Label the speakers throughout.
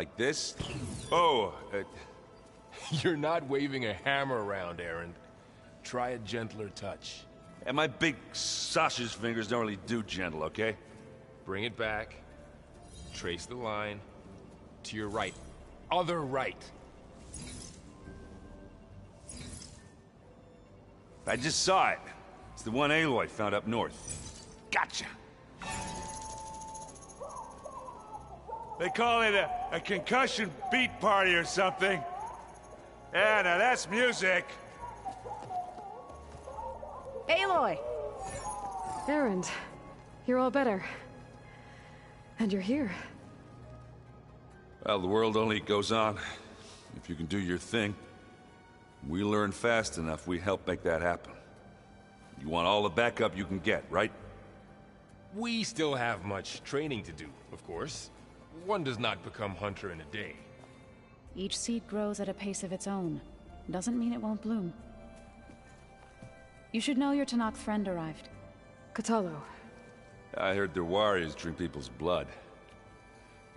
Speaker 1: Like this? Oh, you're not waving a hammer around, Erend. Try a gentler touch.
Speaker 2: And my big sausage fingers don't really do gentle, okay?
Speaker 1: Bring it back. Trace the line. To your right. Other right.
Speaker 2: I just saw it. It's the one Aloy found up north. Gotcha! They call it a concussion beat party or something. Yeah, now that's music.
Speaker 3: Aloy!
Speaker 4: Erend, you're all better. And you're here.
Speaker 2: Well, the world only goes on if you can do your thing. We learn fast enough, we help make that happen. You want all the backup you can get, right?
Speaker 1: We still have much training to do, of course. One does not become hunter in a day.
Speaker 3: Each seed grows at a pace of its own. Doesn't mean it won't bloom. You should know your Tenakth friend arrived.
Speaker 4: Kotallo.
Speaker 2: I heard their warriors drink people's blood.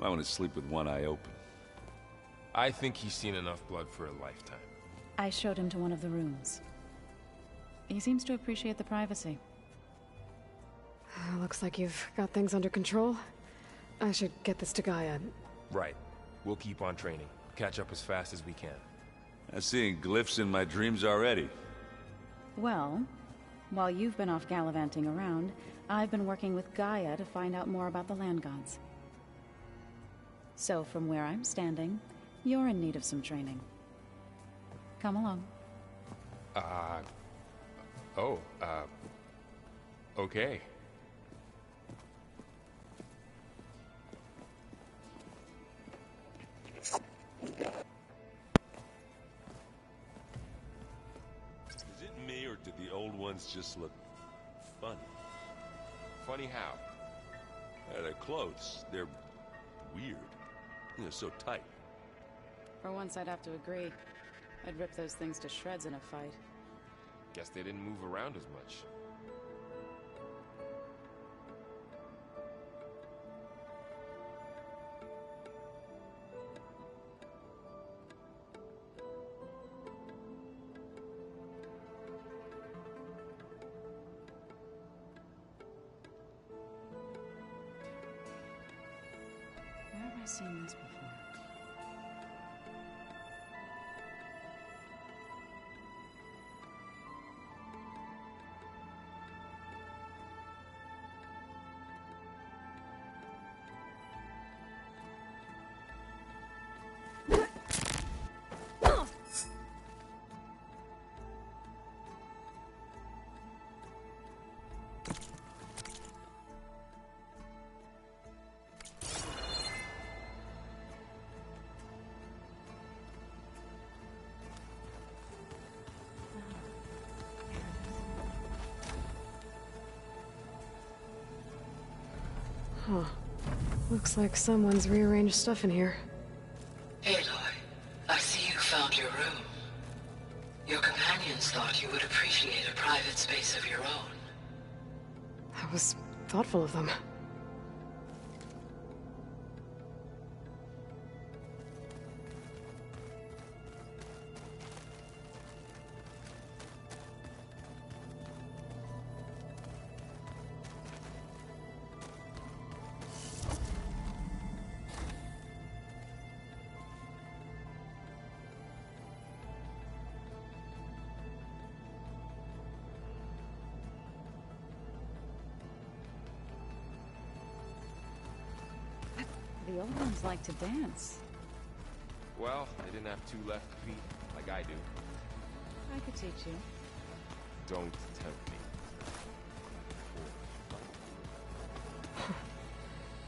Speaker 2: I want to sleep with one eye open.
Speaker 1: I think he's seen enough blood for a lifetime.
Speaker 3: I showed him to one of the rooms. He seems to appreciate the privacy.
Speaker 4: Looks like you've got things under control. I should get this to Gaia.
Speaker 1: Right. We'll keep on training. Catch up as fast as we can.
Speaker 2: I'm seeing glyphs in my dreams already.
Speaker 3: Well, while you've been off gallivanting around, I've been working with Gaia to find out more about the land gods. So from where I'm standing, you're in need of some training. Come along.
Speaker 1: Okay.
Speaker 5: Is it me, or did the old ones just look funny?
Speaker 1: Funny how?
Speaker 5: Their clothes, they're weird. They're so tight.
Speaker 3: For once, I'd have to agree. I'd rip those things to shreds in a fight.
Speaker 1: Guess they didn't move around as much.
Speaker 3: Where have I seen this before?
Speaker 4: Huh. Looks like someone's rearranged stuff in here.
Speaker 6: Aloy, I see you found your room. Your companions thought you would appreciate a private space of your own.
Speaker 4: That was thoughtful of them.
Speaker 3: The old ones like to dance.
Speaker 1: Well, they didn't have two left feet like I do.
Speaker 3: I could teach you.
Speaker 1: Don't tempt me.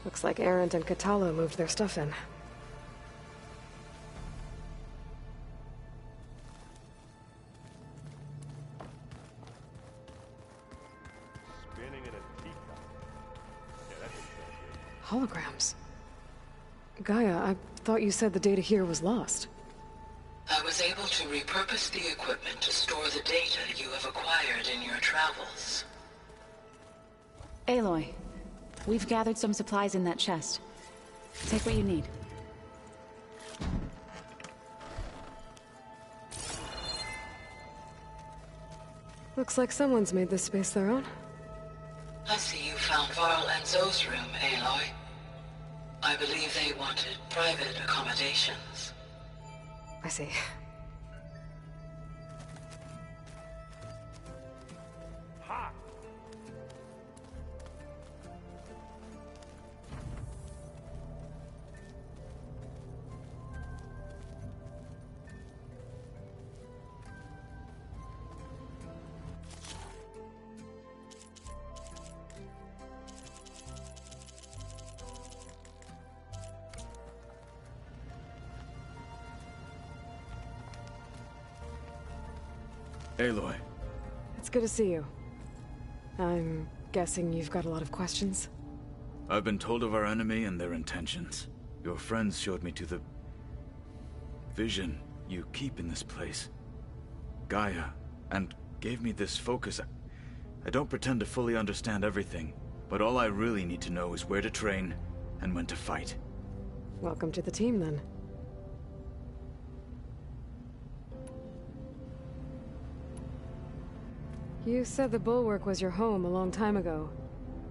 Speaker 4: Looks like Erend and Kotallo moved their stuff in.
Speaker 5: Spinning in a teacup. Yeah, that doesn't sound good.
Speaker 4: Holograms. Gaia, I thought you said the data here was lost.
Speaker 6: I was able to repurpose the equipment to store the data you have acquired in your travels.
Speaker 3: Aloy, we've gathered some supplies in that chest. Take what you need.
Speaker 4: Looks like someone's made this space their own.
Speaker 6: I see you found Varl and Zoe's room, Aloy. I believe they wanted private accommodations.
Speaker 4: I see.
Speaker 5: Ha!
Speaker 7: Aloy.
Speaker 4: It's good to see you. I'm guessing you've got a lot of questions?
Speaker 7: I've been told of our enemy and their intentions. Your friends showed me to the vision you keep in this place, Gaia, and gave me this focus. I don't pretend to fully understand everything, but all I really need to know is where to train and when to fight.
Speaker 4: Welcome to the team, then. You said the Bulwark was your home a long time ago.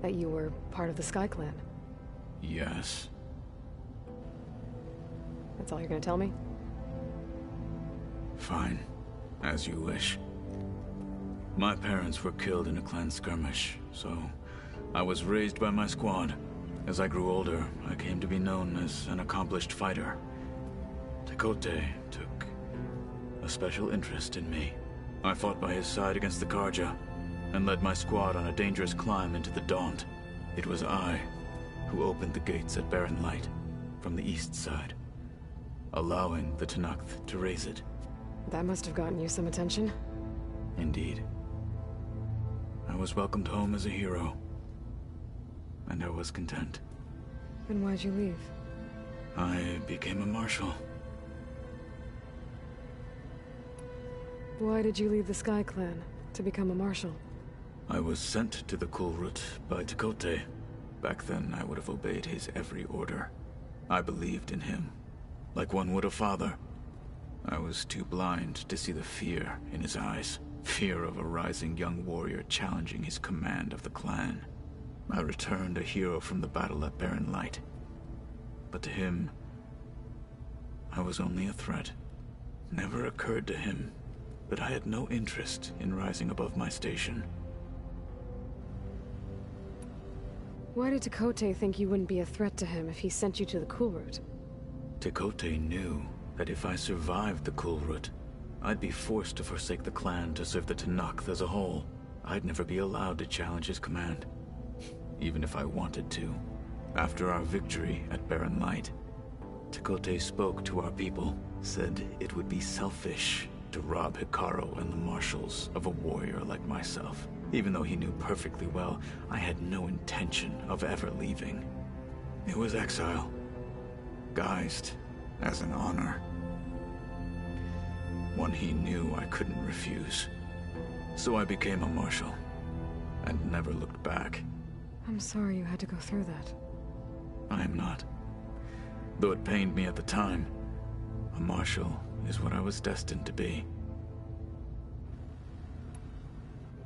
Speaker 4: That you were part of the Sky Clan.
Speaker 7: Yes.
Speaker 4: That's all you're gonna tell me?
Speaker 7: Fine. As you wish. My parents were killed in a clan skirmish, so I was raised by my squad. As I grew older, I came to be known as an accomplished fighter. Tekotteh took a special interest in me. I fought by his side against the Carja, and led my squad on a dangerous climb into the Daunt. It was I who opened the gates at Barren Light, from the east side, allowing the Tenakth to raise it.
Speaker 4: That must have gotten you some attention.
Speaker 7: Indeed. I was welcomed home as a hero, and I was content.
Speaker 4: Then why'd you leave?
Speaker 7: I became a marshal.
Speaker 4: Why did you leave the Sky Clan to become a marshal?
Speaker 7: I was sent to the Kulrut by Tekotteh. Back then, I would have obeyed his every order. I believed in him, like one would a father. I was too blind to see the fear in his eyes. Fear of a rising young warrior challenging his command of the clan. I returned a hero from the battle at Barren Light. But to him, I was only a threat. Never occurred to him that I had no interest in rising above my station.
Speaker 4: Why did Tekotteh think you wouldn't be a threat to him if he sent you to the Kulrut?
Speaker 7: Tekotteh knew that if I survived the Kulrut, I'd be forced to forsake the clan to serve the Tenakth as a whole. I'd never be allowed to challenge his command, even if I wanted to. After our victory at Barren Light, Tekotteh spoke to our people, said it would be selfish to rob Hekarro and the marshals of a warrior like myself. Even though he knew perfectly well, I had no intention of ever leaving. It was exile, guised as an honor. One he knew I couldn't refuse. So I became a marshal, and never looked back.
Speaker 4: I'm sorry you had to go through that.
Speaker 7: I am not. Though it pained me at the time, a marshal is what I was destined to be.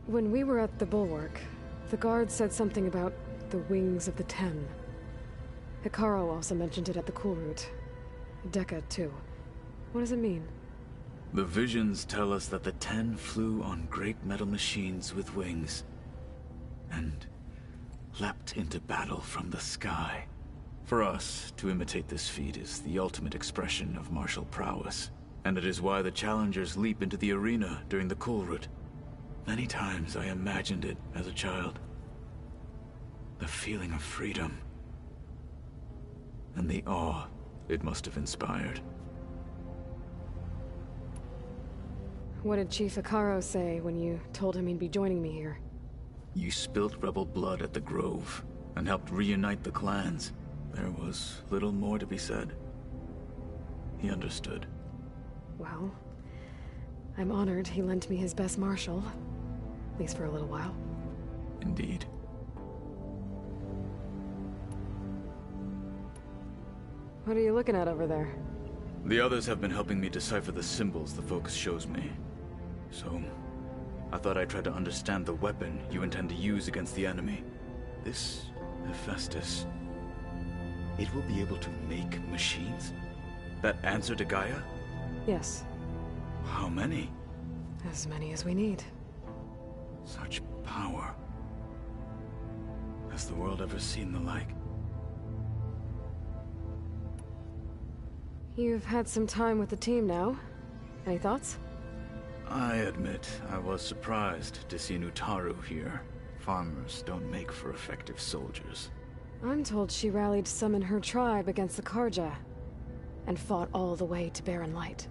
Speaker 4: When we were at the Bulwark, the guard said something about the Wings of the Ten. Hekarro also mentioned it at the Kulrut. Dekka, too. What does it mean?
Speaker 7: The visions tell us that the Ten flew on great metal machines with wings, and leapt into battle from the sky. For us, to imitate this feat is the ultimate expression of martial prowess, and it is why the challengers leap into the arena during the Kulrut. Many times I imagined it as a child. The feeling of freedom, and the awe it must have inspired.
Speaker 4: What did Chief Hekarro say when you told him he'd be joining me here?
Speaker 7: You spilt rebel blood at the Grove, and helped reunite the clans. There was little more to be said. He understood.
Speaker 4: Well, I'm honored he lent me his best marshal. At least for a little while.
Speaker 7: Indeed.
Speaker 4: What are you looking at over there?
Speaker 7: The others have been helping me decipher the symbols the Focus shows me. So, I thought I'd try to understand the weapon you intend to use against the enemy. This Hephaestus, it will be able to make machines? That answer to Gaia?
Speaker 4: Yes,
Speaker 7: How many?
Speaker 4: as many as we need.
Speaker 7: Such power. Has the world ever seen the like?
Speaker 4: You've had some time with the team now. Any thoughts?
Speaker 7: I admit, I was surprised to see Nutaru here. Farmers don't make for effective soldiers.
Speaker 4: I'm told she rallied some in her tribe against the Karja, and fought all the way to Barren Light.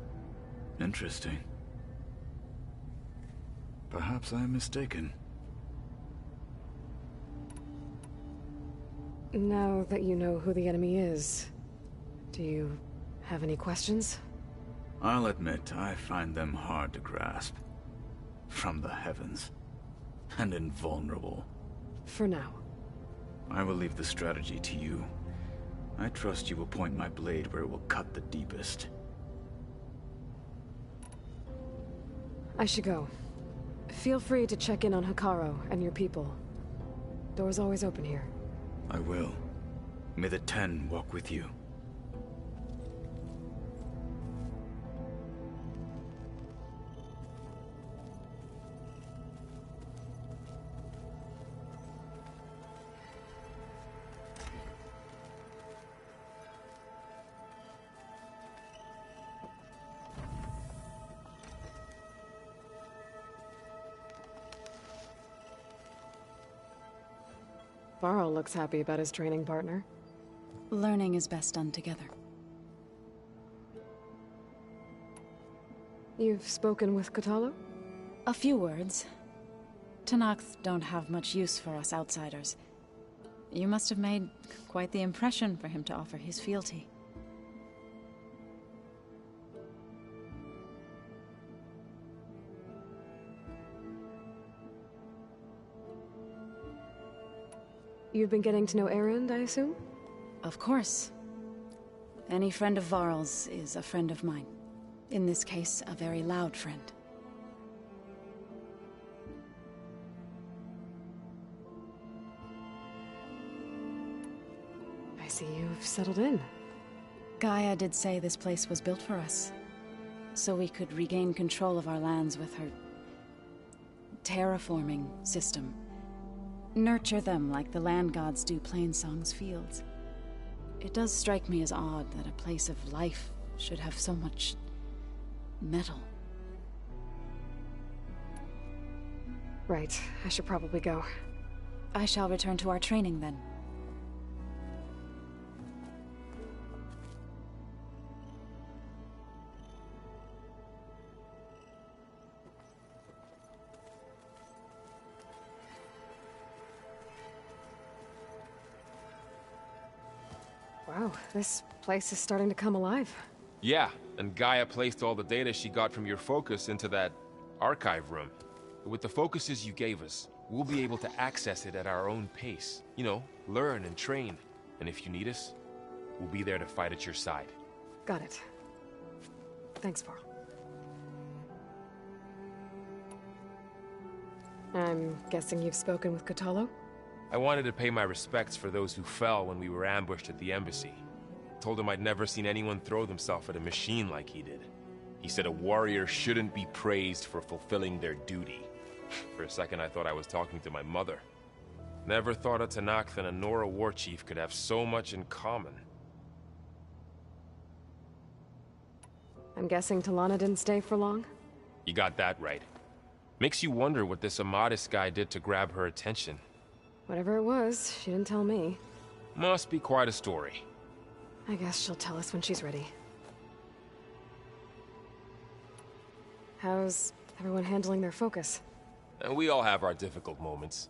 Speaker 7: Interesting. Perhaps I'm mistaken.
Speaker 4: Now that you know who the enemy is, do you have any questions?
Speaker 7: I'll admit, I find them hard to grasp. From the heavens. And invulnerable.
Speaker 4: For now.
Speaker 7: I will leave the strategy to you. I trust you will point my blade where it will cut the deepest.
Speaker 4: I should go. Feel free to check in on Hekarro and your people. Door's always open here.
Speaker 7: I will. May the Ten walk with you.
Speaker 4: Varl looks happy about his training partner.
Speaker 3: Learning is best done together.
Speaker 4: You've spoken with Kotallo?
Speaker 3: A few words. Tenakth don't have much use for us outsiders. You must have made quite the impression for him to offer his fealty.
Speaker 4: You've been getting to know Erend, I assume?
Speaker 3: Of course. Any friend of Varl's is a friend of mine. In this case, a very loud friend.
Speaker 4: I see you've settled in.
Speaker 3: Gaia did say this place was built for us, so we could regain control of our lands with her terraforming system. Nurture them like the land gods do Plainsong's fields. It does strike me as odd that a place of life should have so much metal.
Speaker 4: Right, I should probably go.
Speaker 3: I shall return to our training then.
Speaker 4: Wow, this place is starting to come alive.
Speaker 1: Yeah, and Gaia placed all the data she got from your focus into that archive room. With the focuses you gave us, we'll be able to access it at our own pace. You know, learn and train. And if you need us, we'll be there to fight at your side.
Speaker 4: Got it. Thanks, Varl. I'm guessing you've spoken with Kotallo?
Speaker 1: I wanted to pay my respects for those who fell when we were ambushed at the embassy. Told him I'd never seen anyone throw themselves at a machine like he did. He said a warrior shouldn't be praised for fulfilling their duty. For a second I thought I was talking to my mother. Never thought a Tenakth and a Nora war chief could have so much in common.
Speaker 4: I'm guessing Talana didn't stay for long?
Speaker 1: You got that right. Makes you wonder what this Amadis guy did to grab her attention.
Speaker 4: Whatever it was, she didn't tell me.
Speaker 1: Must be quite a story.
Speaker 4: I guess she'll tell us when she's ready. How's everyone handling their focus?
Speaker 1: And we all have our difficult moments.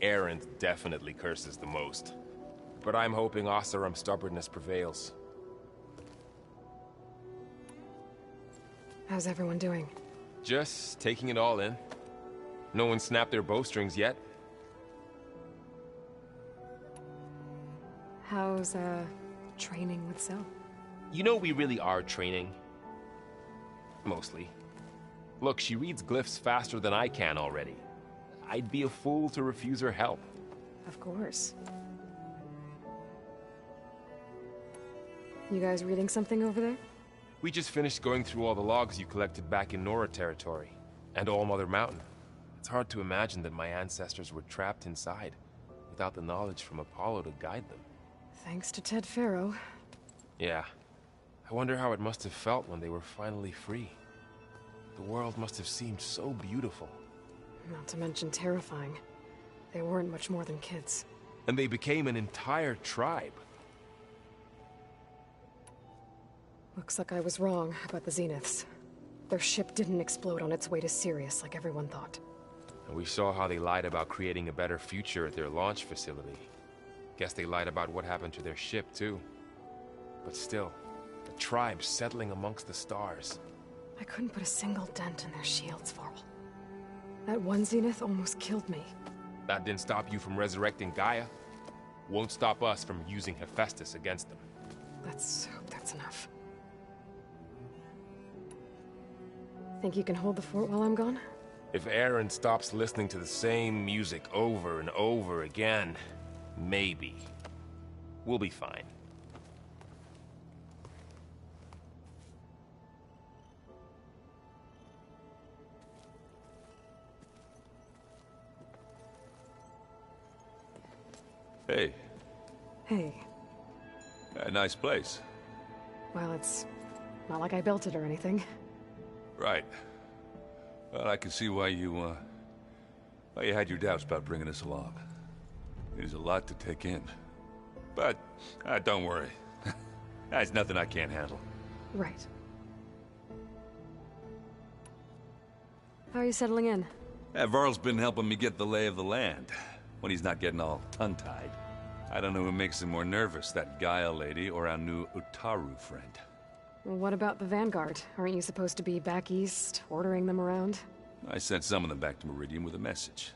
Speaker 1: Erend definitely curses the most. But I'm hoping Oseram's stubbornness prevails.
Speaker 4: How's everyone doing?
Speaker 1: Just taking it all in. No one snapped their bowstrings yet.
Speaker 4: How's, training with Cell?
Speaker 1: You know we really are training. Mostly. Look, she reads glyphs faster than I can already. I'd be a fool to refuse her help.
Speaker 4: Of course. You guys reading something over there?
Speaker 1: We just finished going through all the logs you collected back in Nora territory, and All Mother Mountain. It's hard to imagine that my ancestors were trapped inside, without the knowledge from Apollo to guide them.
Speaker 4: Thanks to Ted Faro.
Speaker 1: Yeah. I wonder how it must have felt when they were finally free. The world must have seemed so beautiful.
Speaker 4: Not to mention terrifying. They weren't much more than kids.
Speaker 1: And they became an entire tribe.
Speaker 4: Looks like I was wrong about the Zeniths. Their ship didn't explode on its way to Sirius like everyone thought.
Speaker 1: And we saw how they lied about creating a better future at their launch facility. Guess they lied about what happened to their ship, too. But still, a tribe settling amongst the stars.
Speaker 4: I couldn't put a single dent in their shields, Varl. That one Zenith almost killed me.
Speaker 1: That didn't stop you from resurrecting Gaia. Won't stop us from using Hephaestus against them.
Speaker 4: Let's hope that's enough. Think you can hold the fort while I'm gone?
Speaker 1: If Aaron stops listening to the same music over and over again, maybe. We'll be fine.
Speaker 2: Hey.
Speaker 4: Hey.
Speaker 2: A nice place.
Speaker 4: Well, it's not like I built it or anything.
Speaker 2: Right. Well, I can see why you had your doubts about bringing us along. It is a lot to take in. But, don't worry. That's nothing I can't handle.
Speaker 4: Right. How are you settling in?
Speaker 2: Varl's been helping me get the lay of the land, when he's not getting all tongue-tied. I don't know who makes him more nervous, that Gaia lady or our new Utaru friend.
Speaker 4: Well, what about the Vanguard? Aren't you supposed to be back east, ordering them around?
Speaker 2: I sent some of them back to Meridian with a message.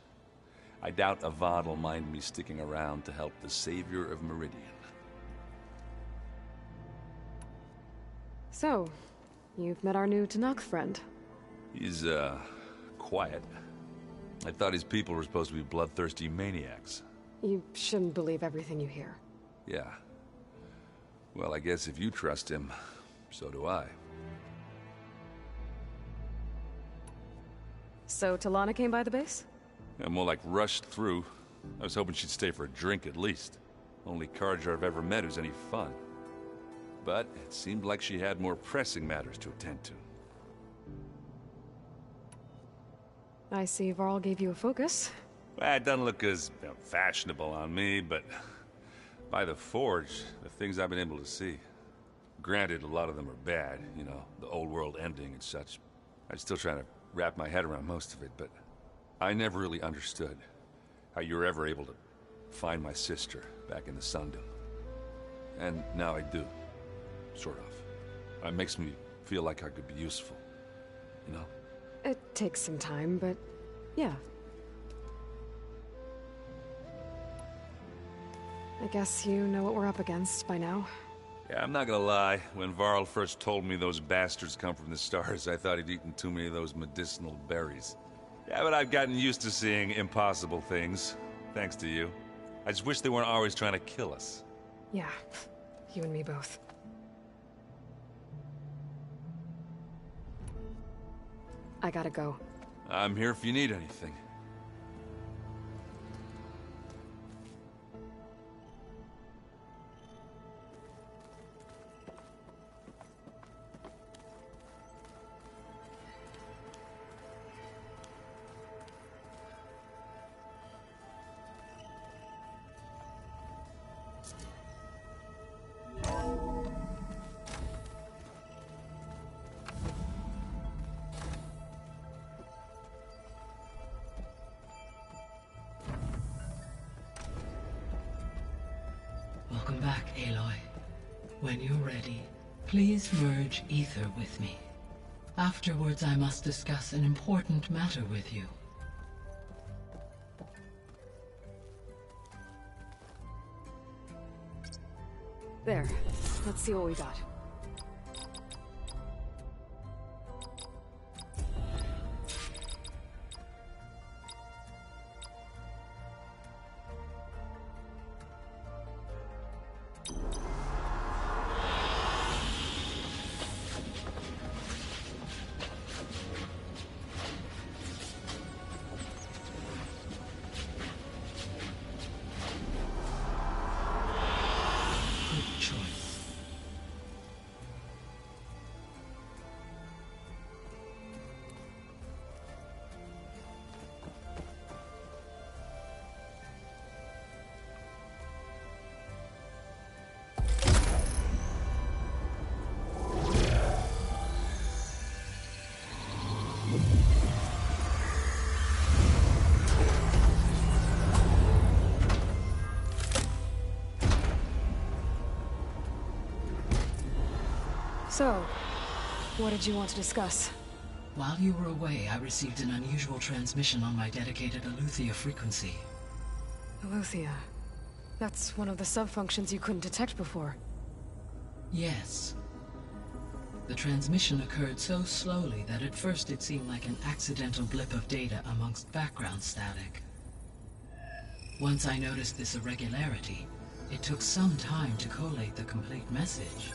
Speaker 2: I doubt Avad will mind me sticking around to help the savior of Meridian.
Speaker 4: So, you've met our new Tenakth friend.
Speaker 2: He's, quiet. I thought his people were supposed to be bloodthirsty maniacs.
Speaker 4: You shouldn't believe everything you hear.
Speaker 2: Yeah. Well, I guess if you trust him, so do I.
Speaker 4: So, Talana came by the base?
Speaker 2: Yeah, more like rushed through. I was hoping she'd stay for a drink at least. Only Carja I've ever met who's any fun. But it seemed like she had more pressing matters to attend to.
Speaker 4: I see Varl gave you a focus.
Speaker 2: Well, it doesn't look as fashionable on me, but by the Forge, the things I've been able to see. Granted, a lot of them are bad, you know, the old world ending and such. I'm still trying to wrap my head around most of it, but I never really understood how you were ever able to find my sister back in the Sundom. And now I do, sort of. It makes me feel like I could be useful, you know?
Speaker 4: It takes some time, but yeah. I guess you know what we're up against by now.
Speaker 2: Yeah, I'm not gonna lie. When Varl first told me those bastards come from the stars, I thought he'd eaten too many of those medicinal berries. Yeah, but I've gotten used to seeing impossible things, thanks to you. I just wish they weren't always trying to kill us.
Speaker 4: Yeah, you and me both. I gotta go.
Speaker 2: I'm here if you need anything.
Speaker 6: Welcome back, Aloy. When you're ready, please merge ether with me. Afterwards, I must discuss an important matter with you.
Speaker 4: There. Let's see what we got. So, what did you want to discuss?
Speaker 6: While you were away, I received an unusual transmission on my dedicated Eleuthia frequency.
Speaker 4: Eleuthia. That's one of the sub-functions you couldn't detect before.
Speaker 6: Yes. The transmission occurred so slowly that at first it seemed like an accidental blip of data amongst background static. Once I noticed this irregularity, it took some time to collate the complete message.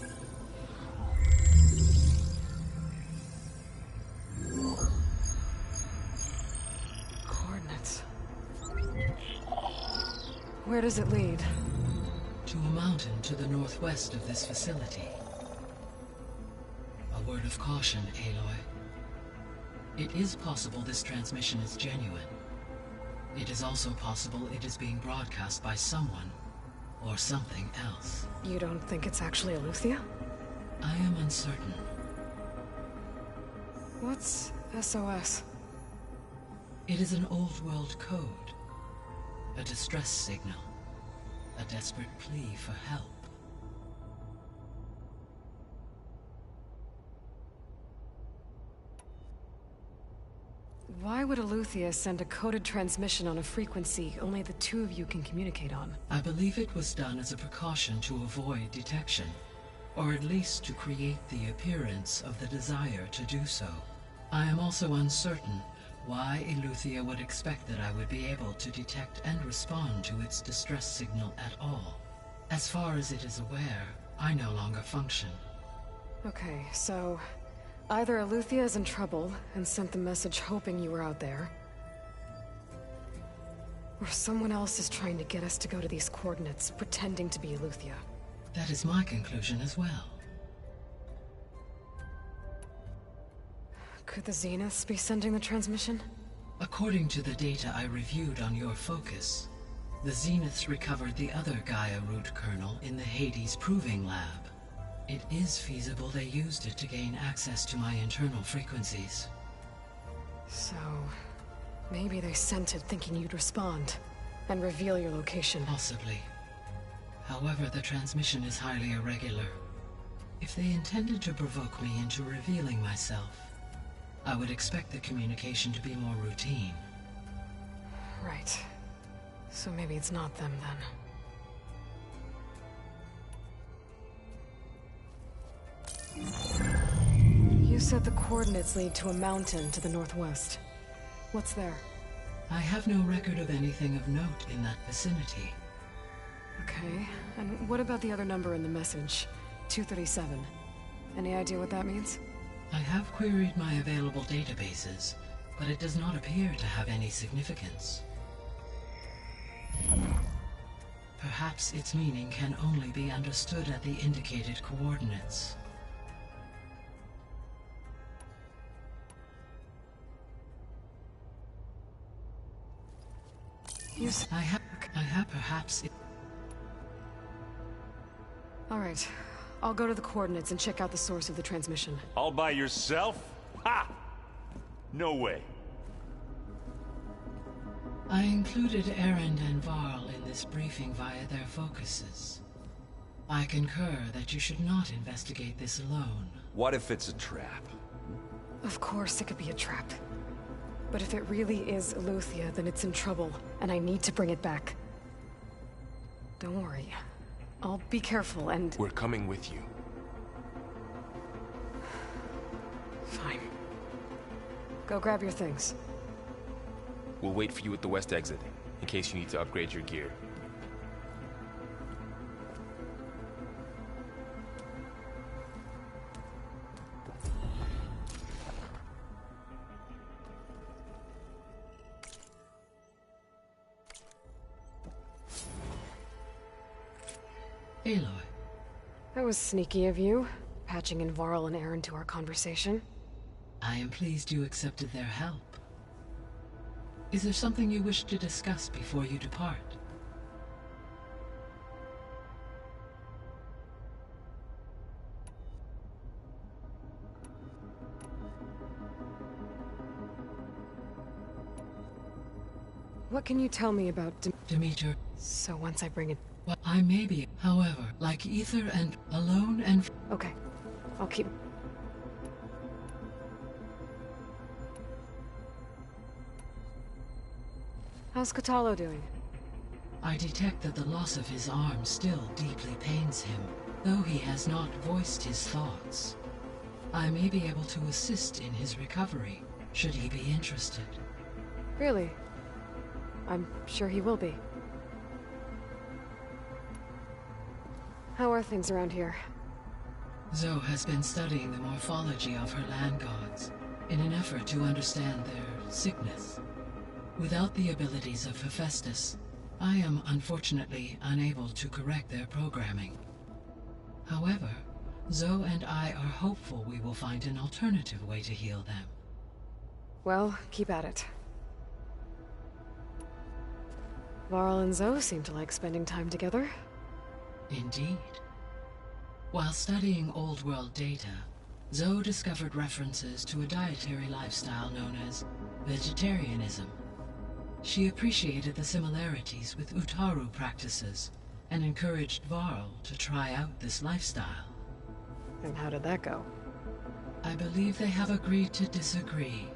Speaker 4: Coordinates. Where does it lead?
Speaker 6: To a mountain to the northwest of this facility. A word of caution, Aloy. It is possible this transmission is genuine. It is also possible it is being broadcast by someone, or something else.
Speaker 4: You don't think it's actually Eleuthia?
Speaker 6: I am uncertain.
Speaker 4: What's SOS?
Speaker 6: It is an old-world code. A distress signal. A desperate plea for help.
Speaker 4: Why would Eleuthia send a coded transmission on a frequency only the two of you can communicate on?
Speaker 6: I believe it was done as a precaution to avoid detection, or at least to create the appearance of the desire to do so. I am also uncertain why Eleuthia would expect that I would be able to detect and respond to its distress signal at all. As far as it is aware, I no longer function.
Speaker 4: Okay, so either Eleuthia is in trouble and sent the message hoping you were out there, or someone else is trying to get us to go to these coordinates, pretending to be Eleuthia.
Speaker 6: That is my conclusion as well.
Speaker 4: Could the Zeniths be sending the transmission?
Speaker 6: According to the data I reviewed on your focus, the Zeniths recovered the other Gaia root kernel in the Hades Proving Lab. It is feasible they used it to gain access to my internal frequencies.
Speaker 4: So, maybe they sent it thinking you'd respond, and reveal your location.
Speaker 6: Possibly. However, the transmission is highly irregular. If they intended to provoke me into revealing myself, I would expect the communication to be more routine.
Speaker 4: Right. So maybe it's not them then. You said the coordinates lead to a mountain to the northwest. What's there?
Speaker 6: I have no record of anything of note in that vicinity.
Speaker 4: Okay, and what about the other number in the message? 237. Any idea what that means?
Speaker 6: I have queried my available databases, but it does not appear to have any significance. Perhaps its meaning can only be understood at the indicated coordinates. I have perhaps...
Speaker 4: All right. I'll go to the coordinates and check out the source of the transmission.
Speaker 5: All by yourself? Ha! No way.
Speaker 6: I included Erend and Varl in this briefing via their focuses. I concur that you should not investigate this alone.
Speaker 2: What if it's a trap?
Speaker 4: Of course it could be a trap. But if it really is Eleuthia, then it's in trouble, and I need to bring it back. Don't worry. I'll be careful and...
Speaker 1: We're coming with you.
Speaker 4: Fine. Go grab your things.
Speaker 1: We'll wait for you at the west exit, in case you need to upgrade your gear.
Speaker 6: Aloy.
Speaker 4: That was sneaky of you, patching in Varl and Erend to our conversation.
Speaker 6: I am pleased you accepted their help. Is there something you wish to discuss before you depart?
Speaker 4: What can you tell me about
Speaker 6: Demeter?
Speaker 4: So once I bring it...
Speaker 6: Well, I may be, however, like Ether and alone and...
Speaker 4: Okay. I'll keep... How's Kotallo doing?
Speaker 6: I detect that the loss of his arm still deeply pains him, though he has not voiced his thoughts. I may be able to assist in his recovery, should he be interested.
Speaker 4: Really? I'm sure he will be. How are things around here?
Speaker 6: Zoe has been studying the morphology of her land gods in an effort to understand their sickness. Without the abilities of Hephaestus, I am unfortunately unable to correct their programming. However, Zoe and I are hopeful we will find an alternative way to heal them.
Speaker 4: Well, keep at it. Varl and Zoe seem to like spending time together.
Speaker 6: Indeed. While studying Old World data, Zoe discovered references to a dietary lifestyle known as vegetarianism. She appreciated the similarities with Utaru practices and encouraged Varl to try out this lifestyle.
Speaker 4: And how did that go?
Speaker 6: I believe they have agreed to disagree.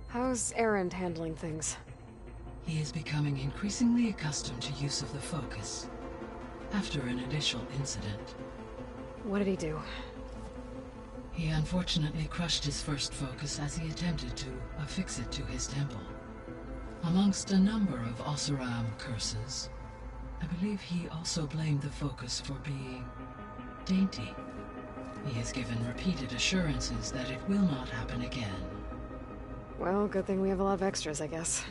Speaker 4: How's Erend handling things?
Speaker 6: He is becoming increasingly accustomed to use of the focus, after an initial incident.
Speaker 4: What did he do?
Speaker 6: He unfortunately crushed his first focus as he attempted to affix it to his temple. Amongst a number of Oseram curses, I believe he also blamed the focus for being dainty. He has given repeated assurances that it will not happen again.
Speaker 4: Well, good thing we have a lot of extras, I guess.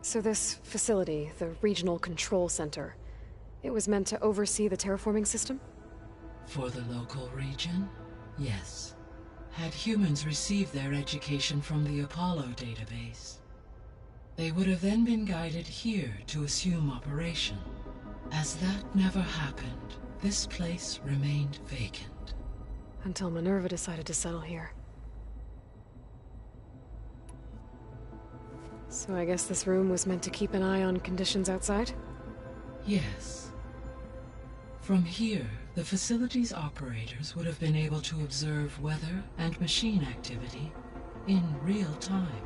Speaker 4: So this facility, the Regional Control Center, it was meant to oversee the terraforming system?
Speaker 6: For the local region, yes. Had humans received their education from the Apollo database, they would have then been guided here to assume operation. As that never happened, this place remained vacant.
Speaker 4: Until Minerva decided to settle here. So I guess this room was meant to keep an eye on conditions outside?
Speaker 6: Yes. From here, the facility's operators would have been able to observe weather and machine activity in real time.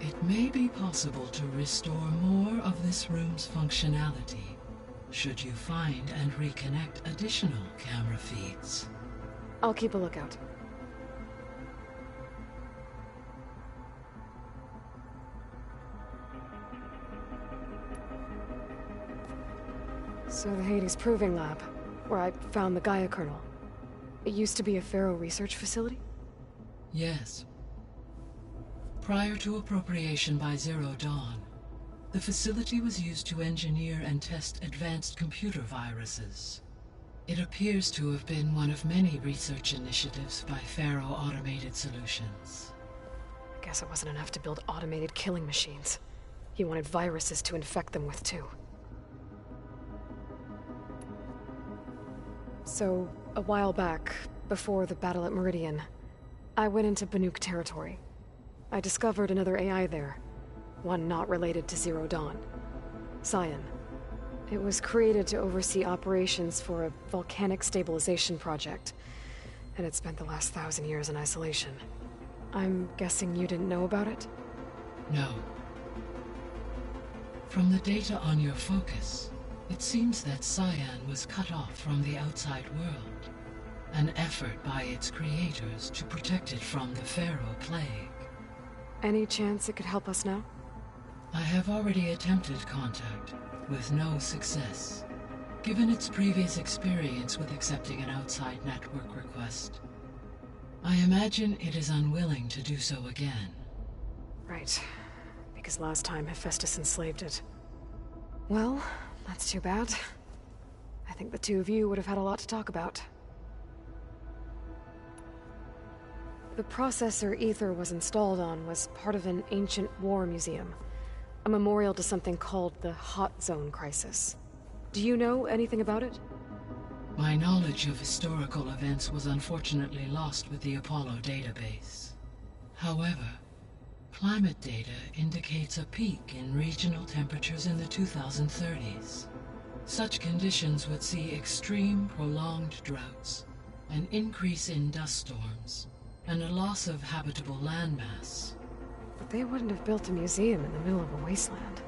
Speaker 6: It may be possible to restore more of this room's functionality, should you find and reconnect additional camera feeds.
Speaker 4: I'll keep a lookout. So the Hades Proving Lab, where I found the Gaia kernel. It used to be a Pharaoh research facility?
Speaker 6: Yes. Prior to appropriation by Zero Dawn, the facility was used to engineer and test advanced computer viruses. It appears to have been one of many research initiatives by Pharaoh Automated Solutions.
Speaker 4: I guess it wasn't enough to build automated killing machines. He wanted viruses to infect them with, too. So, a while back, before the battle at Meridian, I went into Banuk territory. I discovered another AI there, one not related to Zero Dawn. Cyan. It was created to oversee operations for a volcanic stabilization project, and it spent the last 1,000 years in isolation. I'm guessing you didn't know about it?
Speaker 6: No. From the data on your focus, it seems that Cyan was cut off from the outside world, an effort by its creators to protect it from the Pharaoh plague.
Speaker 4: Any chance it could help us now?
Speaker 6: I have already attempted contact, with no success, given its previous experience with accepting an outside network request. I imagine it is unwilling to do so again.
Speaker 4: Right. Because last time Hephaestus enslaved it. Well, that's too bad. I think the two of you would have had a lot to talk about. The processor Aether was installed on was part of an ancient war museum. A memorial to something called the Hot Zone Crisis. Do you know anything about it?
Speaker 6: My knowledge of historical events was unfortunately lost with the Apollo database. However, Climate data indicates a peak in regional temperatures in the 2030s. Such conditions would see extreme, prolonged droughts, an increase in dust storms, and a loss of habitable landmass.
Speaker 4: But they wouldn't have built a museum in the middle of a wasteland.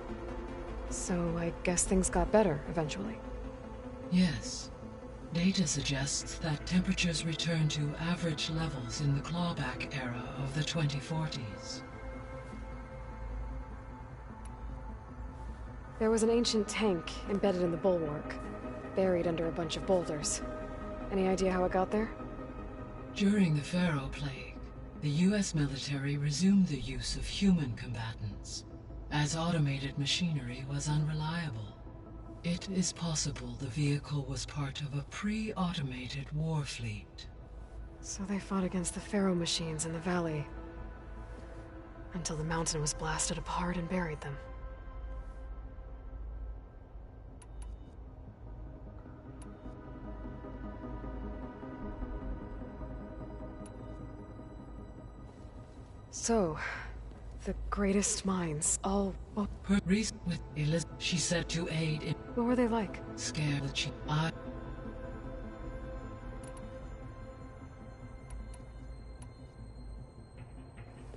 Speaker 4: So I guess things got better eventually.
Speaker 6: Yes. Data suggests that temperatures returned to average levels in the clawback era of the 2040s.
Speaker 4: There was an ancient tank embedded in the bulwark, buried under a bunch of boulders. Any idea how it got there?
Speaker 6: During the Pharaoh Plague, the US military resumed the use of human combatants, as automated machinery was unreliable. It is possible the vehicle was part of a pre-automated war fleet.
Speaker 4: So they fought against the Pharaoh machines in the valley, until the mountain was blasted apart and buried them. So, the greatest minds, all... Well,
Speaker 6: Her reason with Elizabeth, she said to aid in...
Speaker 4: what were they like?
Speaker 6: Scared that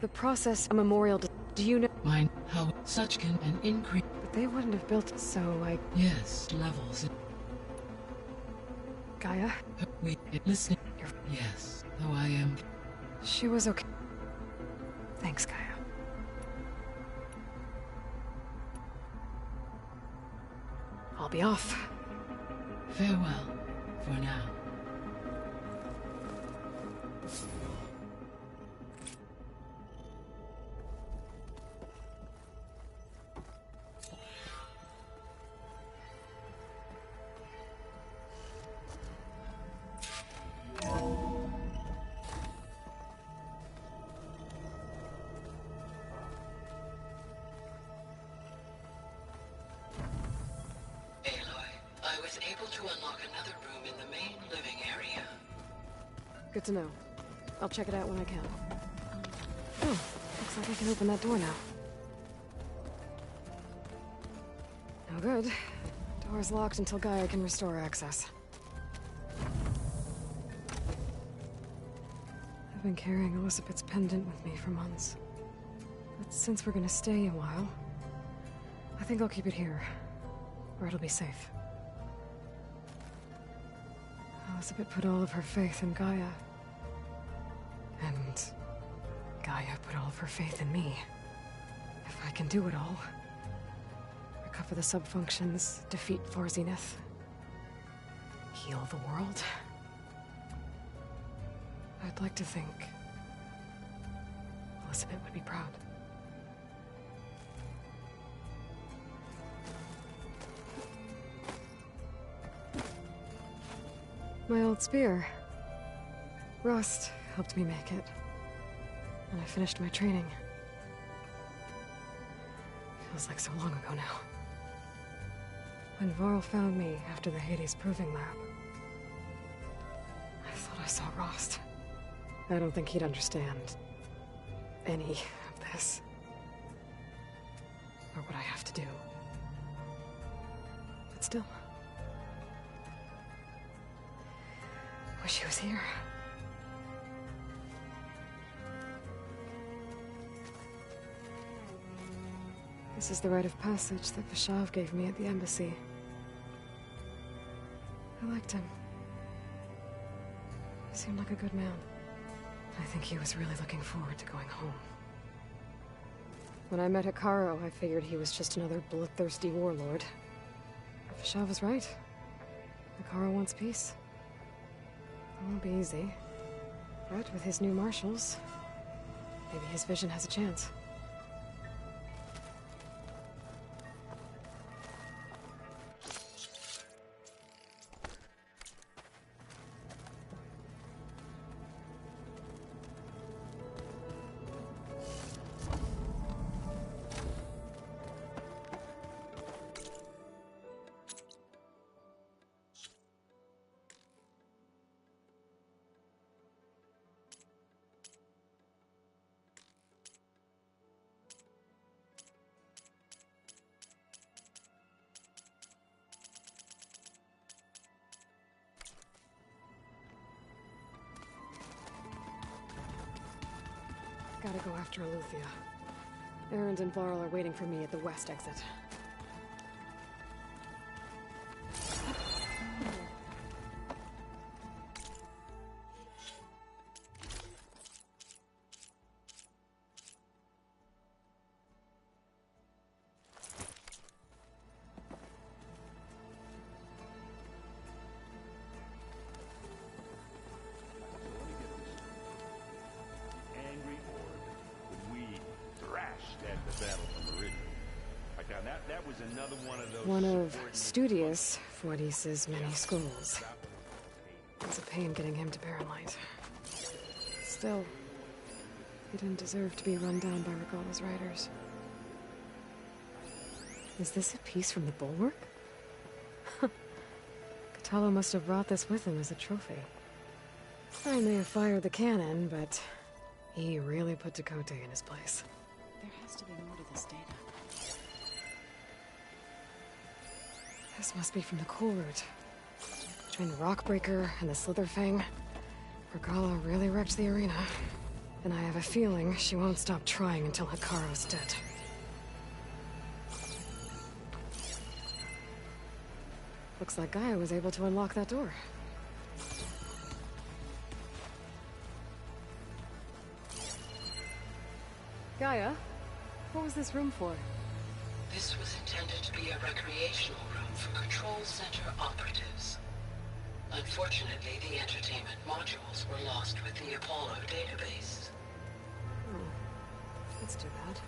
Speaker 4: The process, a memorial to... Do you know...
Speaker 6: Mine, how such can an increase...
Speaker 4: But they wouldn't have built it, so I...
Speaker 6: Yes, levels in...
Speaker 4: Gaia?
Speaker 6: Listening... Yes, though I am...
Speaker 4: She was okay. Thanks, Gaia. I'll be off.
Speaker 6: Farewell, for now. I was able to unlock another room in the main living area.
Speaker 4: Good to know. I'll check it out when I can. Oh, looks like I can open that door now. No good. Door's locked until Gaia can restore access. I've been carrying Elizabeth's pendant with me for months. But since we're gonna stay a while, I think I'll keep it here, where it'll be safe. Elizabeth put all of her faith in Gaia. And Gaia put all of her faith in me. If I can do it all, recover the sub-functions, defeat For Zenith, heal the world, I'd like to think Elizabeth would be proud. My old spear. Rust helped me make it. And I finished my training. Feels like so long ago now. When Varl found me after the Hades Proving Lab, I thought I saw Rost. I don't think he'd understand any of this. Or what I have to do. But still. Wish he was here. This is the rite of passage that Vashav gave me at the embassy. I liked him. He seemed like a good man. I think he was really looking forward to going home. When I met Hekarro, I figured he was just another bloodthirsty warlord. But Vashav was right. Hekarro wants peace. It won't be easy. But with his new marshals, maybe his vision has a chance. Gotta go after Eleuthia. Erend and Varl are waiting for me at the west exit. One of Studius Fortis's many schools. It's a pain getting him to Barrenlight. Still, he didn't deserve to be run down by Regalla's riders. Is this a piece from the bulwark? Kotallo must have brought this with him as a trophy. I may have fired the cannon, but he really put Tekotteh in his place.
Speaker 3: There has to be more to this data.
Speaker 4: This must be from the Cool Route. Between the Rockbreaker and the Slitherfang, Regalla really wrecked the arena. And I have a feeling she won't stop trying until Hekarro's dead. Looks like Gaia was able to unlock that door. Gaia, what was this room for?
Speaker 6: This was intended to be a recreational room for Control Center operatives. Unfortunately, the entertainment modules were lost with the Apollo database.
Speaker 4: Oh, that's too bad.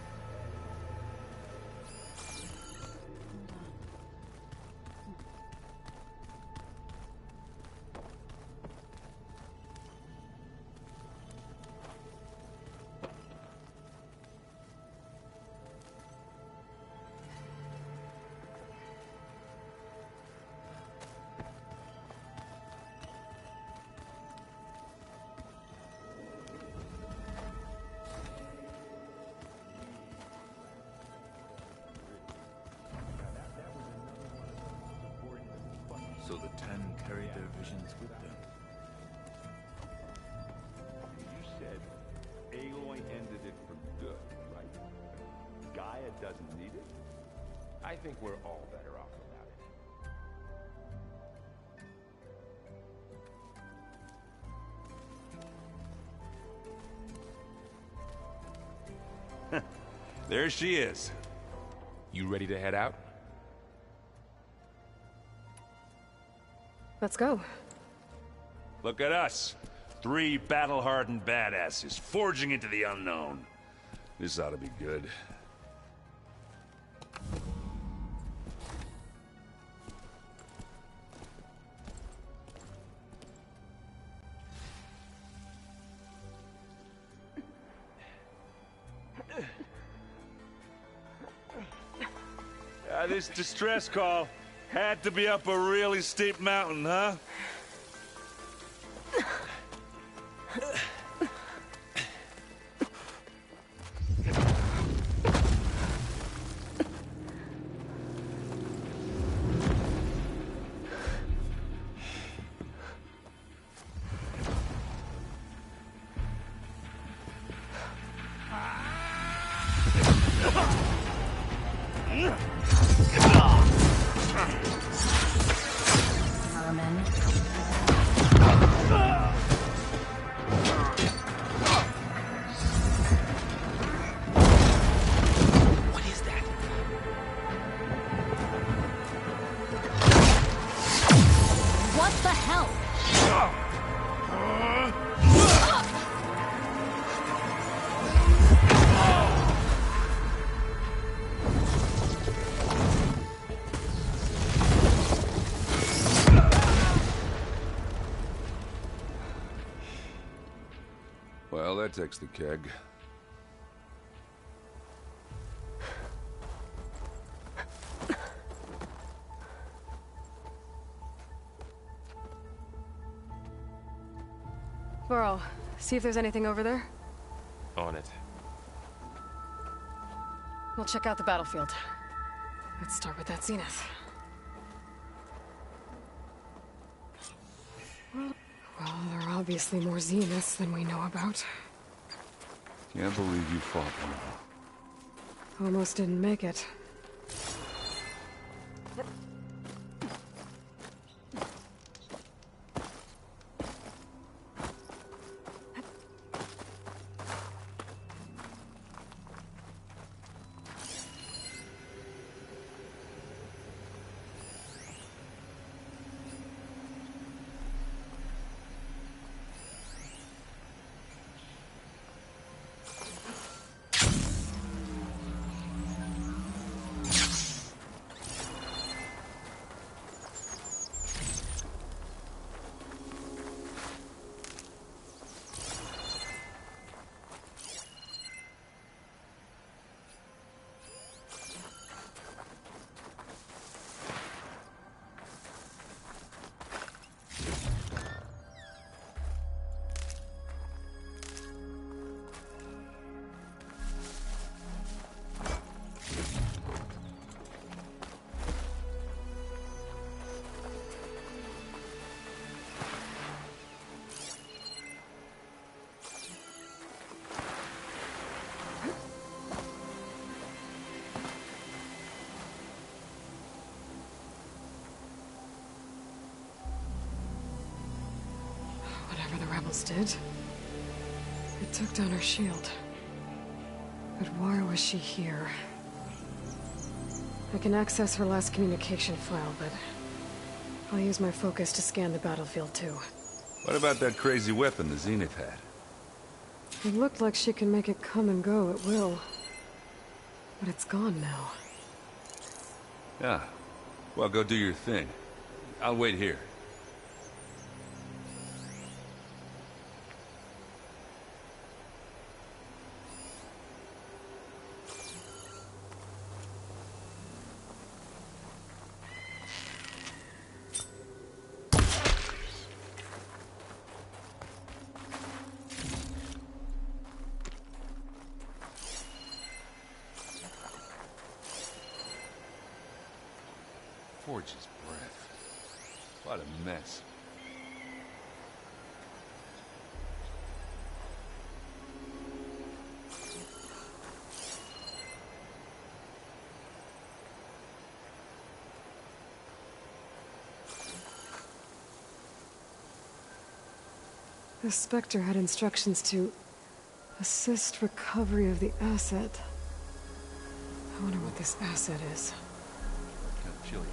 Speaker 7: So the Ten carried their visions with them.
Speaker 5: You said Aloy ended it for good, right? Gaia doesn't need it?
Speaker 1: I think we're all better off without it.
Speaker 2: There she is.
Speaker 1: You ready to head out?
Speaker 4: Let's go.
Speaker 2: Look at us. 3 battle-hardened badasses forging into the unknown. This ought to be good. This distress call had to be up a really steep mountain, huh? Well, that takes the keg.
Speaker 4: Varl, see if there's anything over there.
Speaker 1: On it.
Speaker 4: We'll check out the battlefield. Let's start with that zenith. Well, there are obviously more zeniths than we know about.
Speaker 2: Can't believe you fought one of them.
Speaker 4: Almost didn't make it. Whatever the rebels did, it took down her shield. But why was she here? I can access her last communication file, but I'll use my focus to scan the battlefield too.
Speaker 2: What about that crazy weapon the Zenith had?
Speaker 4: It looked like she can make it come and go at will. But it's gone now.
Speaker 2: Yeah. Well, go do your thing. I'll wait here. Forge's breath. What a mess.
Speaker 4: The Spectre had instructions to assist recovery of the asset. I wonder what this asset is.
Speaker 2: Kind of chilly.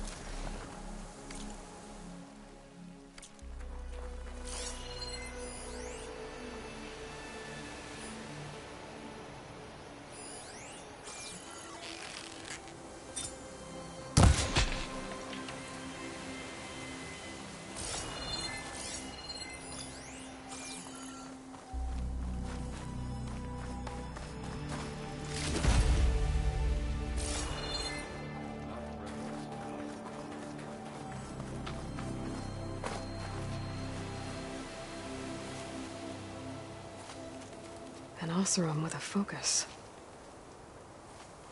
Speaker 4: An Oseram with a focus.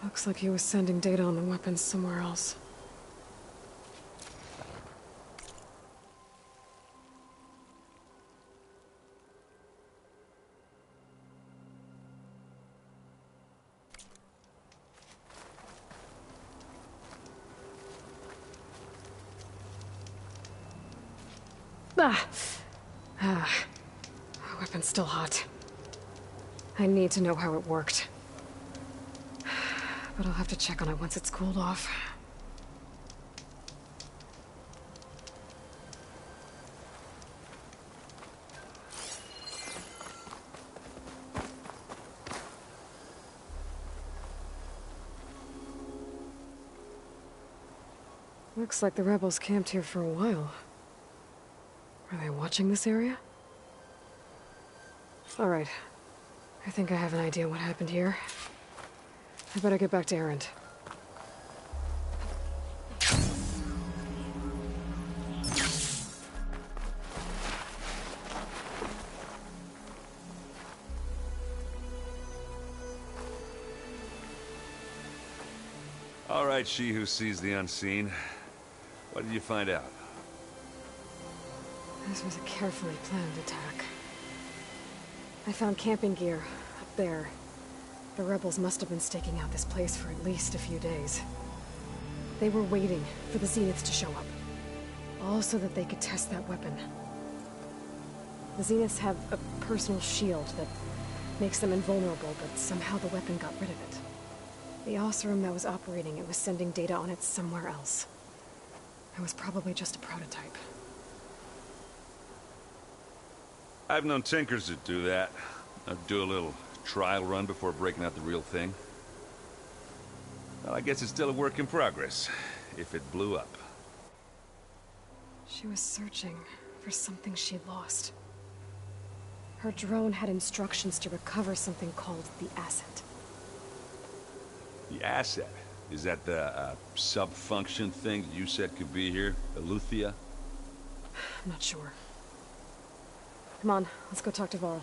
Speaker 4: Looks like he was sending data on the weapons somewhere else. Weapon's still hot. I need to know how it worked. But I'll have to check on it once it's cooled off. Looks like the rebels camped here for a while. Are they watching this area? All right. I think I have an idea what happened here. I better get back to Erend.
Speaker 2: All right, she who sees the unseen. What did you find out?
Speaker 4: This was a carefully planned attack. I found camping gear up there, The rebels must have been staking out this place for at least a few days. They were waiting for the Zeniths to show up. All so that they could test that weapon. The Zeniths have a personal shield that makes them invulnerable, but somehow the weapon got rid of it. The Oseram that was operating it was sending data on it somewhere else. It was probably just a prototype.
Speaker 2: I've known Tinkers that do that. I'd do a little trial run before breaking out the real thing. Well, I guess it's still a work in progress, if it blew up.
Speaker 4: She was searching for something she lost. Her drone had instructions to recover something called the Asset.
Speaker 2: The Asset? Is that the sub-function thing that you said could be here? Eleuthia?
Speaker 4: I'm not sure. Come on, let's go talk to Varl.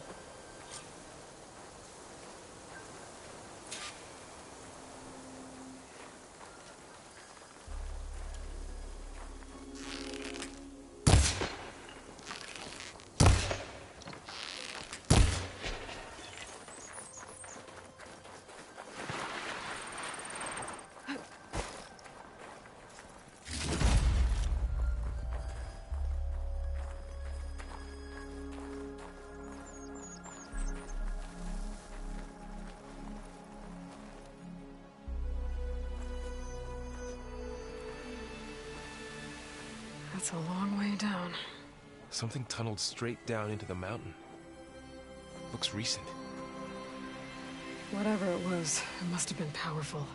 Speaker 4: That's a long way down.
Speaker 1: Something tunneled straight down into the mountain. Looks recent.
Speaker 4: Whatever it was, it must have been powerful.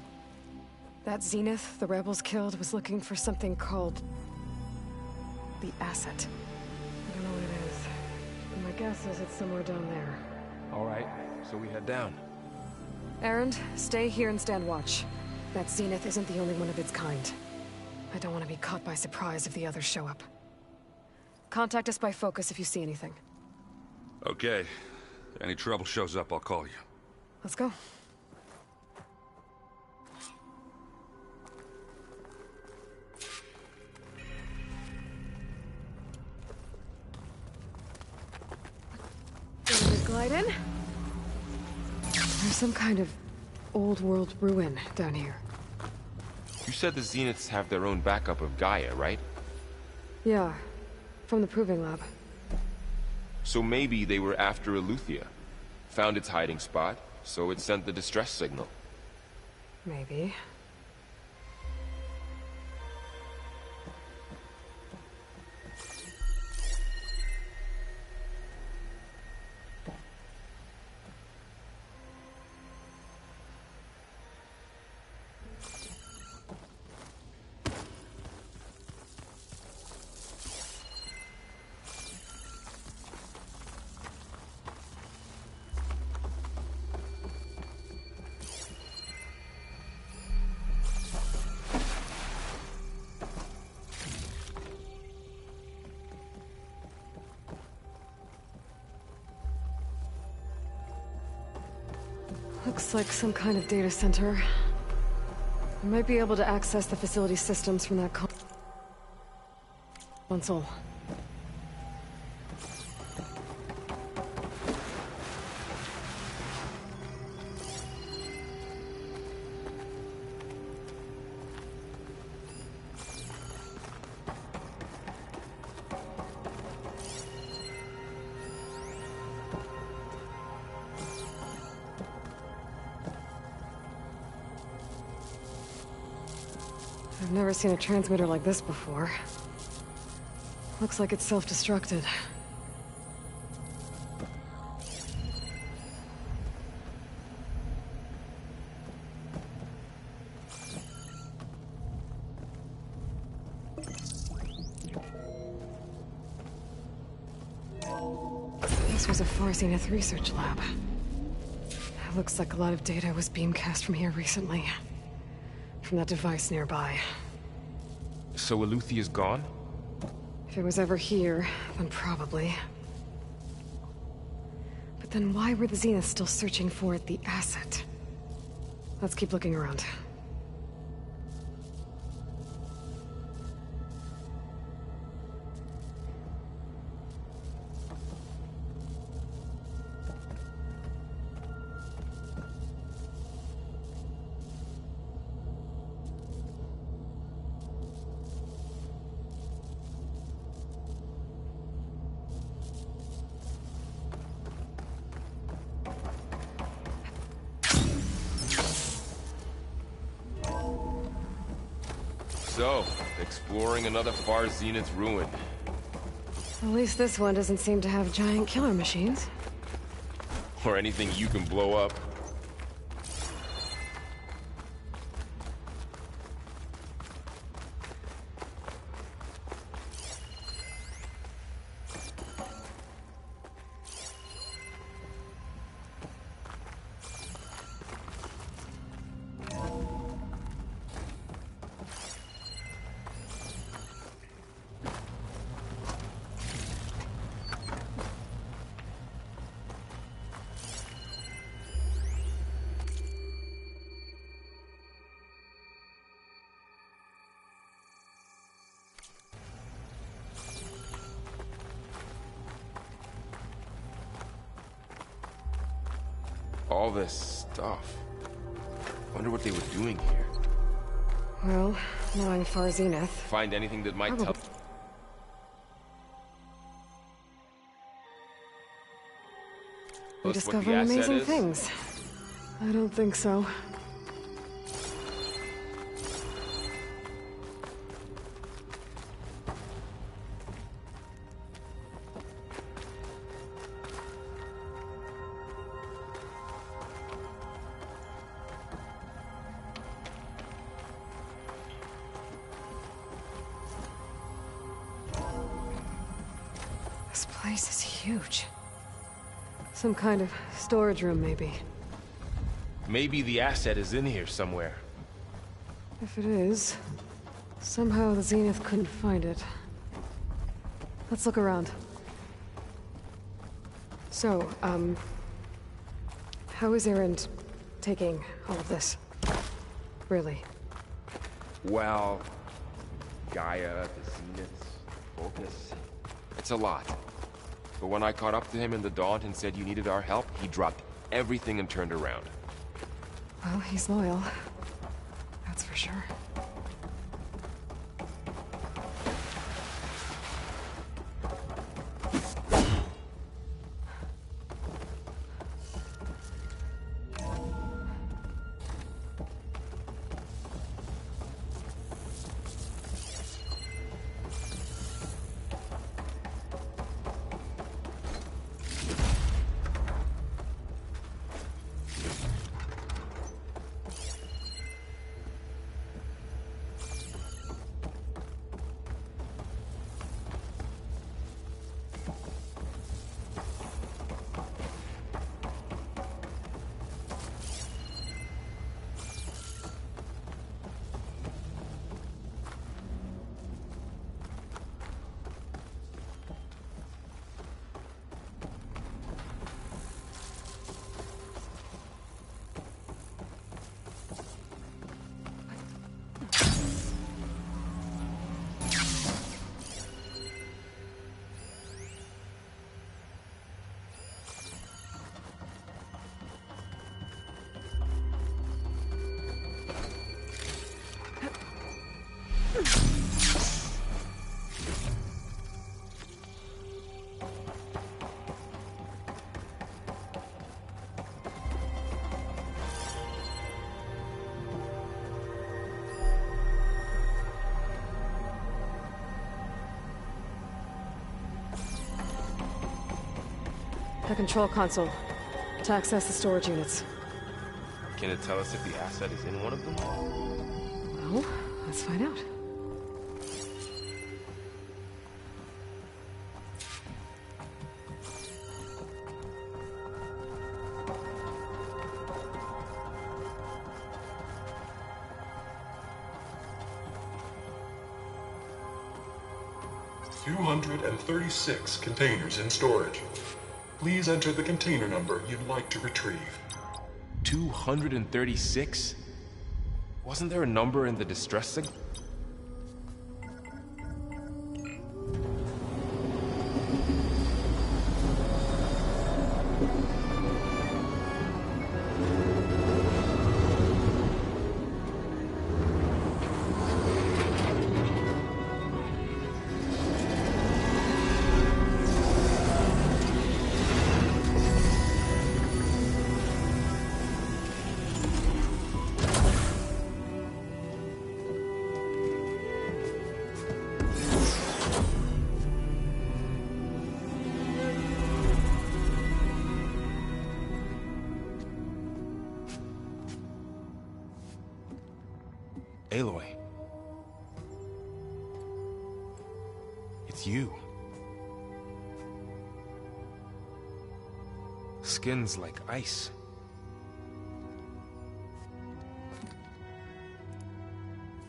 Speaker 4: That Zenith the rebels killed was looking for something called the Asset. I don't know what it is, but my guess is it's somewhere down there.
Speaker 1: All right, so we head down.
Speaker 4: Erend, stay here and stand watch. That Zenith isn't the only one of its kind. I don't want to be caught by surprise if the others show up. Contact us by focus if you see anything.
Speaker 2: Okay. If any trouble shows up, I'll call you.
Speaker 4: Let's go. Ready to glide in? There's some kind of old world ruin down here.
Speaker 1: You said the Zeniths have their own backup of Gaia, right?
Speaker 4: Yeah, from the Proving Lab.
Speaker 1: So maybe they were after Eleuthia. Found its hiding spot, so it sent the distress signal.
Speaker 4: Maybe. Looks like some kind of data center. We might be able to access the facility systems from that console. I've never seen a transmitter like this before. Looks like it's self-destructed. This was a Far Zenith research lab. It looks like a lot of data was beamcast from here recently. From that device nearby.
Speaker 1: So Eleuthia's gone?
Speaker 4: If it was ever here, then probably. But then why were the Zeniths still searching for the Asset? Let's keep looking around.
Speaker 1: So, exploring another Far Zenith ruin.
Speaker 4: At least this one doesn't seem to have giant killer machines.
Speaker 1: Or anything you can blow up. All this stuff. Wonder what they were doing here.
Speaker 4: Well, knowing Far Zenith.
Speaker 1: Find anything that might tell...
Speaker 4: We discover amazing things. I don't think so. This place is huge. Some kind of storage room, maybe.
Speaker 1: Maybe the asset is in here somewhere.
Speaker 4: If it is, somehow the Zenith couldn't find it. Let's look around. So, how is Erend taking all of this? Really?
Speaker 1: Well, Gaia, the Zeniths, Focus. It's a lot. But when I caught up to him in the Daunt and said you needed our help, he dropped everything and turned around.
Speaker 4: Well, he's loyal. That's for sure. The control console. To access the storage units.
Speaker 1: Can it tell us if the asset is in one of them?
Speaker 4: Well, let's find out.
Speaker 8: $236 containers in storage. Please enter the container number you'd like to retrieve.
Speaker 1: 236? Wasn't there a number in the distress signal? Aloy. It's you. Skin's like ice.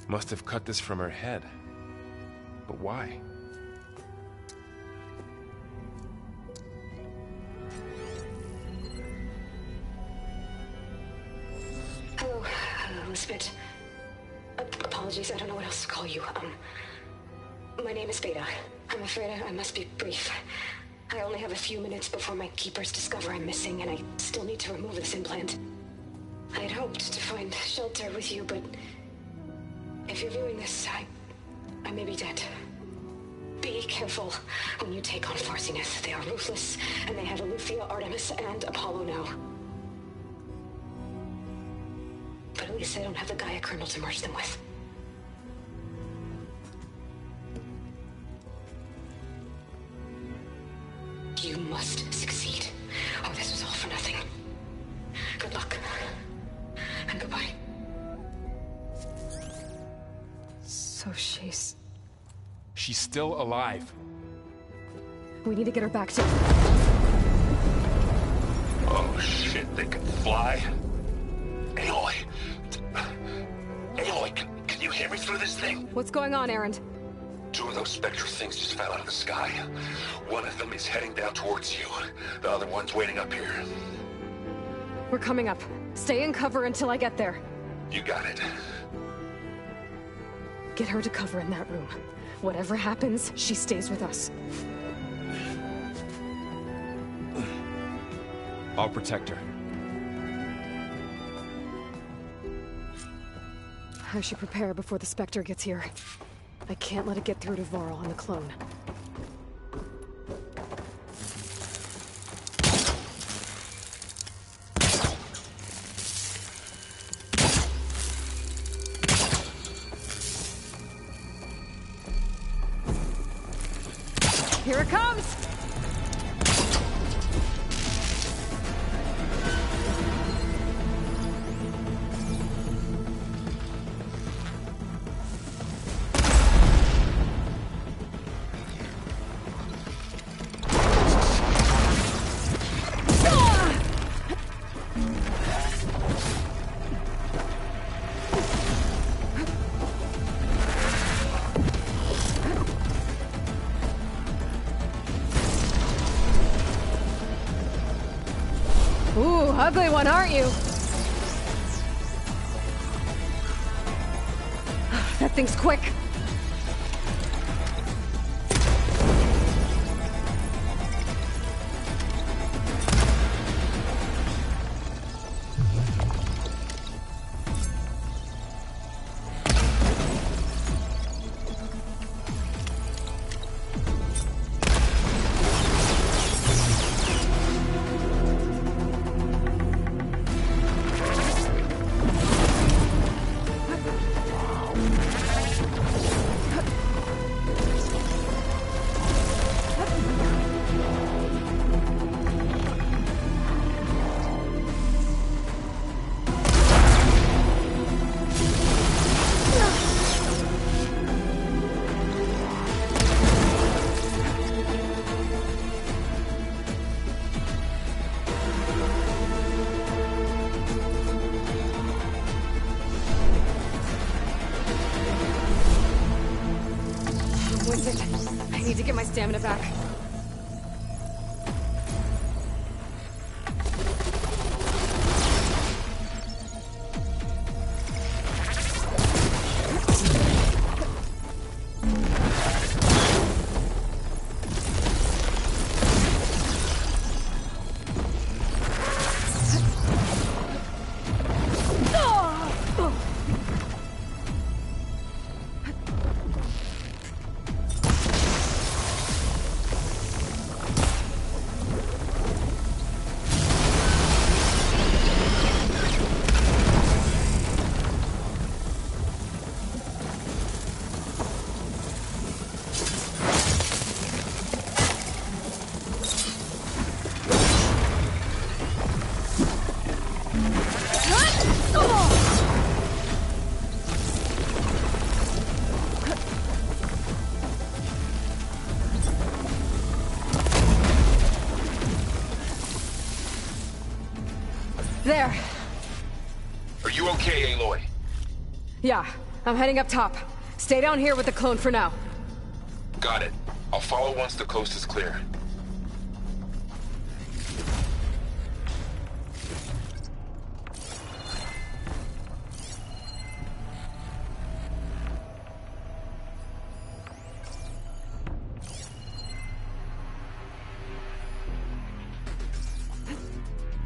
Speaker 1: Must have cut this from her head. But why?
Speaker 9: Hello, Elizabeth. Apologies, I don't know what else to call you. My name is Beta. I'm afraid I must be brief. I only have a few minutes before my keepers discover I'm missing, and I still need to remove this implant. I had hoped to find shelter with you, but if you're viewing this, I may be dead. Be careful when you take on Far Zenith. They are ruthless, and they have Eleuthia, Artemis, and Apollo now. But at least I don't have the Gaia kernel to merge them with. You must succeed, or this was all for nothing. Good luck. And goodbye.
Speaker 4: So she's...
Speaker 1: She's still alive.
Speaker 4: We need to get her back to...
Speaker 2: Oh shit, they can fly? Aloy! Aloy, can you hear me through this thing?
Speaker 4: What's going on, Erend?
Speaker 2: 2 of those Spectre things just fell out of the sky. One of them is heading down towards you. The other one's waiting up here.
Speaker 4: We're coming up. Stay in cover until I get there.
Speaker 2: You got it.
Speaker 4: Get her to cover in that room. Whatever happens, she stays with us.
Speaker 1: I'll protect her.
Speaker 4: I should prepare before the Spectre gets here. I can't let it get through to Varl and the clone. Here it comes! Ooh, ugly one, aren't you? That thing's quick. I need to get my stamina back. There.
Speaker 1: Are you okay, Aloy?
Speaker 4: Yeah, I'm heading up top. Stay down here with the clone for now.
Speaker 1: Got it. I'll follow once the coast is clear.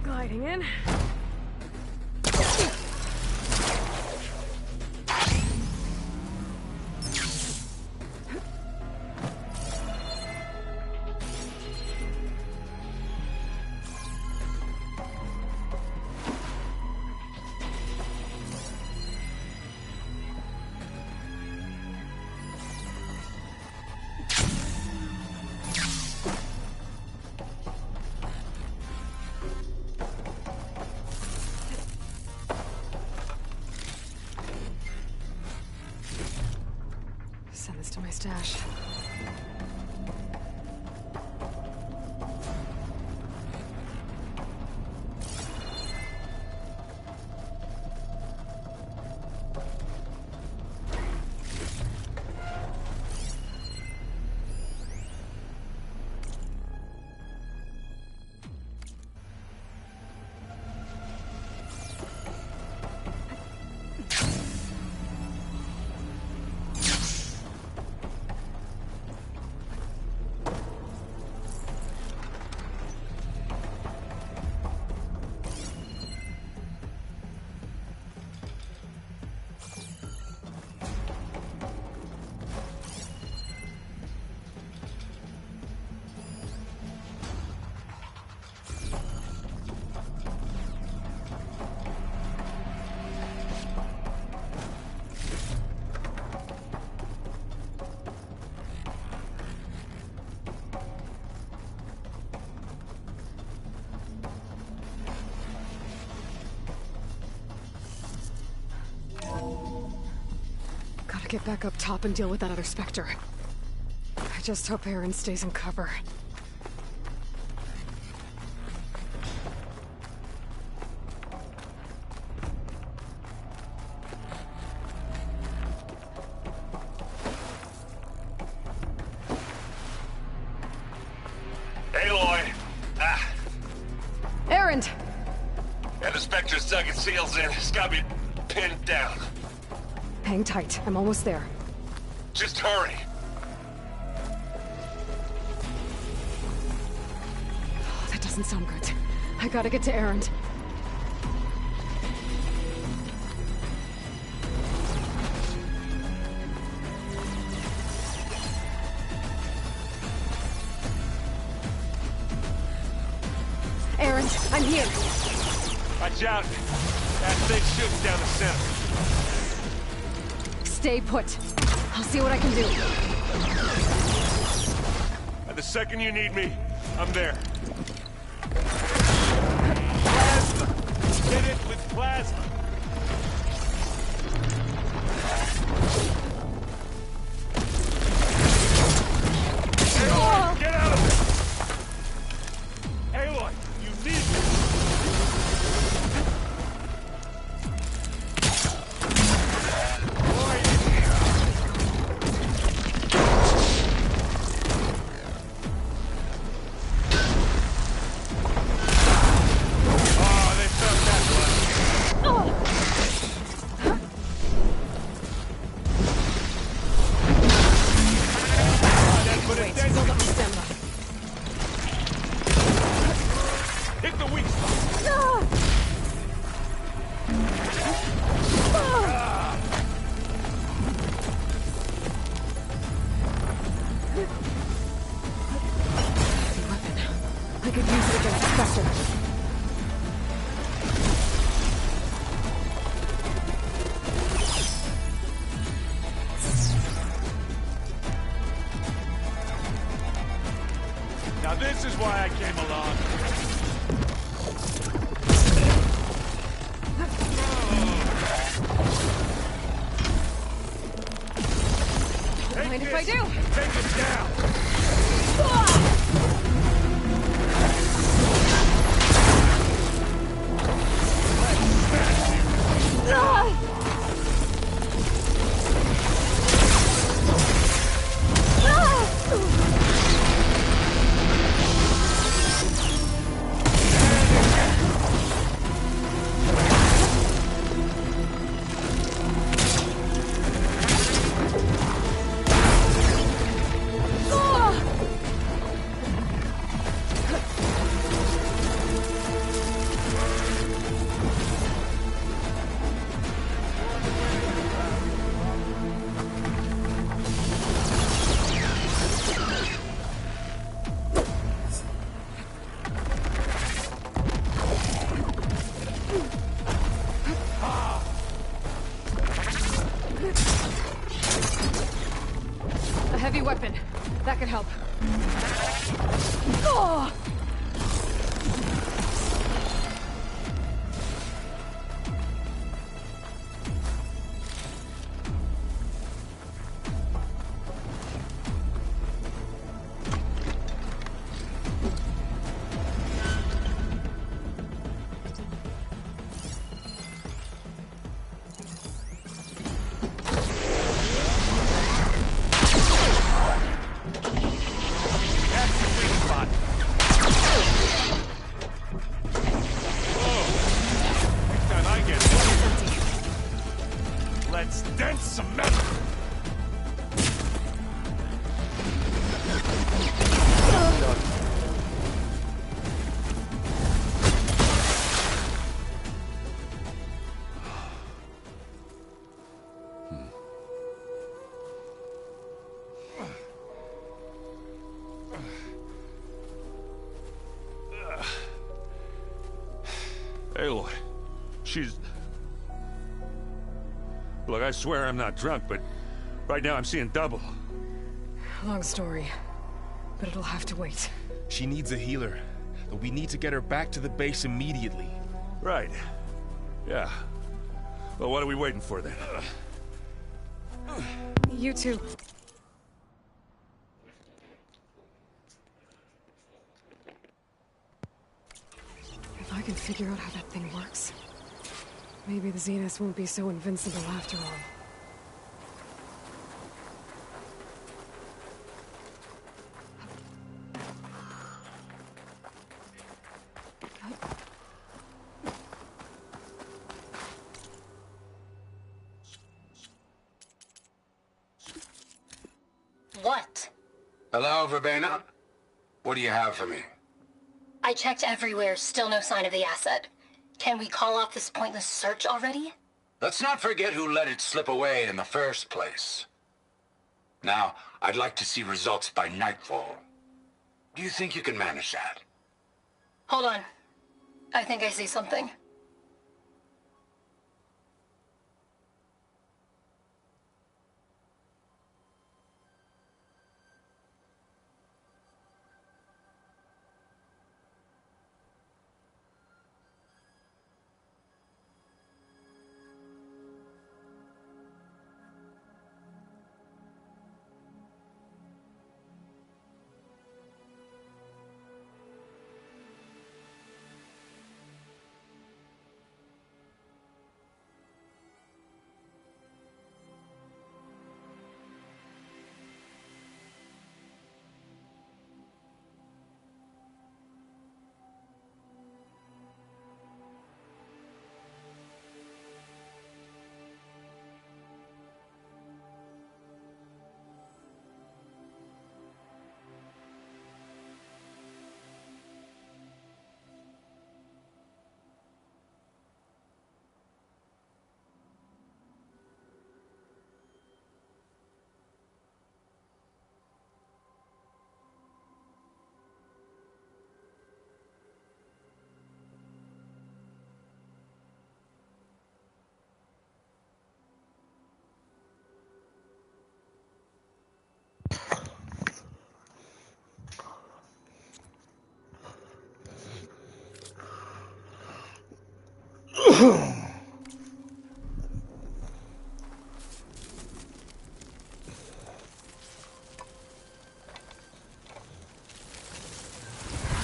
Speaker 4: Gliding in. Send this to my stash. Get back up top and deal with that other Spectre. I just hope Erend stays in cover.
Speaker 2: Aloy! Ah!
Speaker 4: Erend!
Speaker 2: And the Spectre's dug its seals in. It's got me pinned down.
Speaker 4: Hang tight. I'm almost there.
Speaker 2: Just hurry.
Speaker 4: Oh, that doesn't sound good. I gotta get to Erend. Erend, I'm here.
Speaker 2: Watch out. That thing shoots down the center.
Speaker 4: Stay put. I'll see what I can do.
Speaker 2: And the second you need me, I'm there. Plasma! Hit it with plasma! Aloy, get out of there! Aloy, you need me!
Speaker 4: I could use it against the Spectre.
Speaker 2: Now this is why I came along.
Speaker 4: Don't mind if I do.
Speaker 2: Take it down.
Speaker 4: help. Oh!
Speaker 2: Let's dent some metal! Aloy, she's... Look, I swear I'm not drunk, but right now I'm seeing double.
Speaker 4: Long story, but it'll have to wait.
Speaker 1: She needs a healer, but we need to get her back to the base immediately.
Speaker 2: Right. Yeah. Well, what are we waiting for then?
Speaker 4: You two. If I can figure out how that thing works, maybe the Zeniths won't be so invincible after all.
Speaker 10: What?
Speaker 11: Hello, Verbena? What do you have for me?
Speaker 10: I checked everywhere, still no sign of the asset. Can we call off this pointless search already?
Speaker 11: Let's not forget who let it slip away in the first place. Now, I'd like to see results by nightfall. Do you think you can manage that?
Speaker 10: Hold on. I think I see something.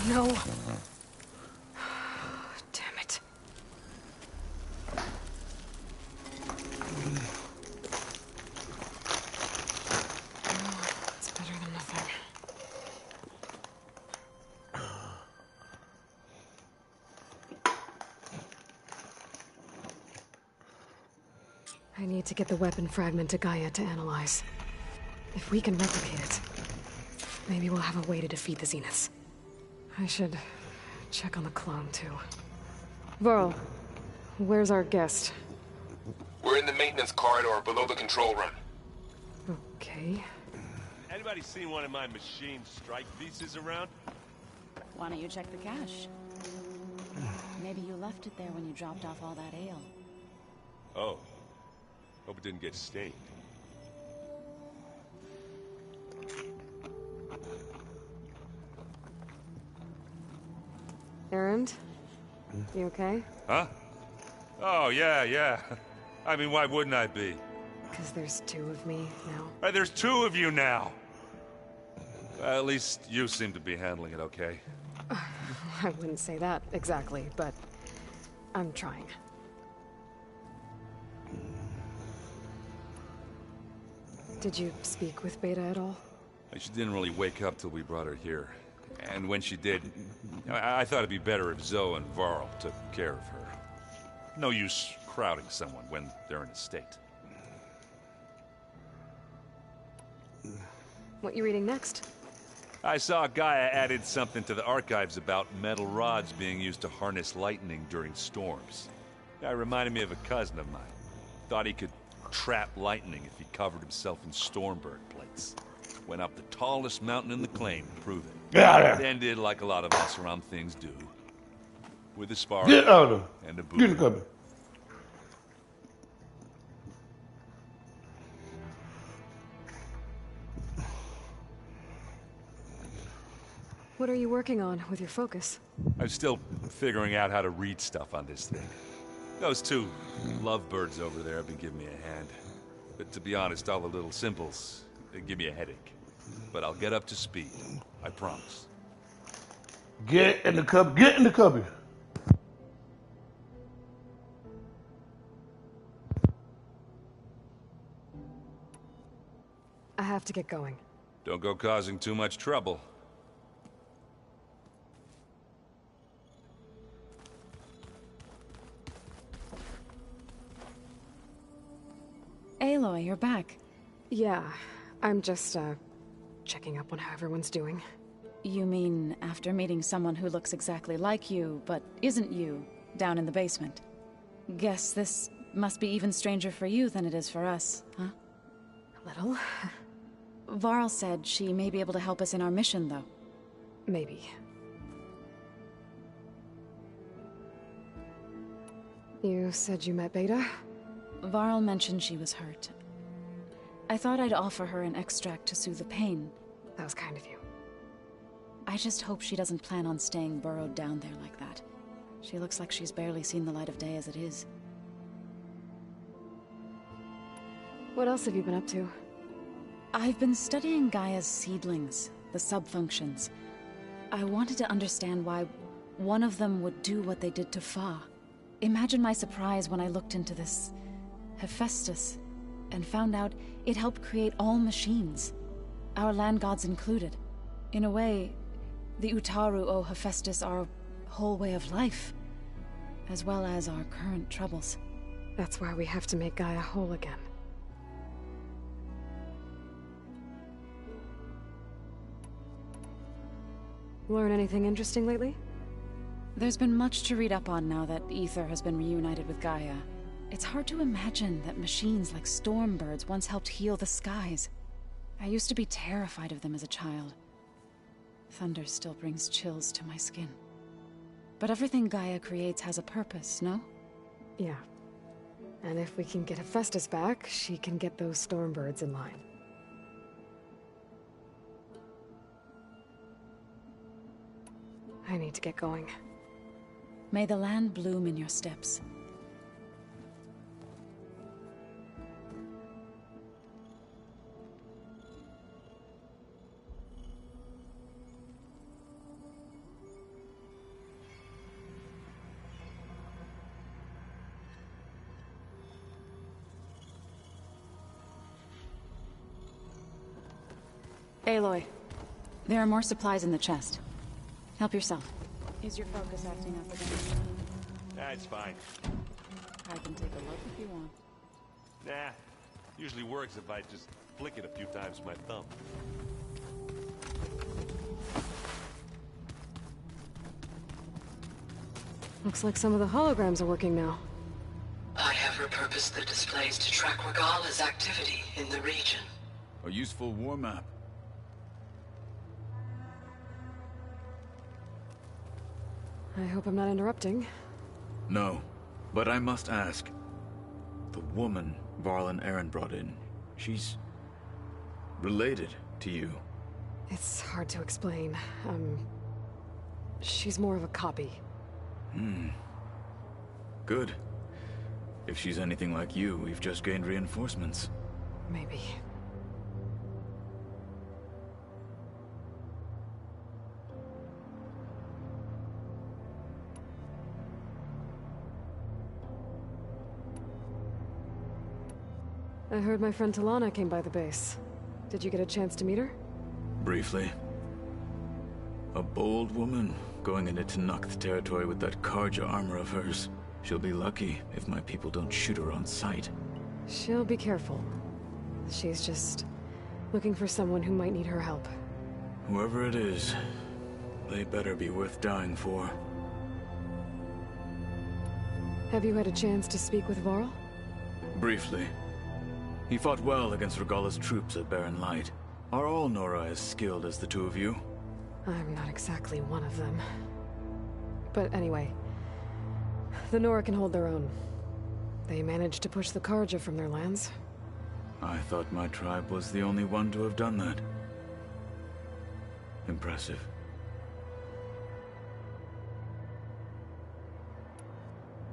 Speaker 4: No. Damn it. It's better than nothing. I need to get the weapon fragment to Gaia to analyze. If we can replicate it, maybe we'll have a way to defeat the Zeniths. I should check on the clone, too. Varl, where's our guest?
Speaker 1: We're in the maintenance corridor below the control room.
Speaker 4: Okay.
Speaker 2: Anybody seen one of my machine strike pieces around?
Speaker 3: Why don't you check the cache? Maybe you left it there when you dropped off all that ale.
Speaker 2: Oh. Hope it didn't get stained.
Speaker 4: Erend? You okay?
Speaker 2: Huh? Oh, yeah. I mean, why wouldn't I be?
Speaker 4: Because there's two of me now.
Speaker 2: There's two of you now! At least you seem to be handling it okay.
Speaker 4: I wouldn't say that exactly, but I'm trying. Did you speak with Beta at all?
Speaker 2: She didn't really wake up till we brought her here. And when she did, I thought it'd be better if Zoe and Varl took care of her. No use crowding someone when they're in a state.
Speaker 4: What you reading next?
Speaker 2: I saw Gaia added something to the archives about metal rods being used to harness lightning during storms. Guy reminded me of a cousin of mine. Thought he could trap lightning if he covered himself in Stormbird plates. Went up the tallest mountain in the claim to prove it. Then did like a lot of us around things do. With a spark and a boom.
Speaker 12: Get in the cupboard.
Speaker 4: What are you working on with your focus?
Speaker 2: I'm still figuring out how to read stuff on this thing. Those two lovebirds over there have been giving me a hand. But to be honest, all the little symbols, they give me a headache. But I'll get up to speed. I promise.
Speaker 12: Get in the cupboard. Get in the cupboard.
Speaker 4: I have to get going.
Speaker 2: Don't go causing too much trouble.
Speaker 3: Aloy, you're back.
Speaker 4: Yeah, I'm just, checking up on how everyone's doing.
Speaker 3: You mean after meeting someone who looks exactly like you, but isn't you, down in the basement? Guess this must be even stranger for you than it is for us, huh?
Speaker 4: A little.
Speaker 3: Varl said she may be able to help us in our mission, though.
Speaker 4: Maybe. You said you met Beta?
Speaker 3: Varl mentioned she was hurt. I thought I'd offer her an extract to soothe the pain.
Speaker 4: That was kind of you.
Speaker 3: I just hope she doesn't plan on staying burrowed down there like that. She looks like she's barely seen the light of day as it is.
Speaker 4: What else have you been up to?
Speaker 3: I've been studying Gaia's seedlings, the subfunctions. I wanted to understand why one of them would do what they did to Fa. Imagine my surprise when I looked into this Hephaestus and found out it helped create all machines, our land gods included. In a way, the Utaru owe Hephaestus our whole way of life, as well as our current troubles.
Speaker 4: That's why we have to make Gaia whole again. Learn anything interesting lately?
Speaker 3: There's been much to read up on now that Aether has been reunited with Gaia. It's hard to imagine that machines like Stormbirds once helped heal the skies. I used to be terrified of them as a child. Thunder still brings chills to my skin. But everything Gaia creates has a purpose, no?
Speaker 4: Yeah. And if we can get Hephaestus back, she can get those Stormbirds in line. I need to get going.
Speaker 3: May the land bloom in your steps. Aloy, there are more supplies in the chest. Help yourself. Is your focus acting up again?
Speaker 2: That's fine.
Speaker 3: I can take a look if you want.
Speaker 2: Nah. Usually works if I just flick it a few times with my thumb.
Speaker 4: Looks like some of the holograms are working now.
Speaker 6: I have repurposed the displays to track Regala's activity in the region.
Speaker 7: A useful war map.
Speaker 4: I hope I'm not interrupting.
Speaker 7: No, but I must ask. The woman Varl and Erend brought in, she's related to you.
Speaker 4: It's hard to explain. She's more of a copy.
Speaker 7: Good. If she's anything like you, we've just gained reinforcements.
Speaker 4: Maybe. I heard my friend Talana came by the base. Did you get a chance to meet her?
Speaker 7: Briefly. A bold woman, going into Tenakth territory with that Karja armor of hers. She'll be lucky if my people don't shoot her on sight.
Speaker 4: She'll be careful. She's just looking for someone who might need her help.
Speaker 7: Whoever it is, they better be worth dying for.
Speaker 4: Have you had a chance to speak with Varl?
Speaker 7: Briefly. He fought well against Regalla's troops at Barren Light. Are all Nora as skilled as the two of you?
Speaker 4: I'm not exactly one of them. But anyway, the Nora can hold their own. They managed to push the Karja from their lands.
Speaker 7: I thought my tribe was the only one to have done that. Impressive.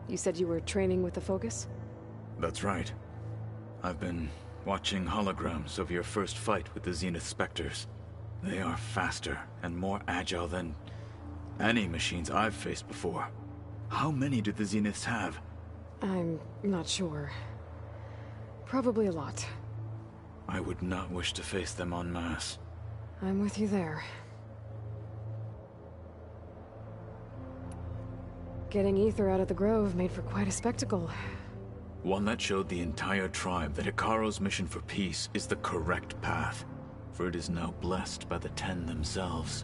Speaker 4: You said you were training with the Focus?
Speaker 7: That's right. I've been watching holograms of your first fight with the Zenith Spectres. They are faster and more agile than any machines I've faced before. How many do the Zeniths have?
Speaker 4: I'm not sure. Probably a lot.
Speaker 7: I would not wish to face them en masse.
Speaker 4: I'm with you there. Getting Ether out of the Grove made for quite a spectacle.
Speaker 7: One that showed the entire tribe that Hekarro's mission for peace is the correct path, for it is now blessed by the Ten themselves.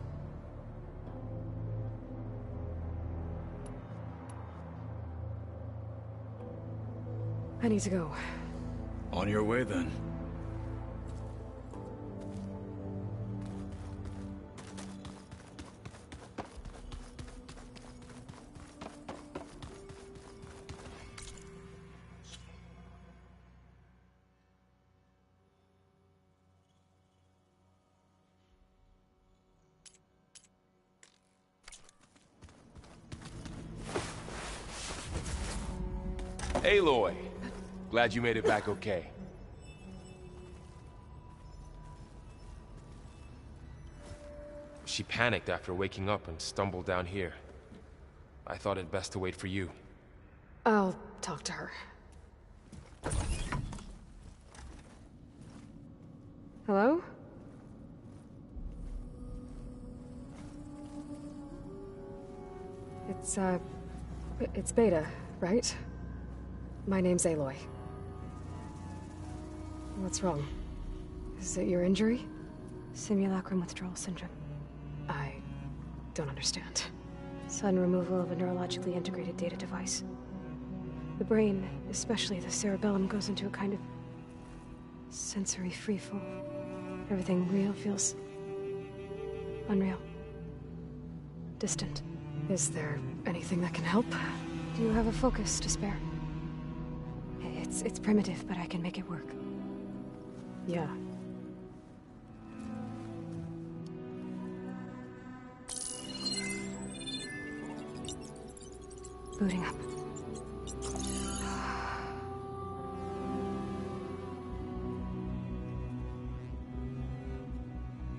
Speaker 4: I need to go.
Speaker 7: On your way, then.
Speaker 1: Aloy! Glad you made it back okay. She panicked after waking up and stumbled down here. I thought it best to wait for you.
Speaker 4: I'll talk to her. Hello? It's Beta, right? My name's Aloy. What's wrong? Is it your injury?
Speaker 13: Simulacrum withdrawal syndrome.
Speaker 4: I don't understand.
Speaker 13: Sudden removal of a neurologically integrated data device. The brain, especially the cerebellum, goes into a kind of sensory freefall. Everything real feels unreal. Distant.
Speaker 4: Is there anything that can help?
Speaker 13: Do you have a focus to spare? It's primitive, but I can make it work.
Speaker 4: Yeah.
Speaker 13: Booting up.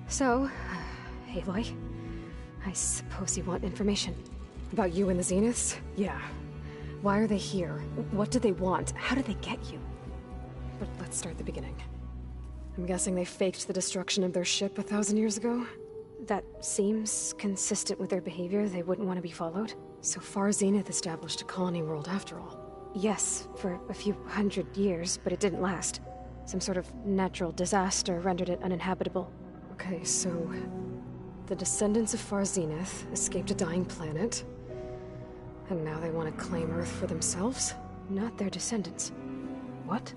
Speaker 13: So, Aloy, I suppose you want information.
Speaker 4: About you and the Zeniths? Yeah. Why are they here? What do they want? How did they get you? But let's start at the beginning. I'm guessing they faked the destruction of their ship 1,000 years ago?
Speaker 13: That seems consistent with their behavior. They wouldn't want to be followed.
Speaker 4: So far, Zenith established a colony world after all.
Speaker 13: Yes, for a few hundred years, but it didn't last. Some sort of natural disaster rendered it uninhabitable.
Speaker 4: Okay, so the descendants of Far Zenith escaped a dying planet, and now they want to claim Earth for themselves?
Speaker 13: Not their descendants.
Speaker 4: What?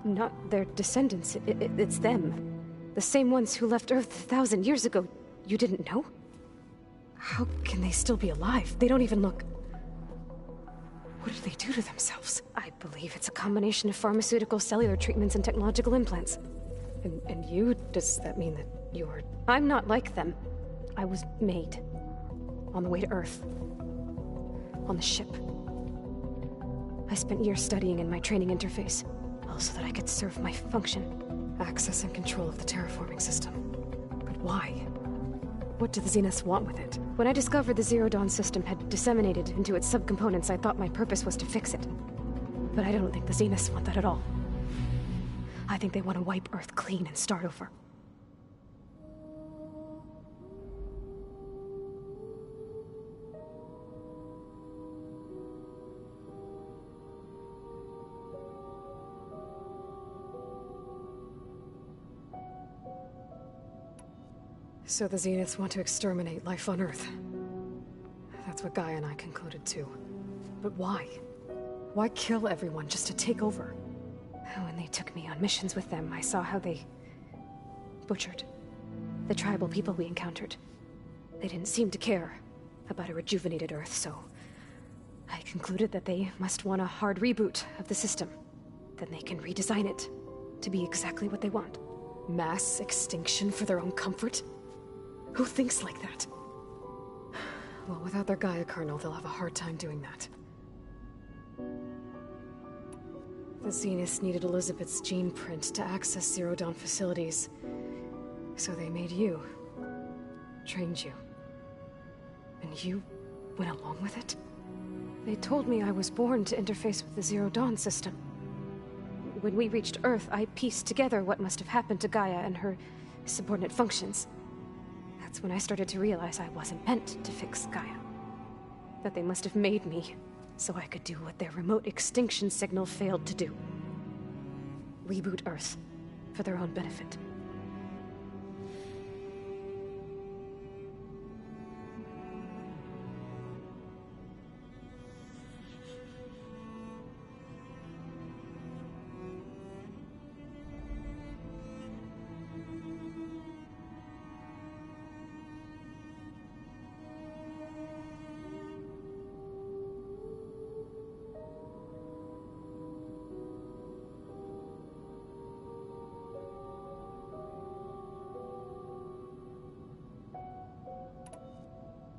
Speaker 13: Not their descendants. It's them. The same ones who left Earth 1,000 years ago. You didn't know?
Speaker 4: How can they still be alive? They don't even look... What did they do to themselves?
Speaker 13: I believe it's a combination of pharmaceutical, cellular treatments, and technological implants.
Speaker 4: And you? Does that mean that you're...
Speaker 13: I'm not like them. I was made. On the way to Earth. on the ship. I spent years studying in my training interface, all so that I could serve my function.
Speaker 4: Access and control of the terraforming system. But why? What do the Zeniths want with it?
Speaker 13: When I discovered the Zero Dawn system had disseminated into its subcomponents, I thought my purpose was to fix it. But I don't think the Zeniths want that at all. I think they want to wipe Earth clean and start over.
Speaker 4: So the Zeniths want to exterminate life on Earth. That's what Gaia and I concluded too. But why? Why kill everyone just to take over?
Speaker 13: When they took me on missions with them, I saw how they butchered the tribal people we encountered. They didn't seem to care about a rejuvenated Earth, so I concluded that they must want a hard reboot of the system. Then they can redesign it to be exactly what they want.
Speaker 4: Mass extinction for their own comfort? Who thinks like that? Well, without their Gaia kernel, they'll have a hard time doing that. The Zeniths needed Elizabeth's gene print to access Zero Dawn facilities. So they made you. Trained you. And you went along with it?
Speaker 13: They told me I was born to interface with the Zero Dawn system. When we reached Earth, I pieced together what must have happened to Gaia and her subordinate functions. That's when I started to realize I wasn't meant to fix Gaia. That they must have made me so I could do what their remote extinction signal failed to do. Reboot Earth for their own benefit.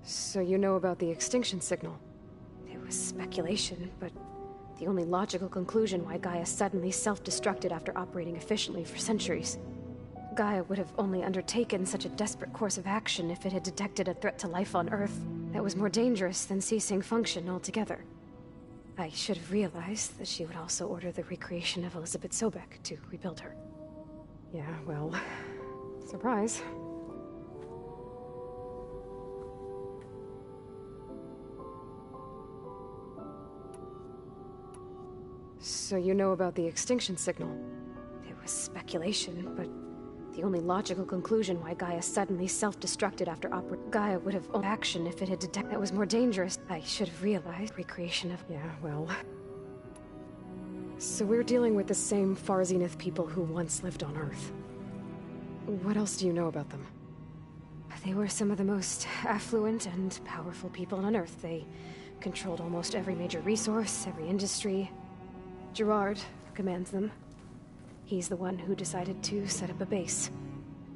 Speaker 4: So you know about the extinction signal?
Speaker 13: It was speculation, but the only logical conclusion why Gaia suddenly self-destructed after operating efficiently for centuries. Gaia would have only undertaken such a desperate course of action if it had detected a threat to life on Earth that was more dangerous than ceasing function altogether. I should have realized that she would also order the recreation of Elizabeth Sobek to rebuild her.
Speaker 4: Yeah, well, surprise. So you know about the extinction signal?
Speaker 13: It was speculation, but the only logical conclusion why Gaia suddenly self-destructed after Gaia would have only action if it had detected that was more dangerous. I should have realized recreation of...
Speaker 4: Yeah, well... So we're dealing with the same Far Zenith people who once lived on Earth. What else do you know about them?
Speaker 13: They were some of the most affluent and powerful people on Earth. They controlled almost every major resource, every industry. Gerard commands them. He's the one who decided to set up a base.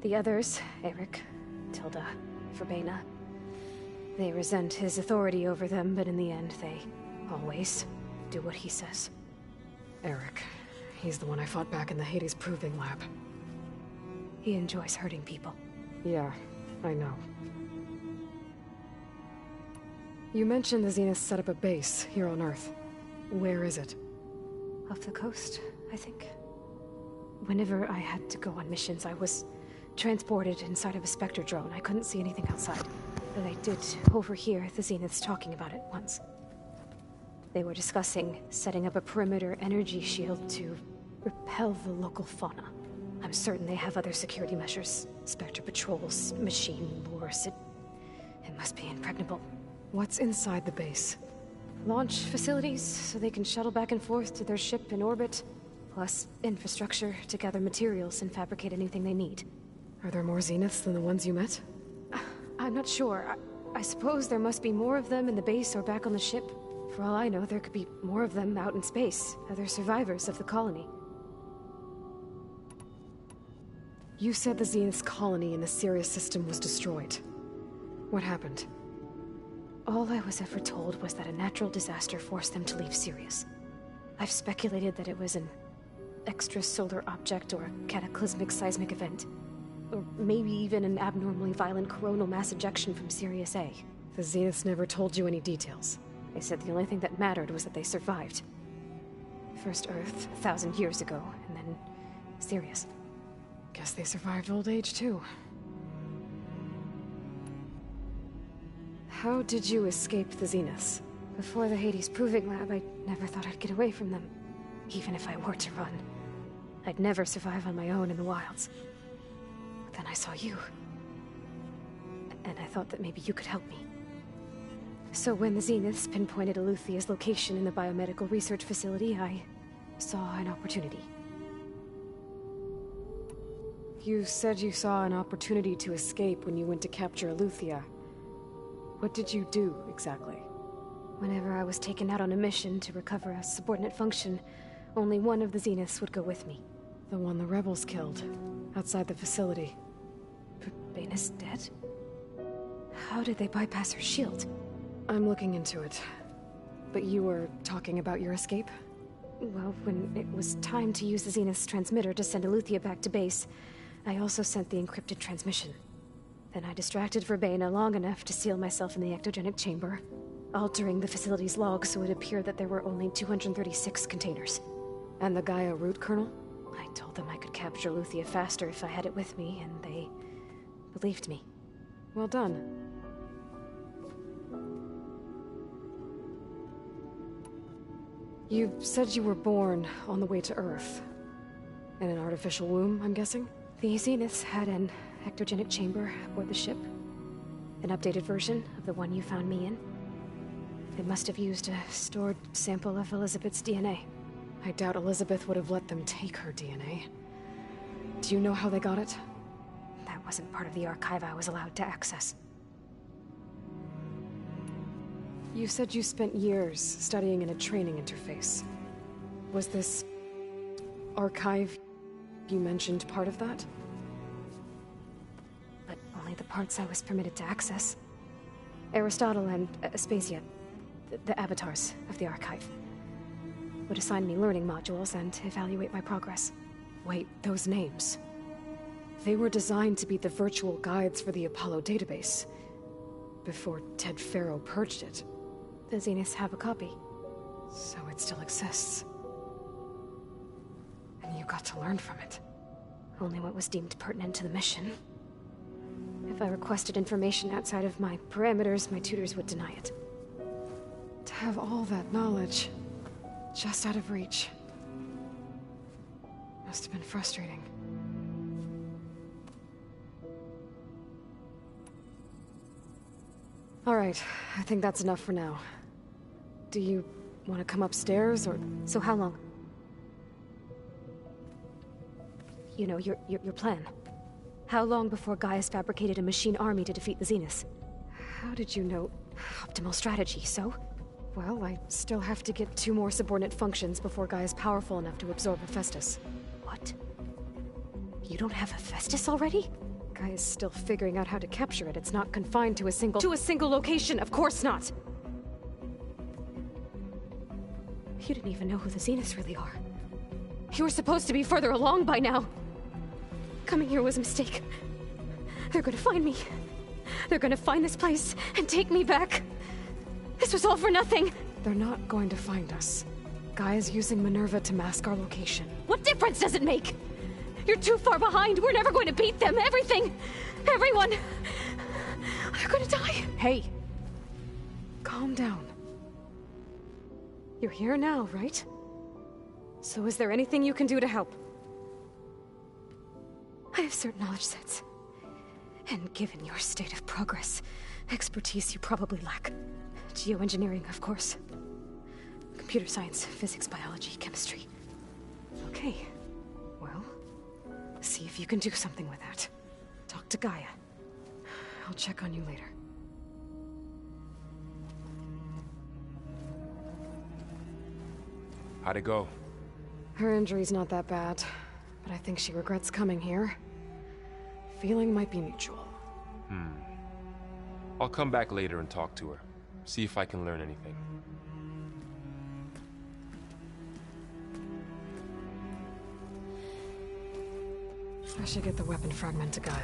Speaker 13: The others, Eric, Tilda, Verbena, they resent his authority over them, but in the end, they always do what he says.
Speaker 4: Eric. He's the one I fought back in the Hades Proving Lab.
Speaker 13: He enjoys hurting people.
Speaker 4: Yeah, I know. You mentioned the Zeniths set up a base here on Earth. Where is it?
Speaker 13: Off the coast, I think. Whenever I had to go on missions, I was transported inside of a Spectre drone. I couldn't see anything outside. But I did overhear the Zeniths talking about it once. They were discussing setting up a perimeter energy shield to repel the local fauna. I'm certain they have other security measures. Spectre patrols, machine lures. It must be impregnable.
Speaker 4: What's inside the base?
Speaker 13: Launch facilities, so they can shuttle back and forth to their ship in orbit. Plus, infrastructure to gather materials and fabricate anything they need.
Speaker 4: Are there more Zeniths than the ones you met?
Speaker 13: I'm not sure. I suppose there must be more of them in the base or back on the ship. For all I know, there could be more of them out in space, other survivors of the colony.
Speaker 4: You said the Zenith's colony in the Sirius system was destroyed. What happened?
Speaker 13: All I was ever told was that a natural disaster forced them to leave Sirius. I've speculated that it was an extrasolar object or a cataclysmic seismic event. Or maybe even an abnormally violent coronal mass ejection from Sirius A.
Speaker 4: The Zeniths never told you any details.
Speaker 13: They said the only thing that mattered was that they survived. First Earth, 1,000 years ago, and then Sirius.
Speaker 4: Guess they survived old age, too. How did you escape the Zeniths?
Speaker 13: Before the Hades Proving Lab, I never thought I'd get away from them. Even if I were to run. I'd never survive on my own in the wilds. But then I saw you. And I thought that maybe you could help me. So when the Zeniths pinpointed Eluthia's location in the biomedical research facility, I saw an opportunity.
Speaker 4: You said you saw an opportunity to escape when you went to capture Eluthia. What did you do, exactly?
Speaker 13: Whenever I was taken out on a mission to recover a subordinate function, only one of the Zeniths would go with me.
Speaker 4: The one the rebels killed, outside the facility.
Speaker 13: Baina's dead? How did they bypass her shield?
Speaker 4: I'm looking into it. But you were talking about your escape?
Speaker 13: Well, when it was time to use the Zenith's transmitter to send Eluthia back to base, I also sent the encrypted transmission. Then I distracted Verbena long enough to seal myself in the ectogenic chamber, altering the facility's log so it appeared that there were only 236 containers.
Speaker 4: And the Gaia root kernel?
Speaker 13: I told them I could capture Eluthia faster if I had it with me, and they believed me.
Speaker 4: Well done. You said you were born on the way to Earth. In an artificial womb, I'm guessing?
Speaker 13: The Zeniths had an ectogenic chamber aboard the ship. An updated version of the one you found me in. They must have used a stored sample of Elizabeth's DNA.
Speaker 4: I doubt Elizabeth would have let them take her DNA. Do you know how they got it?
Speaker 13: That wasn't part of the archive I was allowed to access.
Speaker 4: You said you spent years studying in a training interface. Was this archive you mentioned part of that?
Speaker 13: But only the parts I was permitted to access. Aristotle and Aspasia, the avatars of the archive, would assign me learning modules and evaluate my progress.
Speaker 4: Wait, those names. They were designed to be the virtual guides for the Apollo database, before Ted Faro purged it.
Speaker 13: The Zeniths have a copy.
Speaker 4: So it still exists. And you got to learn from it.
Speaker 13: Only what was deemed pertinent to the mission. If I requested information outside of my parameters, my tutors would deny it.
Speaker 4: To have all that knowledge, just out of reach. Must have been frustrating. All right, I think that's enough for now. Do you want to come upstairs, or...?
Speaker 13: So how long? You know, your plan. How long before Gaia's fabricated a machine army to defeat the Zeniths?
Speaker 4: How did you know?
Speaker 13: Optimal strategy, so?
Speaker 4: Well, I still have to get 2 more subordinate functions before Gaia's powerful enough to absorb Hephaestus.
Speaker 13: What? You don't have Hephaestus already?
Speaker 4: Gaia's still figuring out how to capture it. It's not confined to a single location, of course not!
Speaker 13: You didn't even know who the Zeniths really are. You were supposed to be further along by now. Coming here was a mistake. They're gonna find me. They're gonna find this place and take me back. This was all for nothing.
Speaker 4: They're not going to find us. Gaia's using Minerva to mask our location.
Speaker 13: What difference does it make? You're too far behind. We're never going to beat them. Everything. Everyone. They're gonna die.
Speaker 4: Hey. Calm down. You're here now, right? So is there anything you can do to help?
Speaker 13: I have certain knowledge sets. And given your state of progress, expertise you probably lack. Geoengineering, of course. Computer science, physics, biology, chemistry.
Speaker 4: Okay. Well, see if you can do something with that. Talk to Gaia. I'll check on you later.
Speaker 1: How'd it go?
Speaker 4: Her injury's not that bad, but I think she regrets coming here. Feeling might be mutual.
Speaker 1: I'll come back later and talk to her. See if I can learn anything.
Speaker 4: I should get the weapon fragment to Gaia.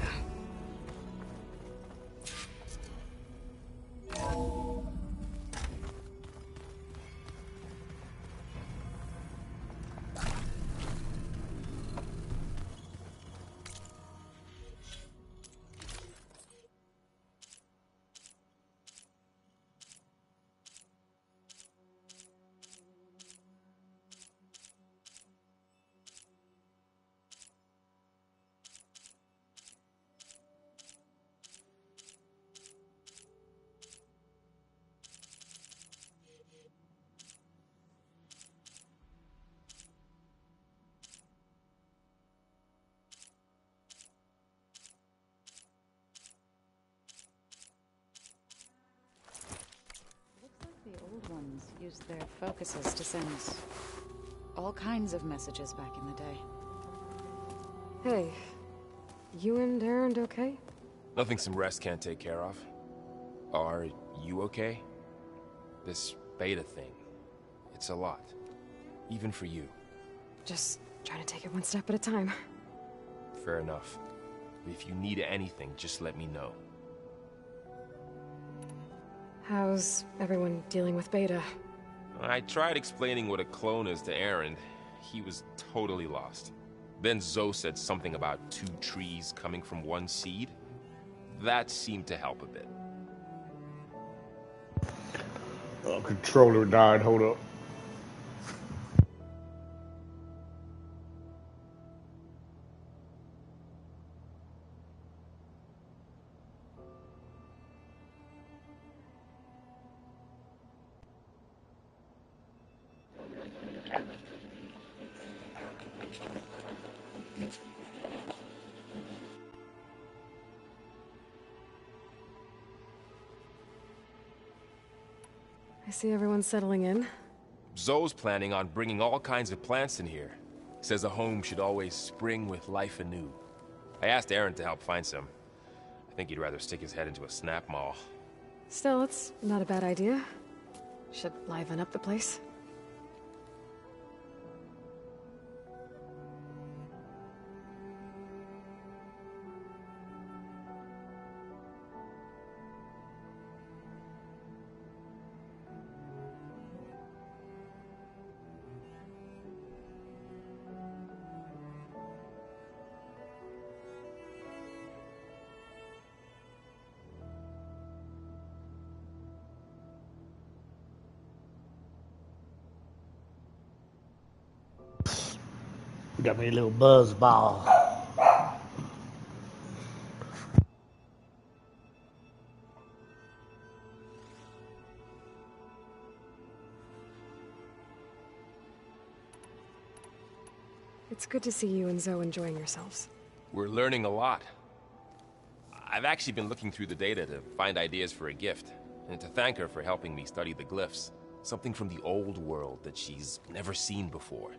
Speaker 3: The old ones used their focuses to send all kinds of messages back in the day.
Speaker 4: Hey, you and Erend okay?
Speaker 1: Nothing some rest can't take care of. Are you okay? This beta thing, it's a lot. Even for you.
Speaker 4: Just trying to take it one step at a time.
Speaker 1: Fair enough. If you need anything, just let me know.
Speaker 4: How's everyone dealing with Beta?
Speaker 1: I tried explaining what a clone is to Erend. He was totally lost. Then Zoe said something about 2 trees coming from 1 seed. That seemed to help a bit.
Speaker 12: Controller died, hold up.
Speaker 4: I see everyone settling in.
Speaker 1: Zoe's planning on bringing all kinds of plants in here. Says a home should always spring with life anew. I asked Erend to help find some. I think he'd rather stick his head into a snap maw.
Speaker 4: Still, it's not a bad idea. Should liven up the place.
Speaker 12: Got me a little buzz ball.
Speaker 4: It's good to see you and Zoe enjoying yourselves.
Speaker 1: We're learning a lot. I've actually been looking through the data to find ideas for a gift, and to thank her for helping me study the glyphs. Something from the old world that she's never seen before.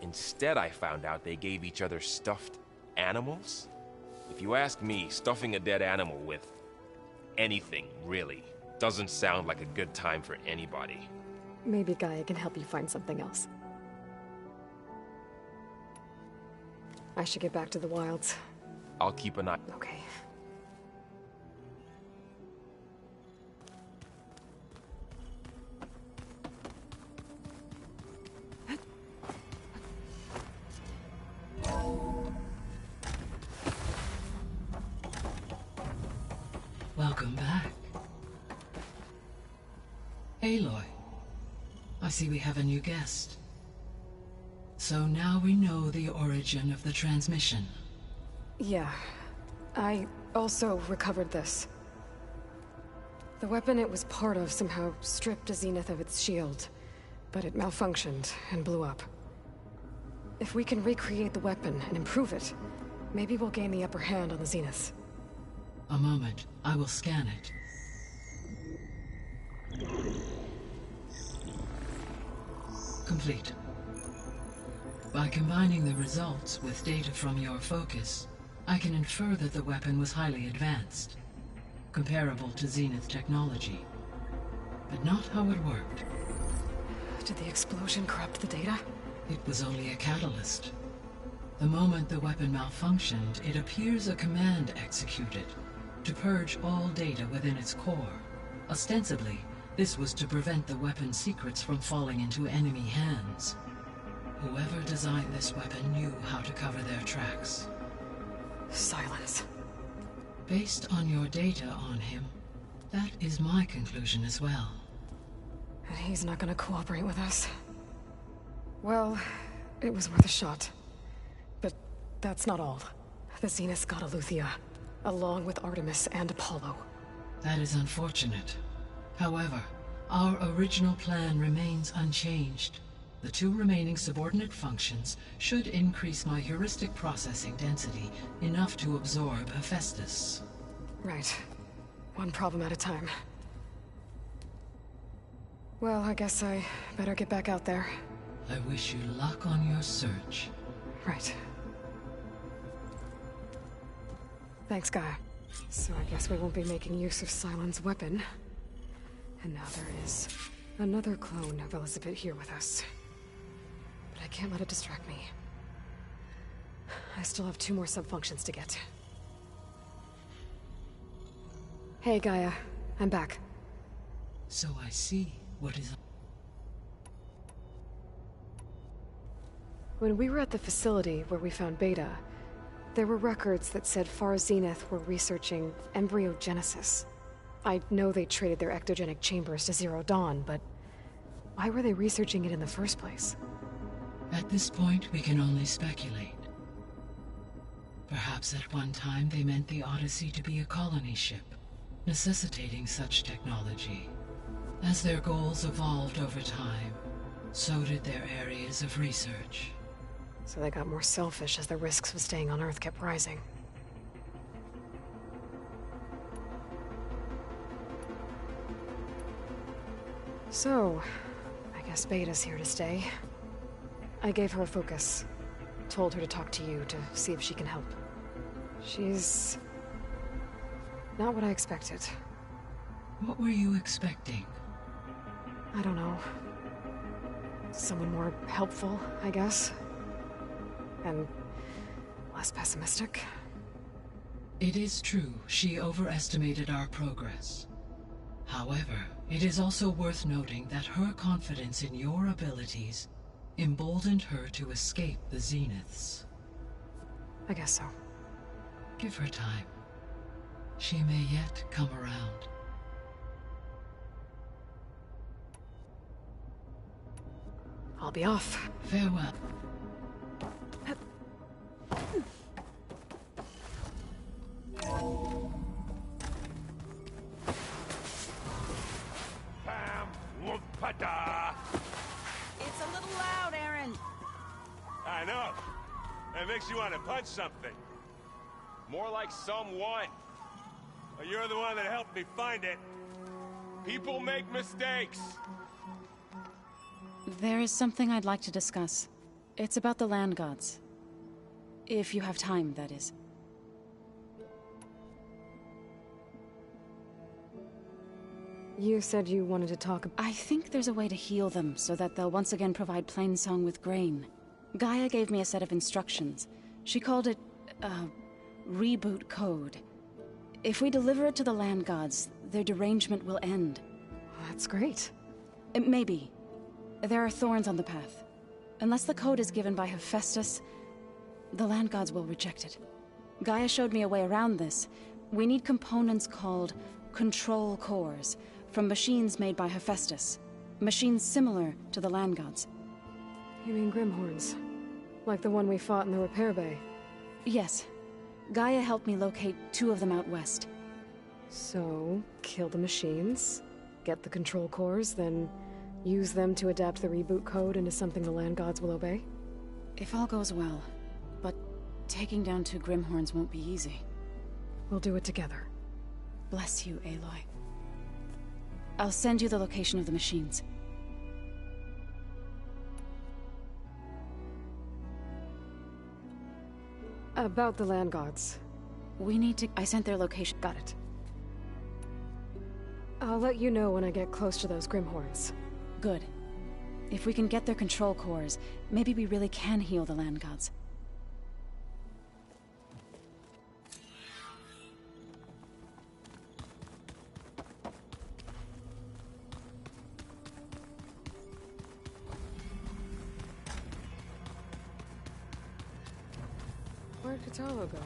Speaker 1: Instead, I found out they gave each other stuffed animals. If you ask me, stuffing a dead animal with anything, really, doesn't sound like a good time for anybody.
Speaker 4: Maybe Gaia can help you find something else. I should get back to the wilds.
Speaker 1: I'll keep an eye.
Speaker 4: Okay.
Speaker 6: Welcome back. Aloy, I see we have a new guest. So now we know the origin of the transmission.
Speaker 4: Yeah. I also recovered this. The weapon it was part of somehow stripped a Zenith of its shield, but it malfunctioned and blew up. If we can recreate the weapon and improve it, maybe we'll gain the upper hand on the Zeniths.
Speaker 6: A moment, I will scan it. Complete. By combining the results with data from your focus, I can infer that the weapon was highly advanced, comparable to Zenith technology. but not how it worked.
Speaker 4: Did the explosion corrupt the data?
Speaker 6: It was only a catalyst. The moment the weapon malfunctioned, it appears a command executed to purge all data within its core. Ostensibly, this was to prevent the weapon's secrets from falling into enemy hands. Whoever designed this weapon knew how to cover their tracks.
Speaker 4: Silence.
Speaker 6: Based on your data on him, that is my conclusion as well.
Speaker 4: And he's not gonna cooperate with us. Well, it was worth a shot. But that's not all. The Zeniths got Eleuthia, along with Artemis and Apollo.
Speaker 6: That is unfortunate. However, our original plan remains unchanged. The 2 remaining subordinate functions should increase my heuristic processing density enough to absorb Hephaestus.
Speaker 4: Right. One problem at a time. Well, I guess I better get back out there.
Speaker 6: I wish you luck on your search.
Speaker 4: Right. Thanks, Gaia. So I guess we won't be making use of Cylon's weapon. And now there is another clone of Elizabeth here with us. But I can't let it distract me. I still have 2 more sub-functions to get. Hey, Gaia. I'm back.
Speaker 6: So I see what is...
Speaker 4: When we were at the facility where we found Beta, there were records that said Far Zenith were researching embryogenesis. I know they traded their ectogenic chambers to Zero Dawn, but why were they researching it in the first place?
Speaker 6: At this point, we can only speculate. Perhaps at one time they meant the Odyssey to be a colony ship, necessitating such technology. As their goals evolved over time, so did their areas of research.
Speaker 4: So they got more selfish as the risks of staying on Earth kept rising. So, I guess Beta's here to stay. I gave her a focus. Told her to talk to you to see if she can help. She's... not what I expected.
Speaker 6: What were you expecting?
Speaker 4: I don't know. Someone more helpful, I guess. And less pessimistic.
Speaker 6: It is true, she overestimated our progress. However, it is also worth noting that her confidence in your abilities emboldened her to escape the Zeniths.
Speaker 4: I guess so.
Speaker 6: Give her time. She may yet come around.
Speaker 4: I'll be off.
Speaker 6: Farewell.
Speaker 14: It's a little loud, Aaron.
Speaker 1: I know. That makes you want to punch something. More like someone. Well, you're the one that helped me find it. People make mistakes.
Speaker 3: There is something I'd like to discuss. It's about the land gods. If you have time, that is.
Speaker 4: You said you wanted to talk...
Speaker 3: I think there's a way to heal them so that they'll once again provide Plainsong with grain. Gaia gave me a set of instructions. She called it, reboot code. If we deliver it to the land gods, their derangement will end.
Speaker 4: That's great.
Speaker 3: Maybe. There are thorns on the path. Unless the code is given by Hephaestus, the land gods will reject it. Gaia showed me a way around this. We need components called control cores, from machines made by Hephaestus. Machines similar to the land gods.
Speaker 4: You mean Grimhorns? Like the one we fought in the repair bay?
Speaker 3: Yes. Gaia helped me locate 2 of them out west.
Speaker 4: So, kill the machines, get the control cores, then use them to adapt the reboot code into something the land gods will obey?
Speaker 3: If all goes well. But taking down 2 Grimhorns won't be easy.
Speaker 4: We'll do it together.
Speaker 3: Bless you, Aloy. I'll send you the location of the machines.
Speaker 4: About the land gods.
Speaker 3: We need to... I sent their location.
Speaker 4: Got it. I'll let you know when I get close to those Grimhorns.
Speaker 3: Good. If we can get their control cores, maybe we really can heal the land gods.
Speaker 4: Where'd Kotallo go?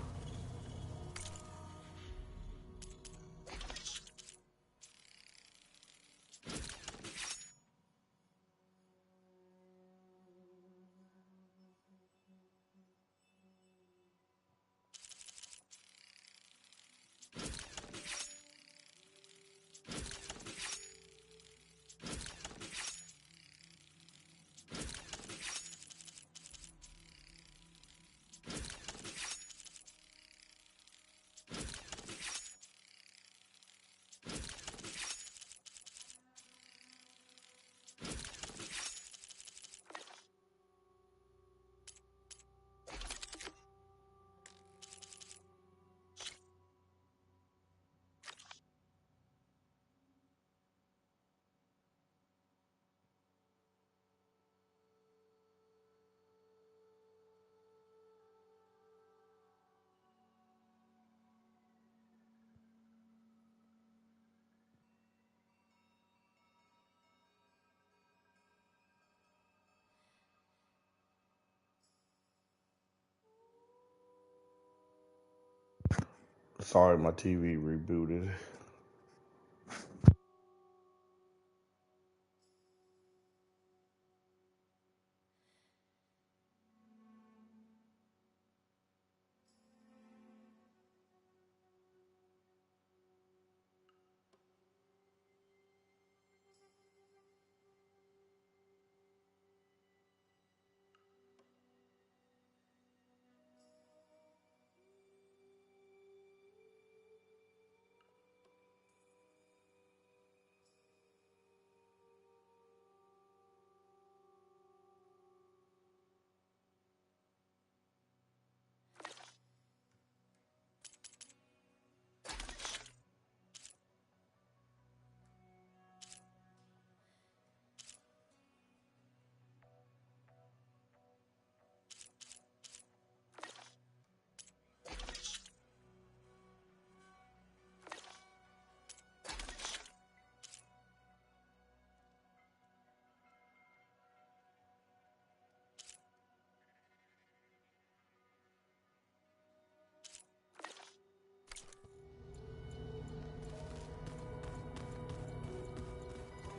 Speaker 12: Sorry, my TV rebooted.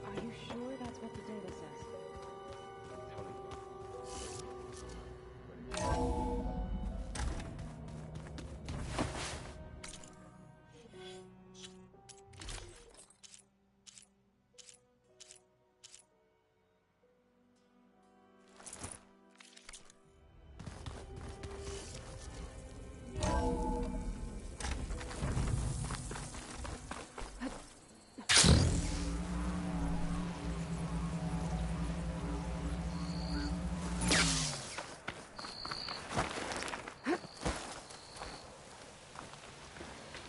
Speaker 3: Are you sure that's what the data says?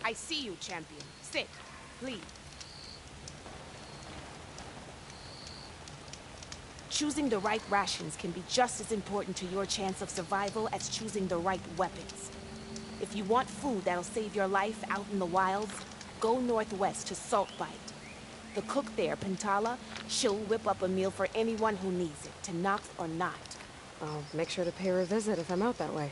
Speaker 15: I see you, champion. Sit, please. Choosing the right rations can be just as important to your chance of survival as choosing the right weapons. If you want food that'll save your life out in the wilds, go northwest to Saltbite. The cook there, Pintala, she'll whip up a meal for anyone who needs it, Tenakth or not.
Speaker 4: I'll make sure to pay her a visit if I'm out that way.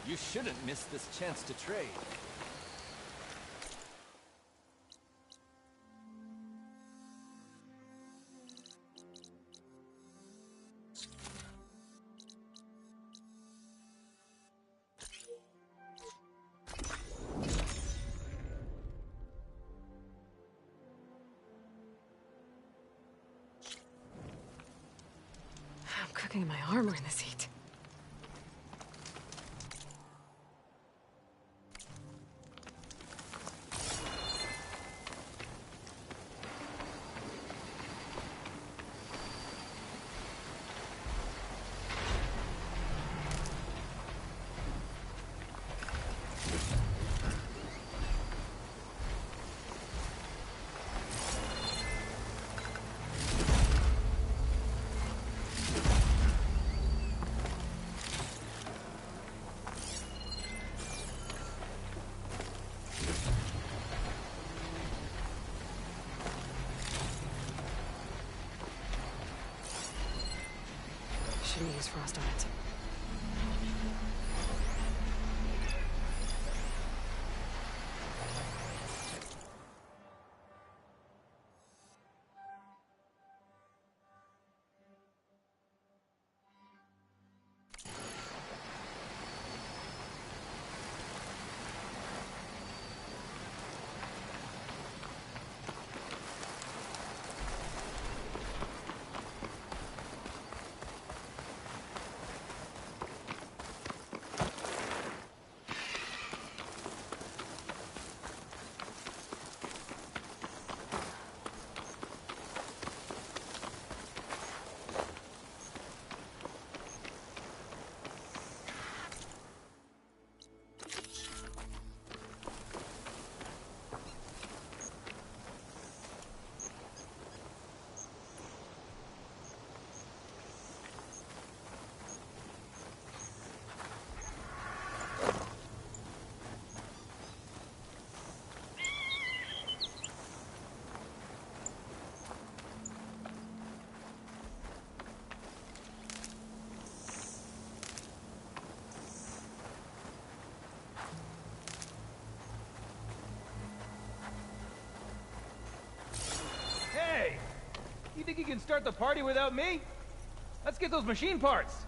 Speaker 16: You shouldn't miss this chance to trade.
Speaker 4: I'm cooking my armor in this heat. shouldn't use frost on it.
Speaker 16: Hey! You think you can start the party without me? Let's get those machine parts!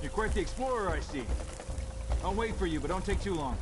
Speaker 16: You're quite the explorer, I see. I'll wait for you, but don't take too long.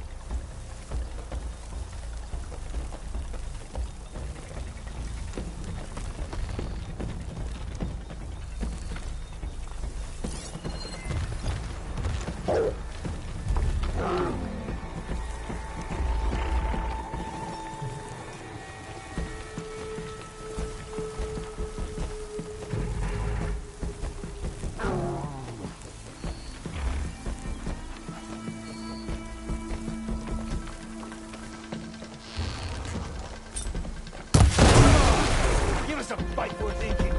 Speaker 16: Give us a fight worth inking.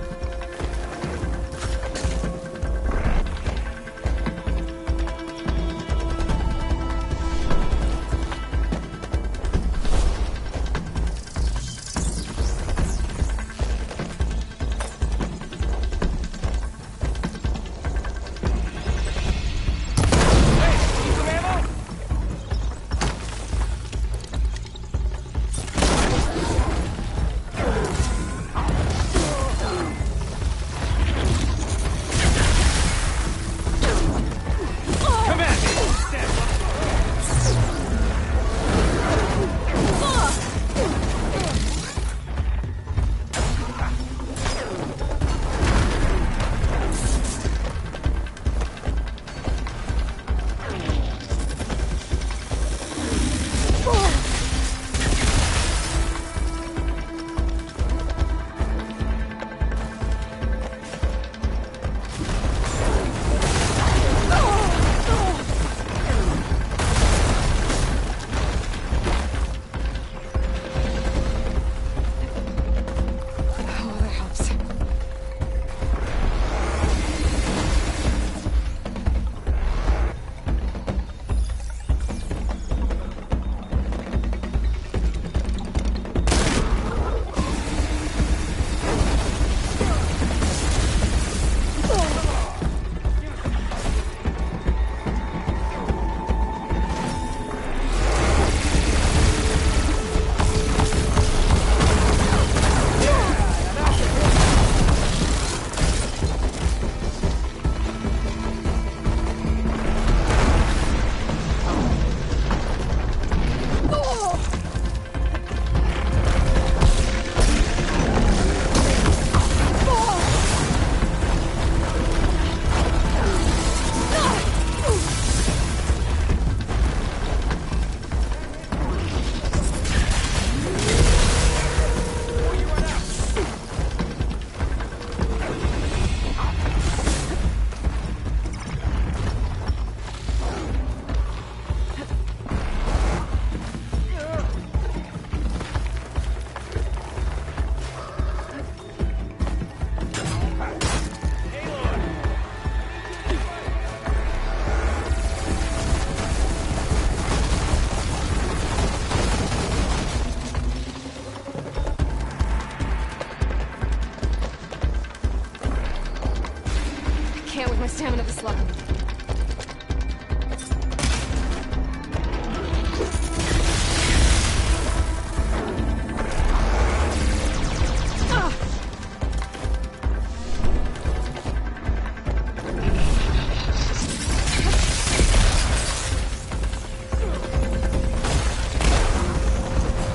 Speaker 4: Stamina this level.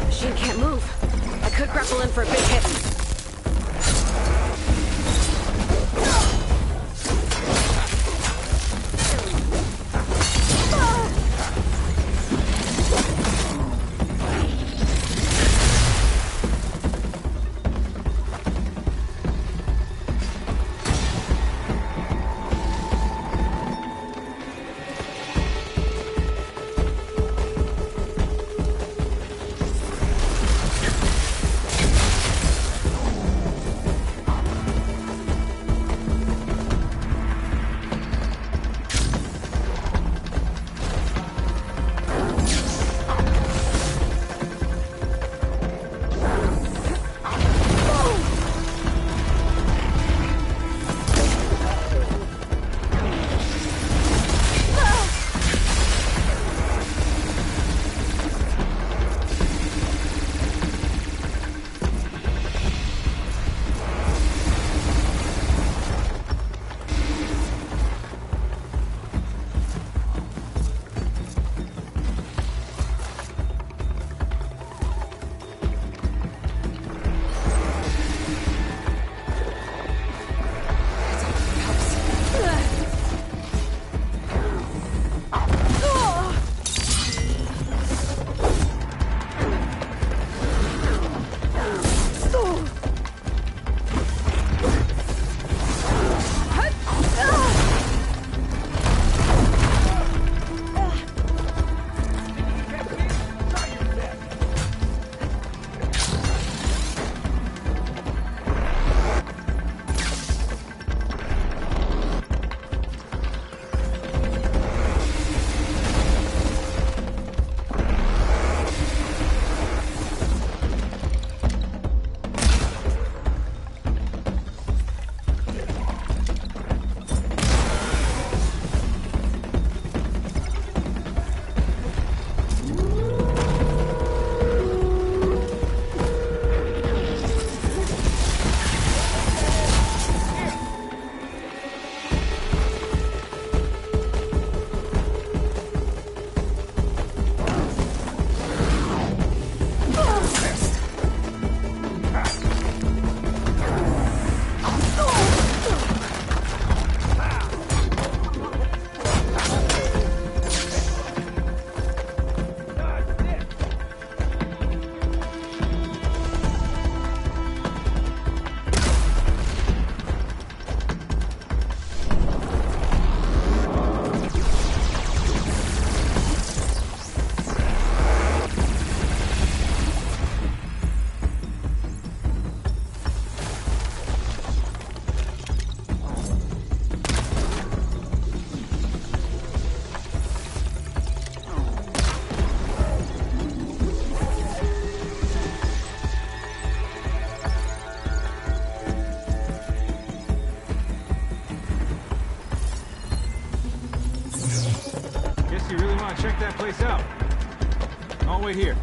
Speaker 13: Machine can't move. I could grapple in for a big hit.
Speaker 16: you really want to check that place out. I'll wait here.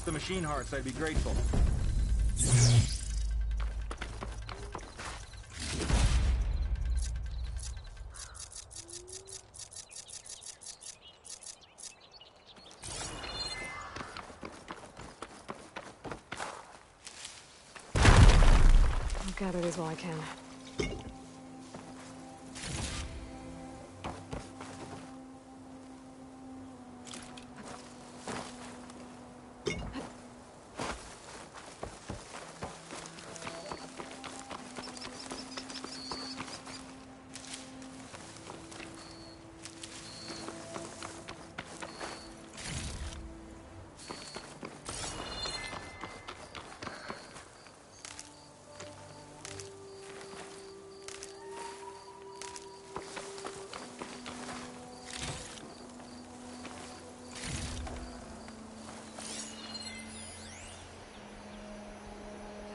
Speaker 16: The machine hearts, I'd be grateful.
Speaker 4: I'll gather these while I can.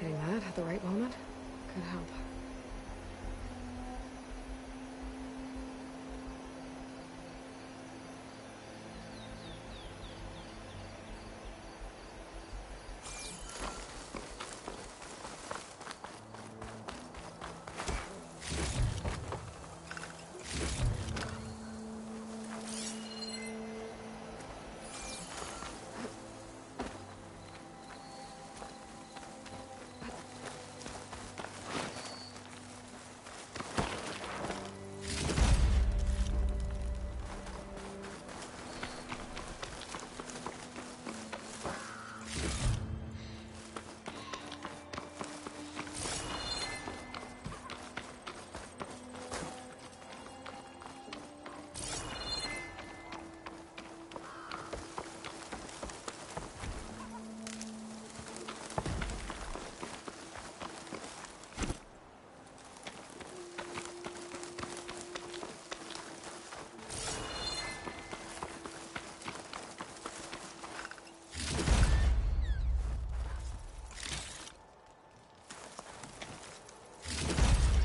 Speaker 4: Hitting that at the right moment could help.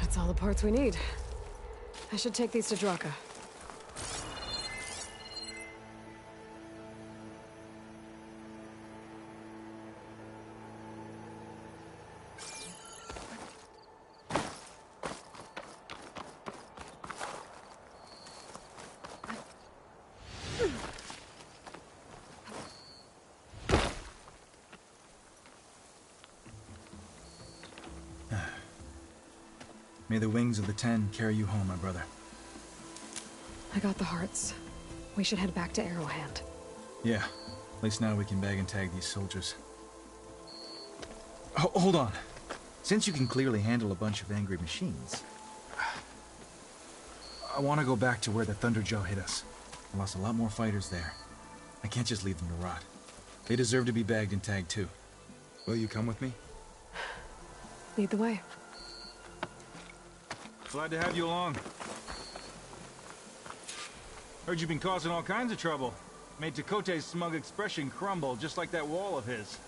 Speaker 4: That's all the parts we need. I should take these to Draka.
Speaker 17: May the wings of the Ten carry you home, my brother.
Speaker 4: I got the hearts. We should head back to Arrowhand.
Speaker 17: Yeah. At least now we can bag and tag these soldiers. Hold on. Since you can clearly handle a bunch of angry machines, I want to go back to where the Thunderjaw hit us. I lost a lot more fighters there. I can't just leave them to rot. They deserve to be bagged and tagged too. Will you come with me?
Speaker 4: Lead the way.
Speaker 16: Glad to have you along. Heard you've been causing all kinds of trouble. Made Chakotay's smug expression crumble, just like that wall of his.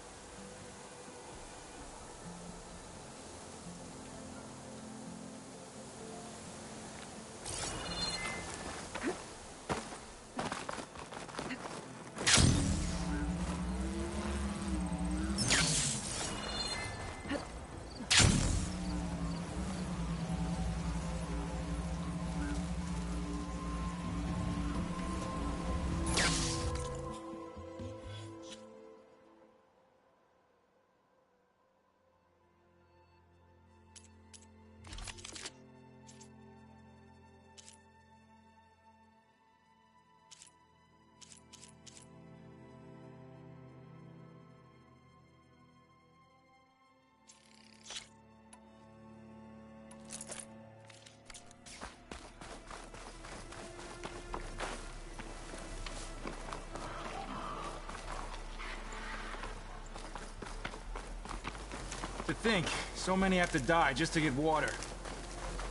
Speaker 16: think. So many have to die just to get water.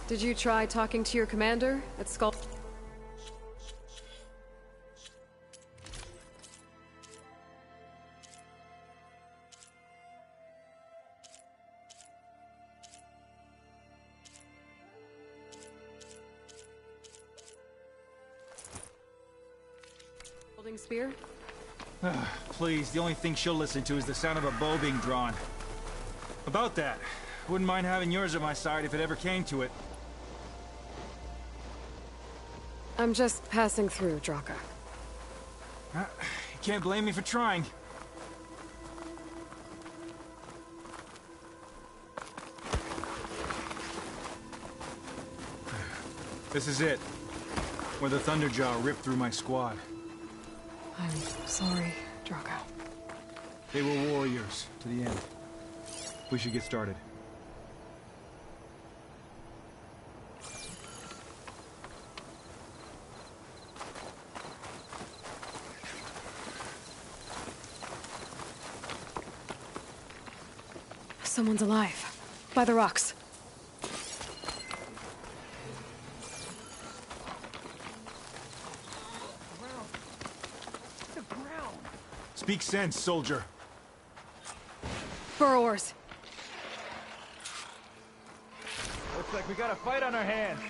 Speaker 4: Did you try talking to your commander at Skull... Holding spear?
Speaker 16: Please, the only thing she'll listen to is the sound of a bow being drawn. About that, wouldn't mind having yours at my side if it ever came to it.
Speaker 4: I'm just passing through, Draka.
Speaker 16: You can't blame me for trying. This is it. Where the Thunderjaw ripped through my squad.
Speaker 4: I'm sorry, Draka.
Speaker 16: They were warriors, to the end. We should get started.
Speaker 4: Someone's alive. By the rocks.
Speaker 16: Speak sense, soldier.
Speaker 4: Burrowers.
Speaker 16: Looks like we got a fight on our hands.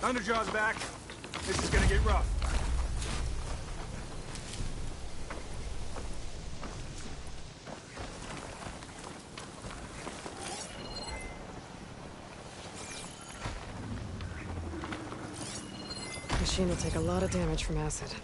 Speaker 16: Thunderjaw's back. This is gonna get rough.
Speaker 4: Machine will take a lot of damage from acid.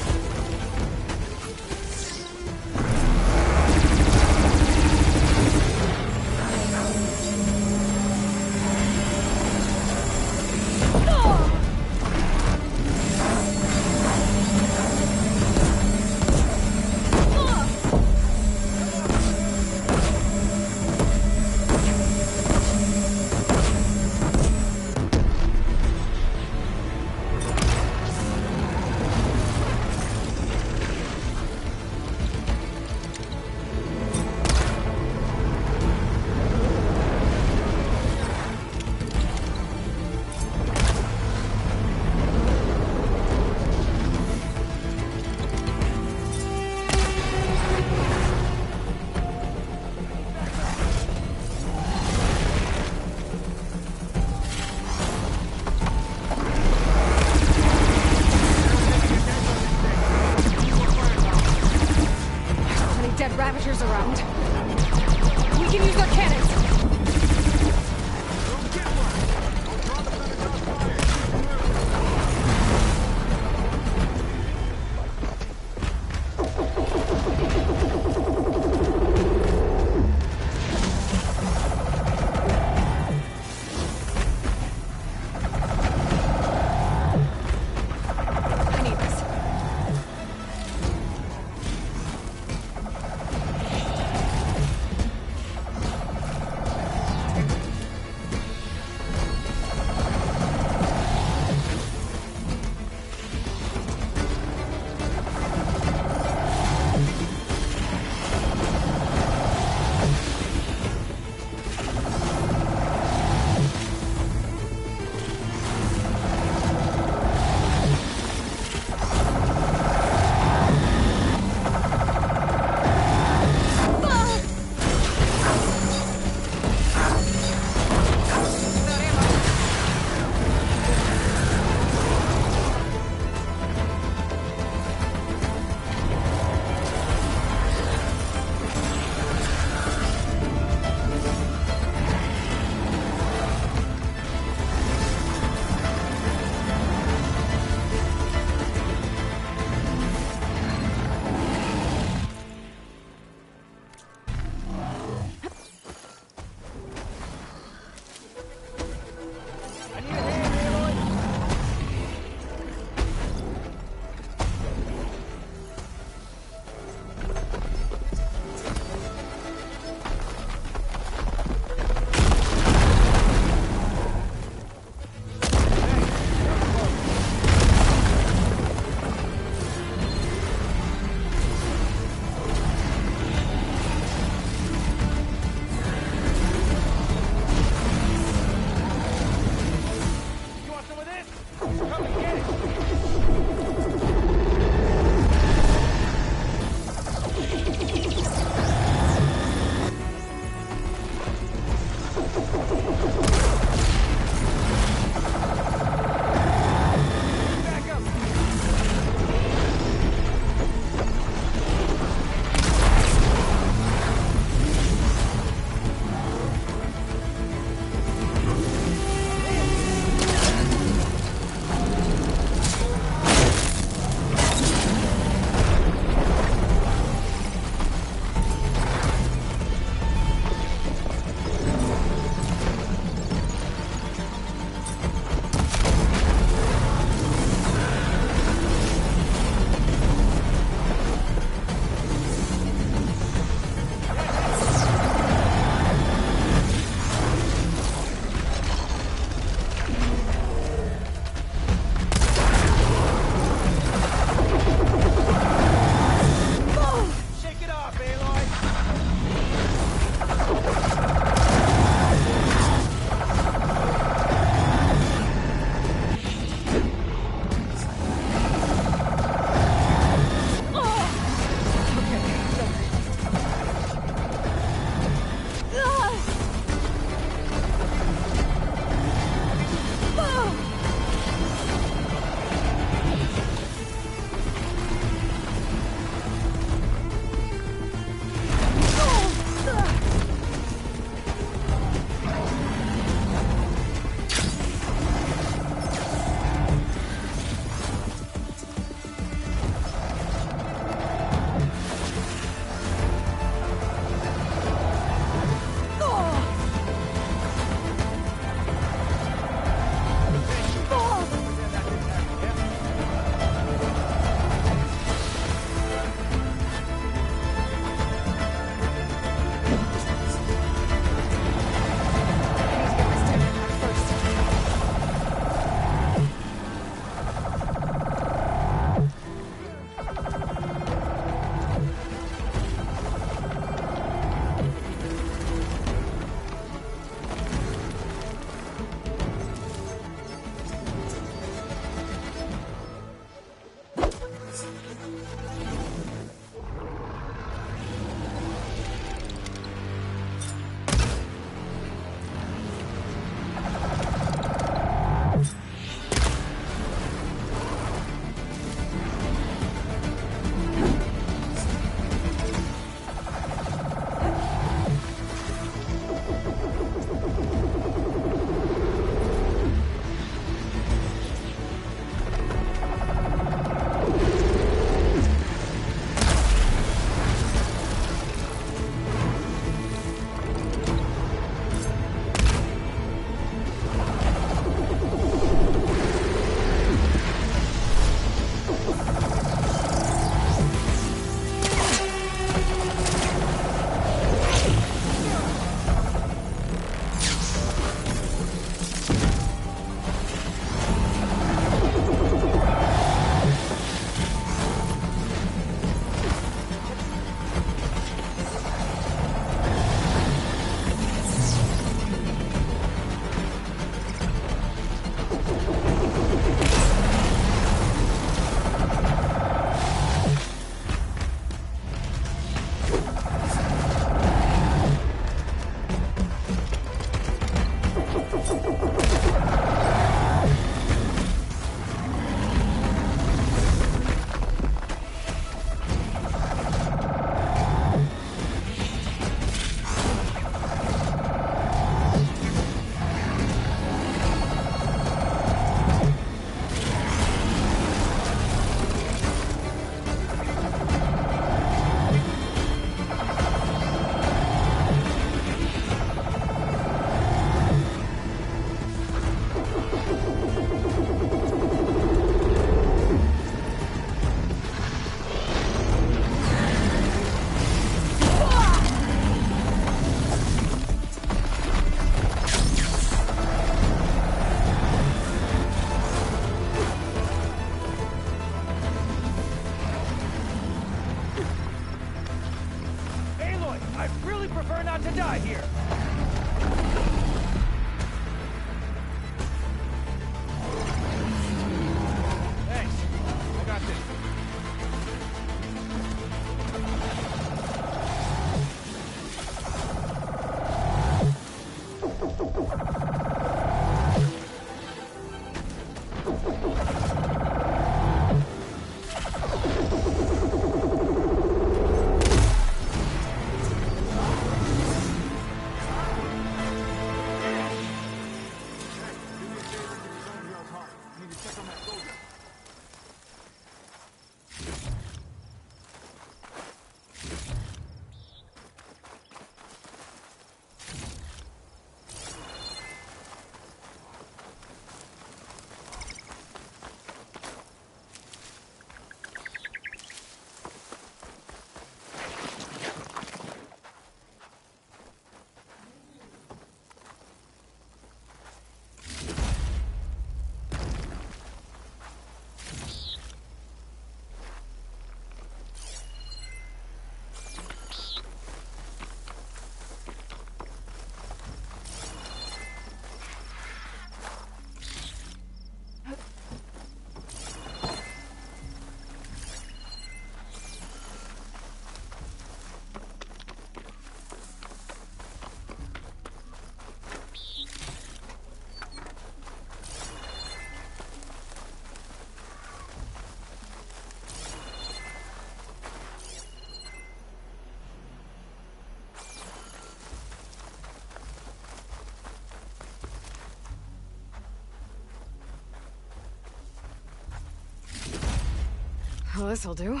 Speaker 4: Well, this'll do.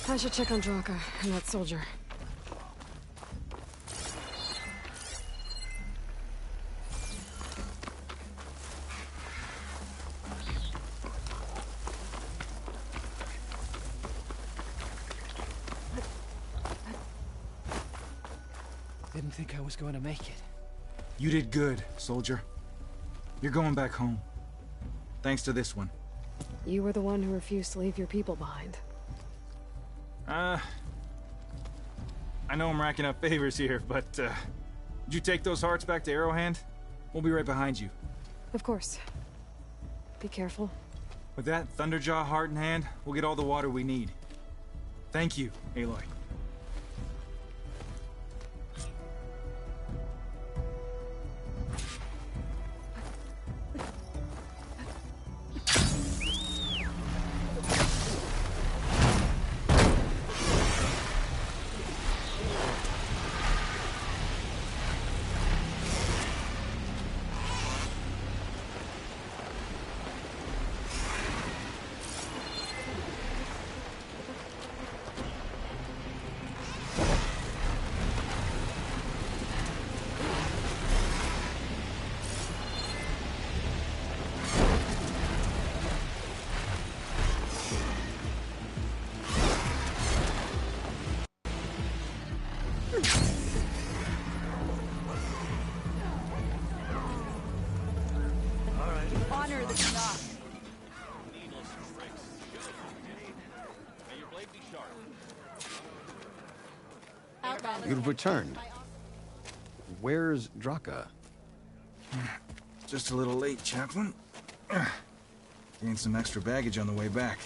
Speaker 4: I should check on Draka and that soldier.
Speaker 18: Didn't think I was going to make it.
Speaker 17: You did good, soldier. You're going back home. Thanks to this one.
Speaker 4: You were the one who refused to leave your people behind.
Speaker 17: I know I'm racking up favors here, but, did you take those hearts back to Arrowhand? We'll be right behind you.
Speaker 4: Of course. Be careful.
Speaker 17: With that Thunderjaw heart in hand, we'll get all the water we need. Thank you, Aloy.
Speaker 14: Honor the knock.
Speaker 19: You've returned. Where's Draka?
Speaker 17: Just a little late, Chaplain. Gained some extra baggage on the way back.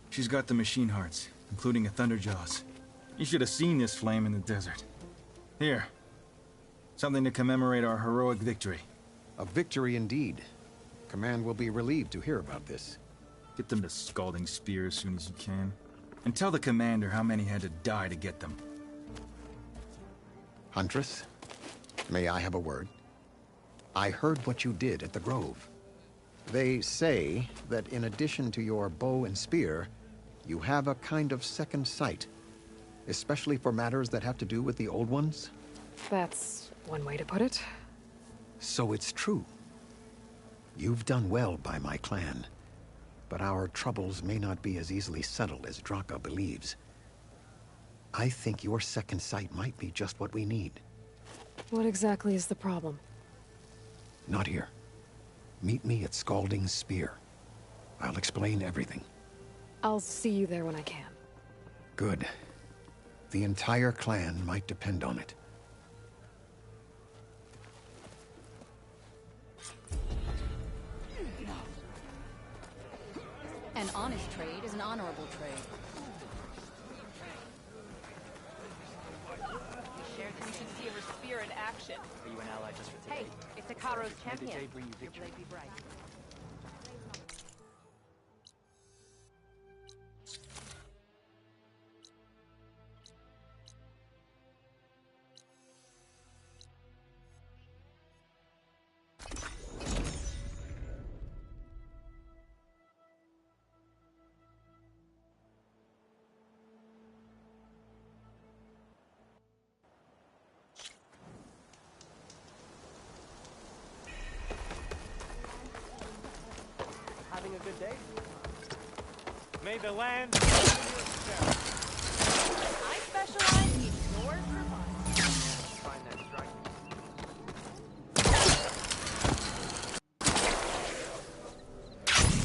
Speaker 17: She's got the machine hearts, including a Thunderjaws. You should have seen this flame in the desert. Here. Something to commemorate our heroic victory.
Speaker 19: A victory indeed. Command will be relieved to hear about this.
Speaker 17: Get them to Scalding Spear as soon as you can. And tell the commander how many had to die to get them.
Speaker 19: Huntress, may I have a word? I heard what you did at the Grove. They say that in addition to your bow and spear, you have a kind of second sight, especially for matters that have to do with the Old Ones.
Speaker 4: That's one way to put it.
Speaker 19: So it's true. You've done well by my clan, but our troubles may not be as easily settled as Draka believes. I think your second sight might be just what we need.
Speaker 4: What exactly is the problem?
Speaker 19: Not here. Meet me at Scalding Spear. I'll explain everything.
Speaker 4: I'll see you there when I can.
Speaker 19: Good. The entire clan might depend on it.
Speaker 20: An honest trade is an honorable trade.
Speaker 14: We should see her spear in action.
Speaker 18: Are you an ally just for today?
Speaker 14: Hey, it's Ikaro's champion.
Speaker 18: May the day bring you
Speaker 14: Your
Speaker 18: victory.
Speaker 14: blade be bright.
Speaker 18: Having a good day?
Speaker 16: May the land...
Speaker 14: I specialize in yours for fun.
Speaker 18: Find that striking.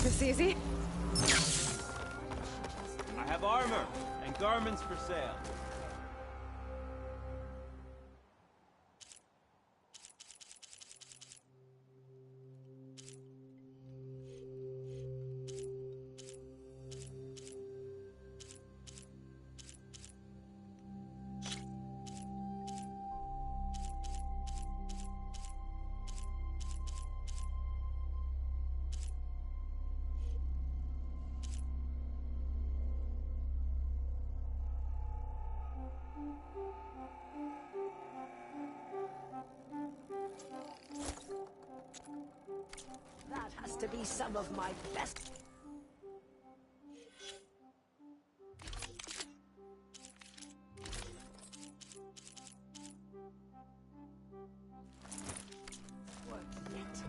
Speaker 4: This easy?
Speaker 16: I have armor and garments for sale.
Speaker 14: That has to be some of my best. What yet?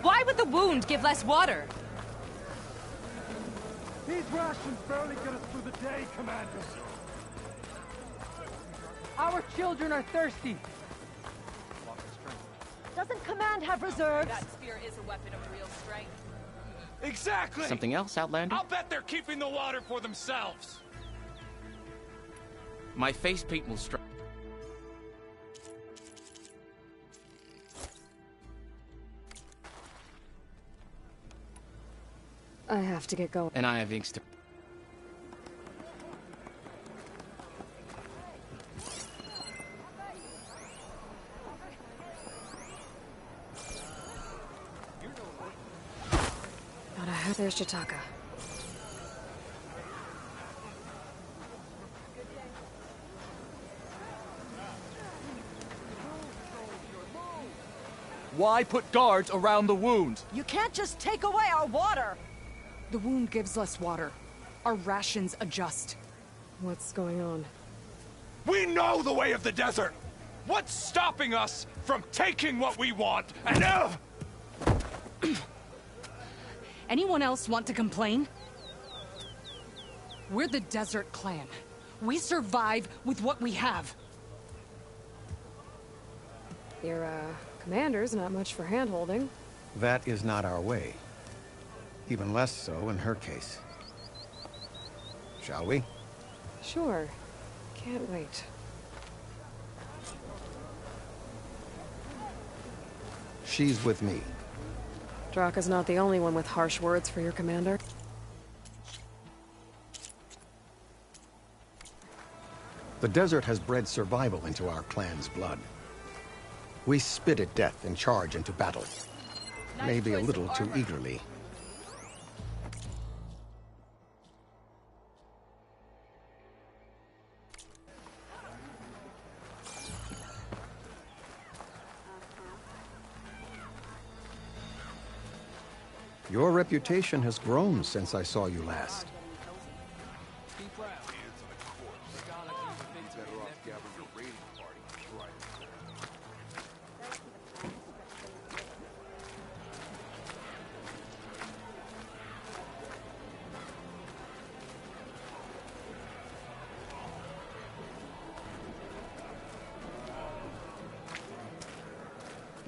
Speaker 14: Why would the wound give less water?
Speaker 16: These rations barely get us through the day, Commander.
Speaker 14: Our children are thirsty. Doesn't Command have reserves? That spear is a weapon of real strength.
Speaker 16: Exactly!
Speaker 18: Something else, Outlander?
Speaker 16: I'll bet they're keeping the water for themselves.
Speaker 18: My face paint will strike.
Speaker 4: I have to get going.
Speaker 18: And I have inks to...
Speaker 4: There's Jataka.
Speaker 21: Why put guards around the wound?
Speaker 14: You can't just take away our water!
Speaker 22: The wound gives less water. Our rations adjust.
Speaker 4: What's going on?
Speaker 21: We know the way of the desert! What's stopping us from taking what we want and
Speaker 22: Anyone else want to complain? We're the Desert Clan. We survive with what we have.
Speaker 4: Your, commander's not much for hand-holding.
Speaker 19: That is not our way. Even less so in her case. Shall we?
Speaker 4: Sure. Can't wait.
Speaker 19: She's with me.
Speaker 4: Draka's not the only one with harsh words for your commander.
Speaker 19: The desert has bred survival into our clan's blood. We spit at death and charge into battle. Maybe a little too eagerly. Your reputation has grown since I saw you last.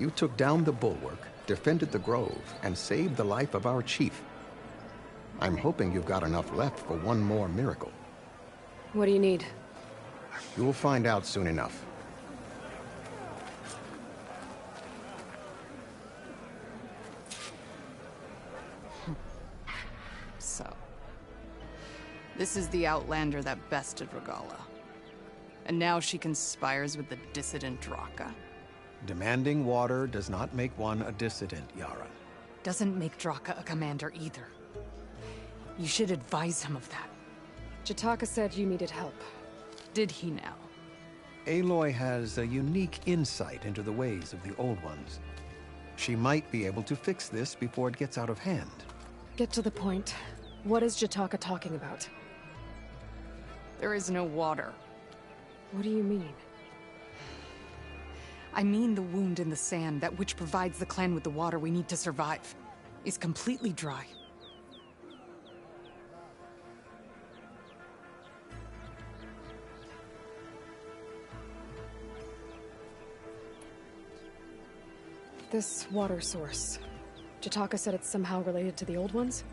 Speaker 19: You took down the bulwark, defended the grove, and saved the life of our chief. I'm hoping you've got enough left for one more miracle.
Speaker 4: What do you need?
Speaker 19: You'll find out soon enough.
Speaker 22: So, this is the Outlander that bested Regalla. And now she conspires with the dissident Draka.
Speaker 19: Demanding water does not make one a dissident, Yara.
Speaker 22: Doesn't make Draka a commander either. You should advise him of that.
Speaker 4: Jataka said you needed help.
Speaker 22: Did he now?
Speaker 19: Aloy has a unique insight into the ways of the Old Ones. She might be able to fix this before it gets out of hand.
Speaker 4: Get to the point. What is Jataka talking about?
Speaker 22: There is no water.
Speaker 4: What do you mean?
Speaker 22: I mean the wound in the sand, that which provides the clan with the water we need to survive, is completely dry.
Speaker 4: This water source. Jataka said it's somehow related to the Old Ones?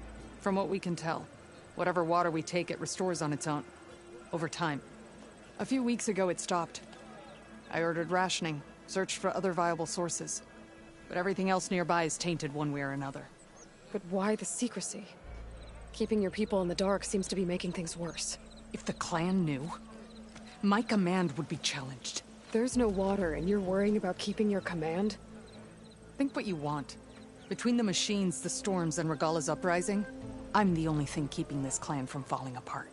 Speaker 22: From what we can tell, whatever water we take, it restores on its own. Over time. A few weeks ago, it stopped. I ordered rationing, searched for other viable sources. But everything else nearby is tainted one way or another.
Speaker 4: But why the secrecy? Keeping your people in the dark seems to be making things worse.
Speaker 22: If the clan knew, my command would be challenged.
Speaker 4: There's no water, and you're worrying about keeping your command?
Speaker 22: Think what you want. Between the machines, the storms, and Regalla's uprising, I'm the only thing keeping this clan from falling apart.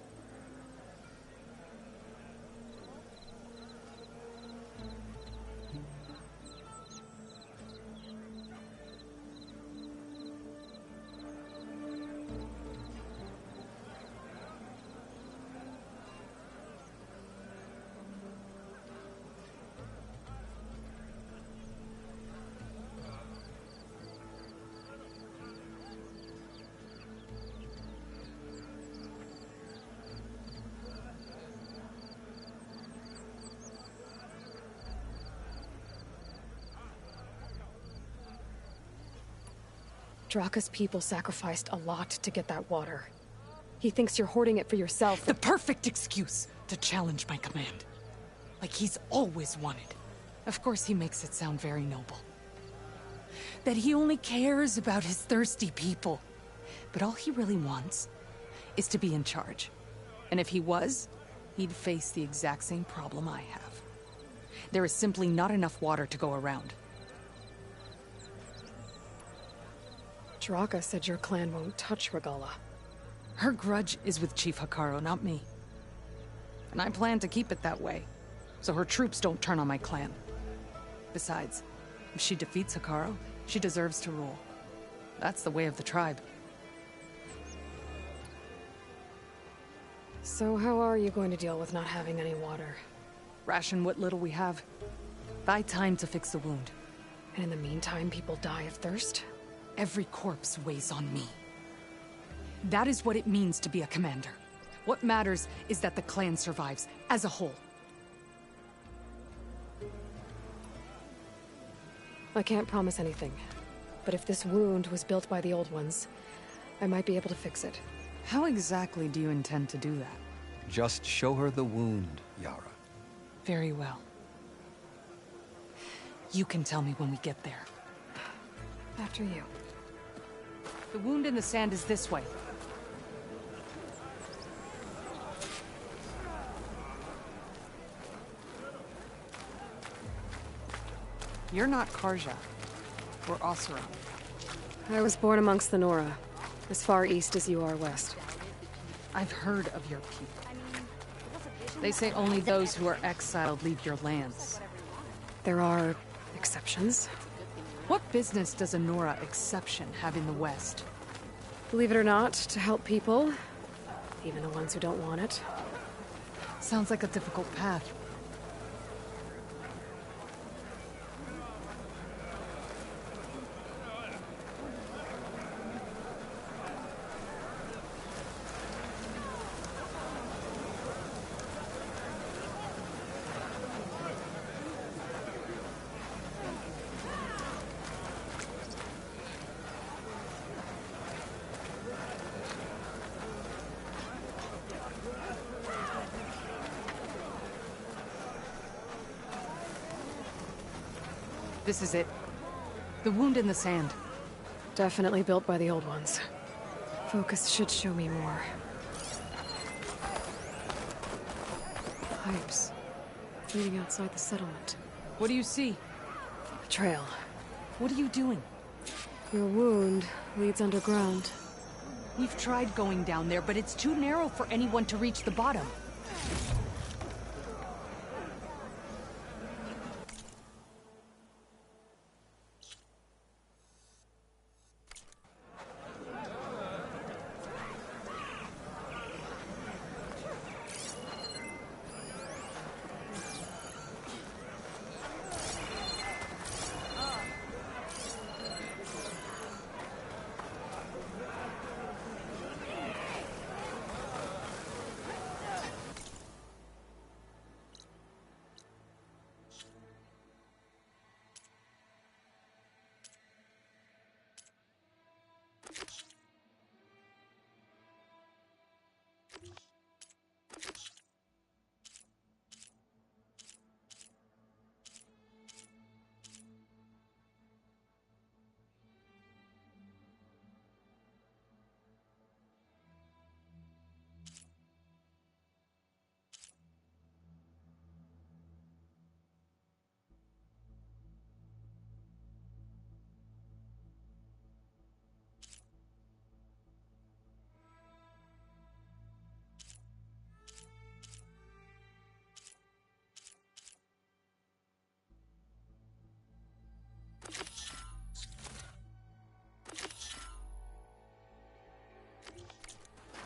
Speaker 4: Draka's people sacrificed a lot to get that water. He thinks you're hoarding it for yourself.
Speaker 22: The perfect excuse to challenge my command. Like he's always wanted. Of course he makes it sound very noble. That he only cares about his thirsty people. But all he really wants is to be in charge. And if he was, he'd face the exact same problem I have. There is simply not enough water to go around.
Speaker 4: Draka said your clan won't touch Regalla.
Speaker 22: Her grudge is with Chief Hekarro, not me. And I plan to keep it that way, so her troops don't turn on my clan. Besides, if she defeats Hekarro, she deserves to rule. That's the way of the tribe.
Speaker 4: So how are you going to deal with not having any water?
Speaker 22: Ration what little we have. Buy time to fix the wound.
Speaker 4: And in the meantime, people die of thirst?
Speaker 22: Every corpse weighs on me. That is what it means to be a commander. What matters is that the clan survives, as a whole.
Speaker 4: I can't promise anything. But if this wound was built by the Old Ones, I might be able to fix it.
Speaker 22: How exactly do you intend to do that?
Speaker 19: Just show her the wound, Yara.
Speaker 22: Very well. You can tell me when we get there.
Speaker 4: After you.
Speaker 22: The wound in the sand is this way. You're not Karja. Or Oseram.
Speaker 4: I was born amongst the Nora, as far east as you are west.
Speaker 22: I've heard of your people. They say only those who are exiled leave your lands.
Speaker 4: There are exceptions.
Speaker 22: What business does a Nora exception have in the West?
Speaker 4: Believe it or not, to help people, even the ones who don't want it.
Speaker 22: Sounds like a difficult path. This is it. The wound in the sand.
Speaker 4: Definitely built by the Old Ones. Focus should show me more. Pipes. Leading outside the settlement.
Speaker 22: What do you see?
Speaker 4: A trail.
Speaker 22: What are you doing?
Speaker 4: Your wound leads underground.
Speaker 22: We've tried going down there, but it's too narrow for anyone to reach the bottom.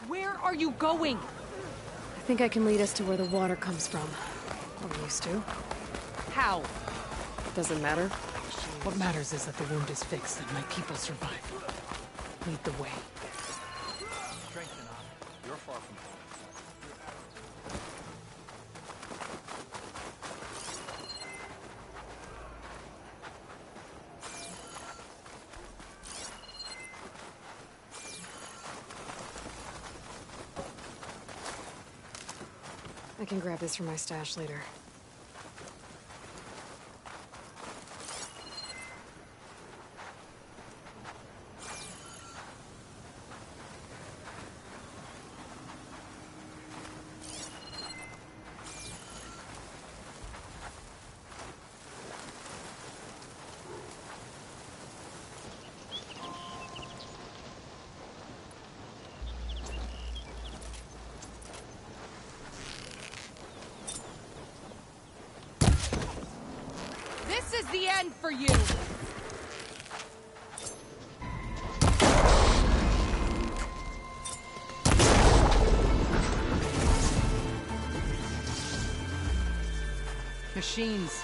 Speaker 22: Where are you going?
Speaker 4: I think I can lead us to where the water comes from. Or used to.
Speaker 22: How?
Speaker 4: Doesn't matter.
Speaker 22: What matters is that the wound is fixed and my people survive. Lead the way.
Speaker 17: Strength and honor. You're far from home.
Speaker 4: I can grab this from my stash later.
Speaker 22: This is the end for you! Machines.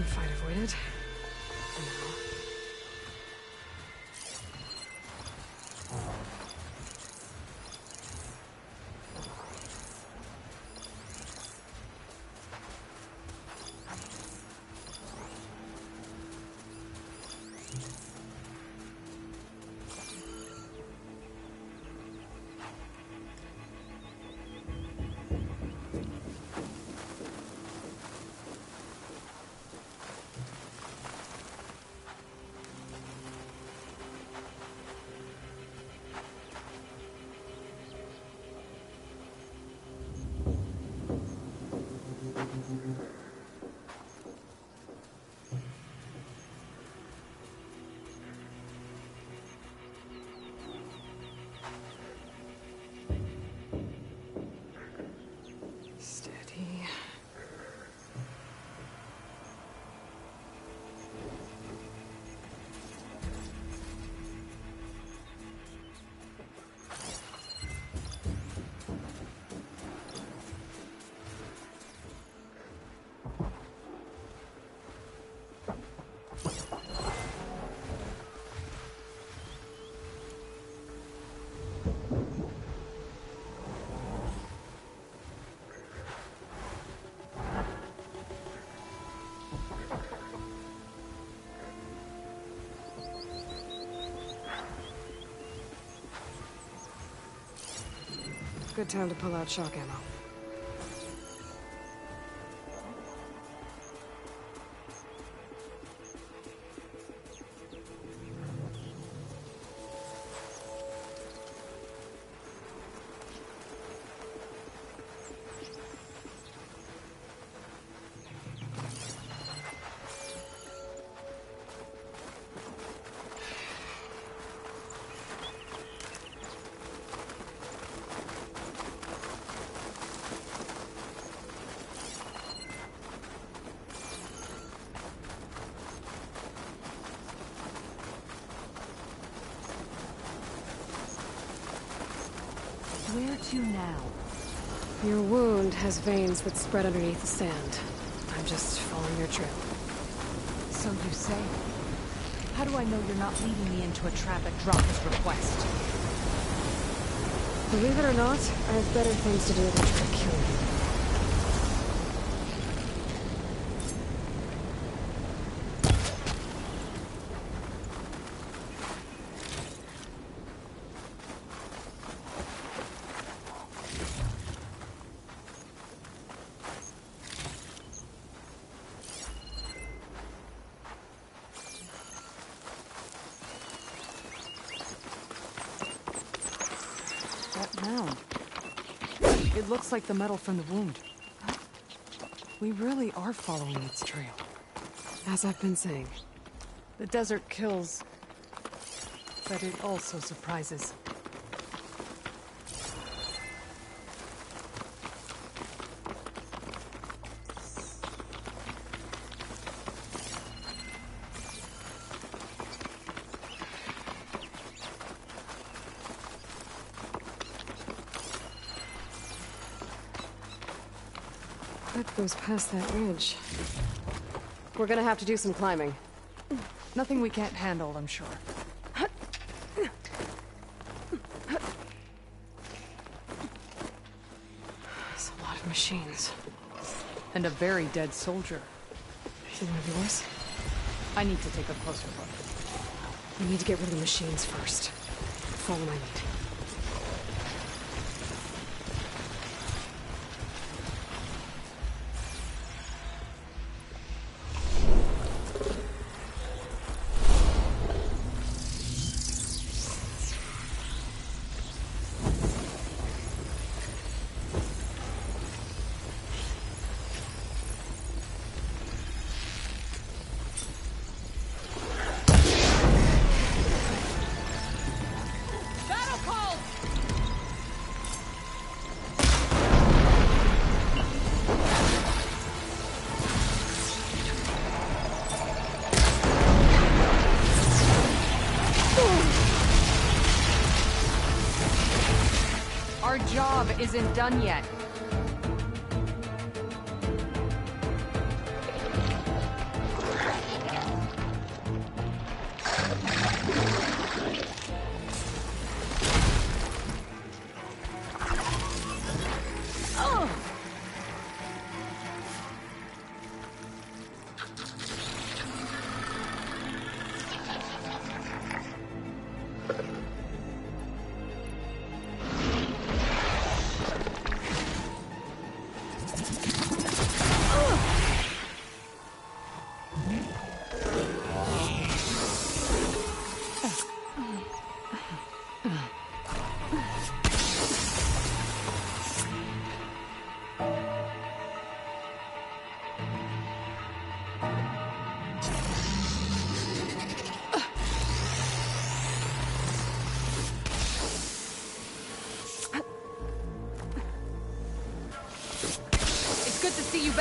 Speaker 4: fight avoided. For now. Steady. Good time to pull out shock ammo.
Speaker 22: Where to now?
Speaker 4: Your wound has veins that spread underneath the sand. I'm just following your trail.
Speaker 22: So you say. How do I know you're not leading me into a trap at Draka's request?
Speaker 4: Believe it or not, I have better things to do than try to kill you.
Speaker 22: Mound. It looks like the metal from the wound. We really are following its trail.
Speaker 4: As I've been saying.
Speaker 22: The desert kills, but it also surprises.
Speaker 4: That goes past that ridge. We're gonna have to do some climbing.
Speaker 22: Nothing we can't handle, I'm sure.
Speaker 4: There's a lot of machines.
Speaker 22: And a very dead soldier.
Speaker 4: Is it one of yours?
Speaker 22: I need to take a closer look.
Speaker 4: We need to get rid of the machines first. Follow my lead.
Speaker 22: Our job isn't done yet.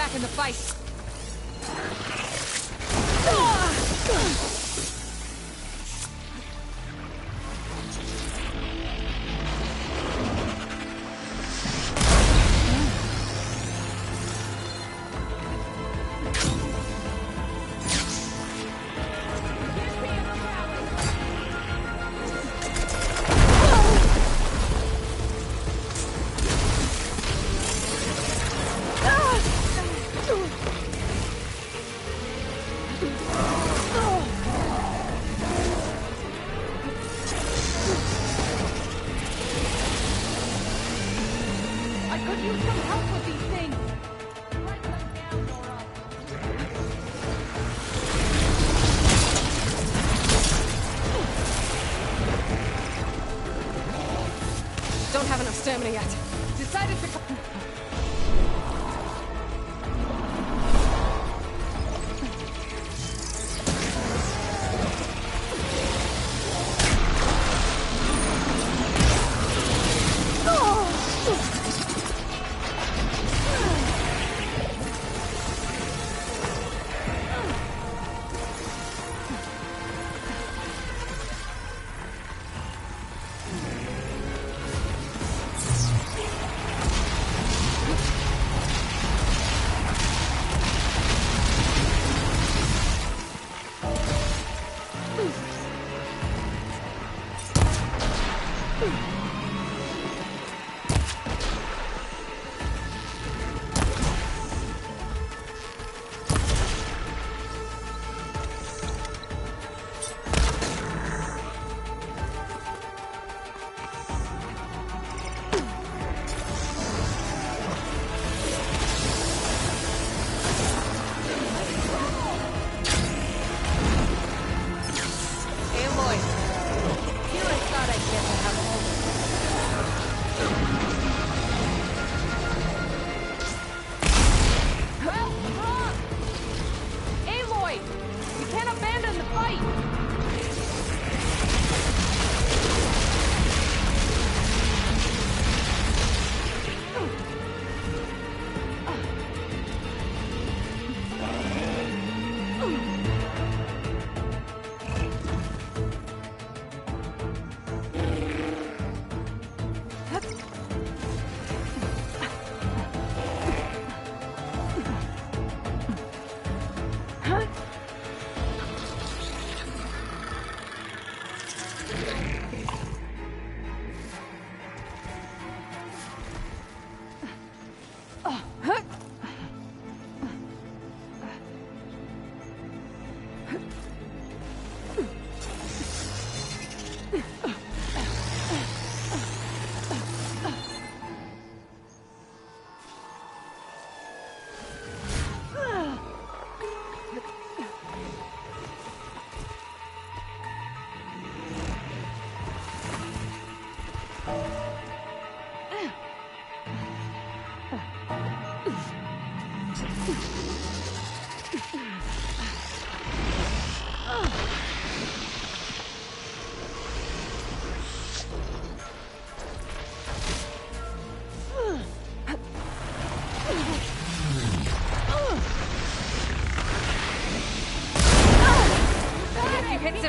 Speaker 22: back in the fight.
Speaker 4: Don't have enough stamina yet. Decided to...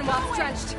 Speaker 4: While stretched.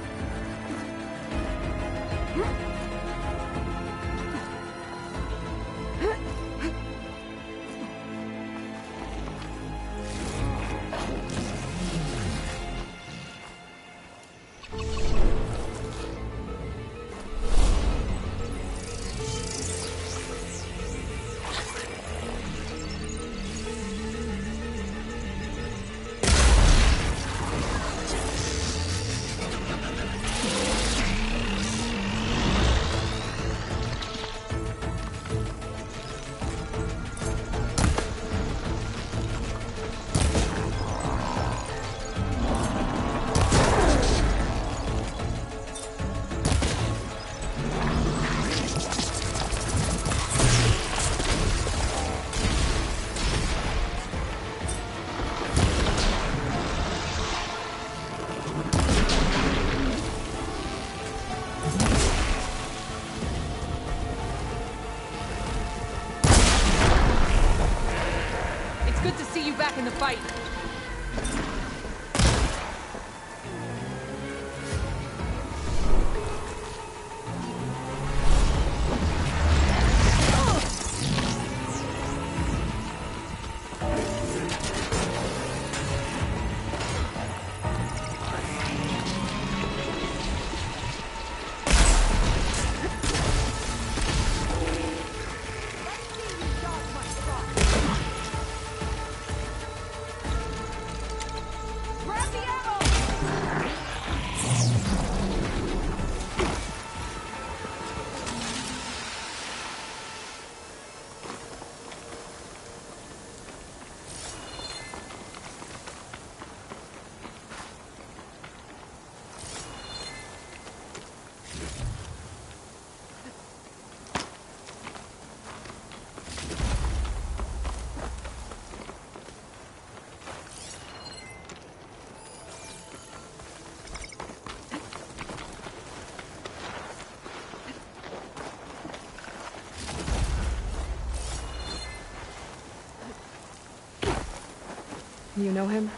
Speaker 4: You know him?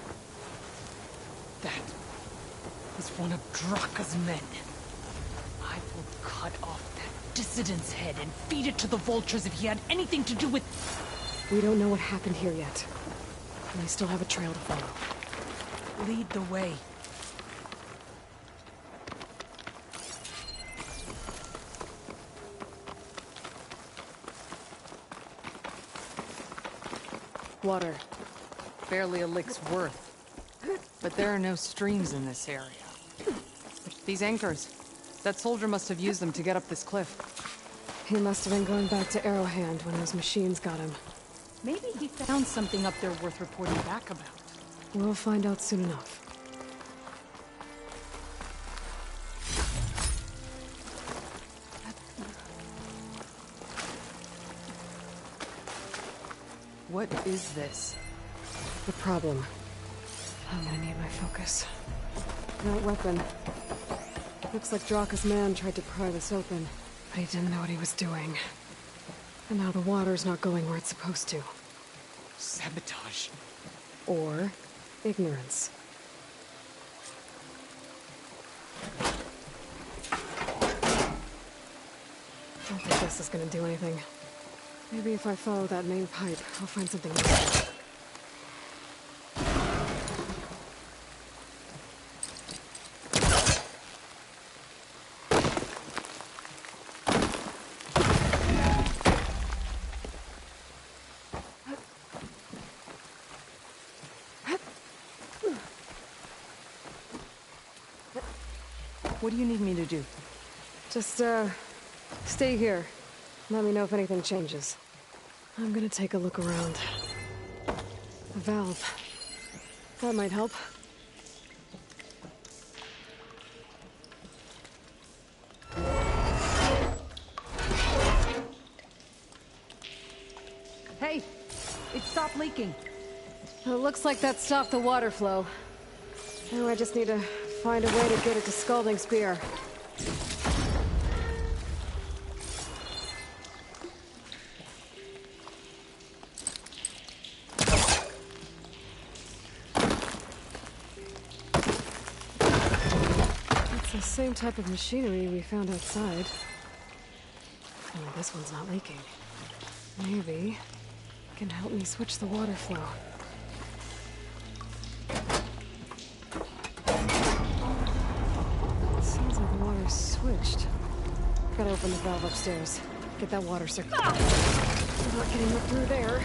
Speaker 22: That is one of Draka's men. I will cut off that dissident's head and feed it to the vultures if he had anything to do with...
Speaker 4: We don't know what happened here yet. And I still have a trail to follow.
Speaker 22: Lead the way. Water. Barely a lick's worth. But there are no streams in this area. These anchors. That soldier must have used them to get up this cliff.
Speaker 4: He must have been going back to Arrowhand when those machines got him.
Speaker 22: Maybe he found something up there worth reporting back about.
Speaker 4: We'll find out soon enough.
Speaker 22: What is this?
Speaker 4: The problem. I'm gonna need my focus. That weapon. Looks like Draka's man tried to pry this open, but he didn't know what he was doing. And now the water's not going where it's supposed to.
Speaker 22: Sabotage.
Speaker 4: Or ignorance. Don't think this is gonna do anything. Maybe if I follow that main pipe, I'll find something else.
Speaker 22: What do you need me to do?
Speaker 4: Just, stay here. Let me know if anything changes. I'm gonna take a look around. A valve. That might help.
Speaker 22: Hey! It stopped leaking.
Speaker 4: It looks like that stopped the water flow. Now I just need to find a way to get it to Scalding Spear. It's the same type of machinery we found outside. Only this one's not leaking. Maybe it can help me switch the water flow. Seems like the water's switched. Gotta open the valve upstairs. Get that water circulating. Not getting up through there.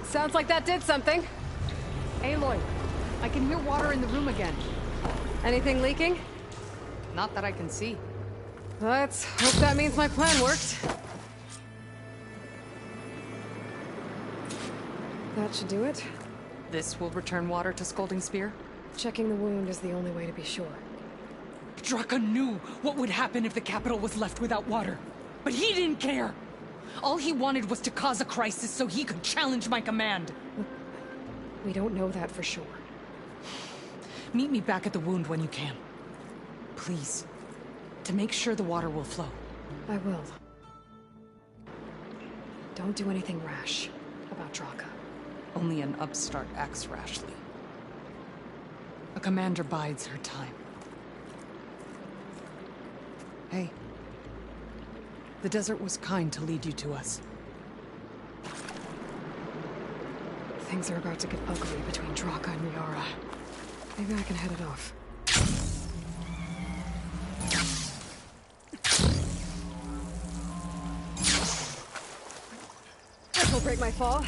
Speaker 4: Sounds like that did something.
Speaker 22: Aloy, I can hear water in the room again.
Speaker 4: Anything leaking?
Speaker 22: Not that I can see.
Speaker 4: Let's hope that means my plan worked. That should do it.
Speaker 22: This will return water to Scalding Spear?
Speaker 4: Checking the wound is the only way to be sure.
Speaker 22: Draka knew what would happen if the capital was left without water. But he didn't care! All he wanted was to cause a crisis so he could challenge my command.
Speaker 4: We don't know that for sure.
Speaker 22: Meet me back at the wound when you can. Please. To make sure the water will flow.
Speaker 4: I will. Don't do anything rash about Draka.
Speaker 22: Only an upstart acts rashly. A commander bides her time. Hey. The desert was kind to lead you to us.
Speaker 4: Things are about to get ugly between Draka and Yara. Maybe I can head it off. This will break my fall.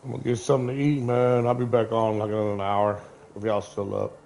Speaker 12: I'm gonna get something to eat, man. I'll be back on like in an hour if y'all still up.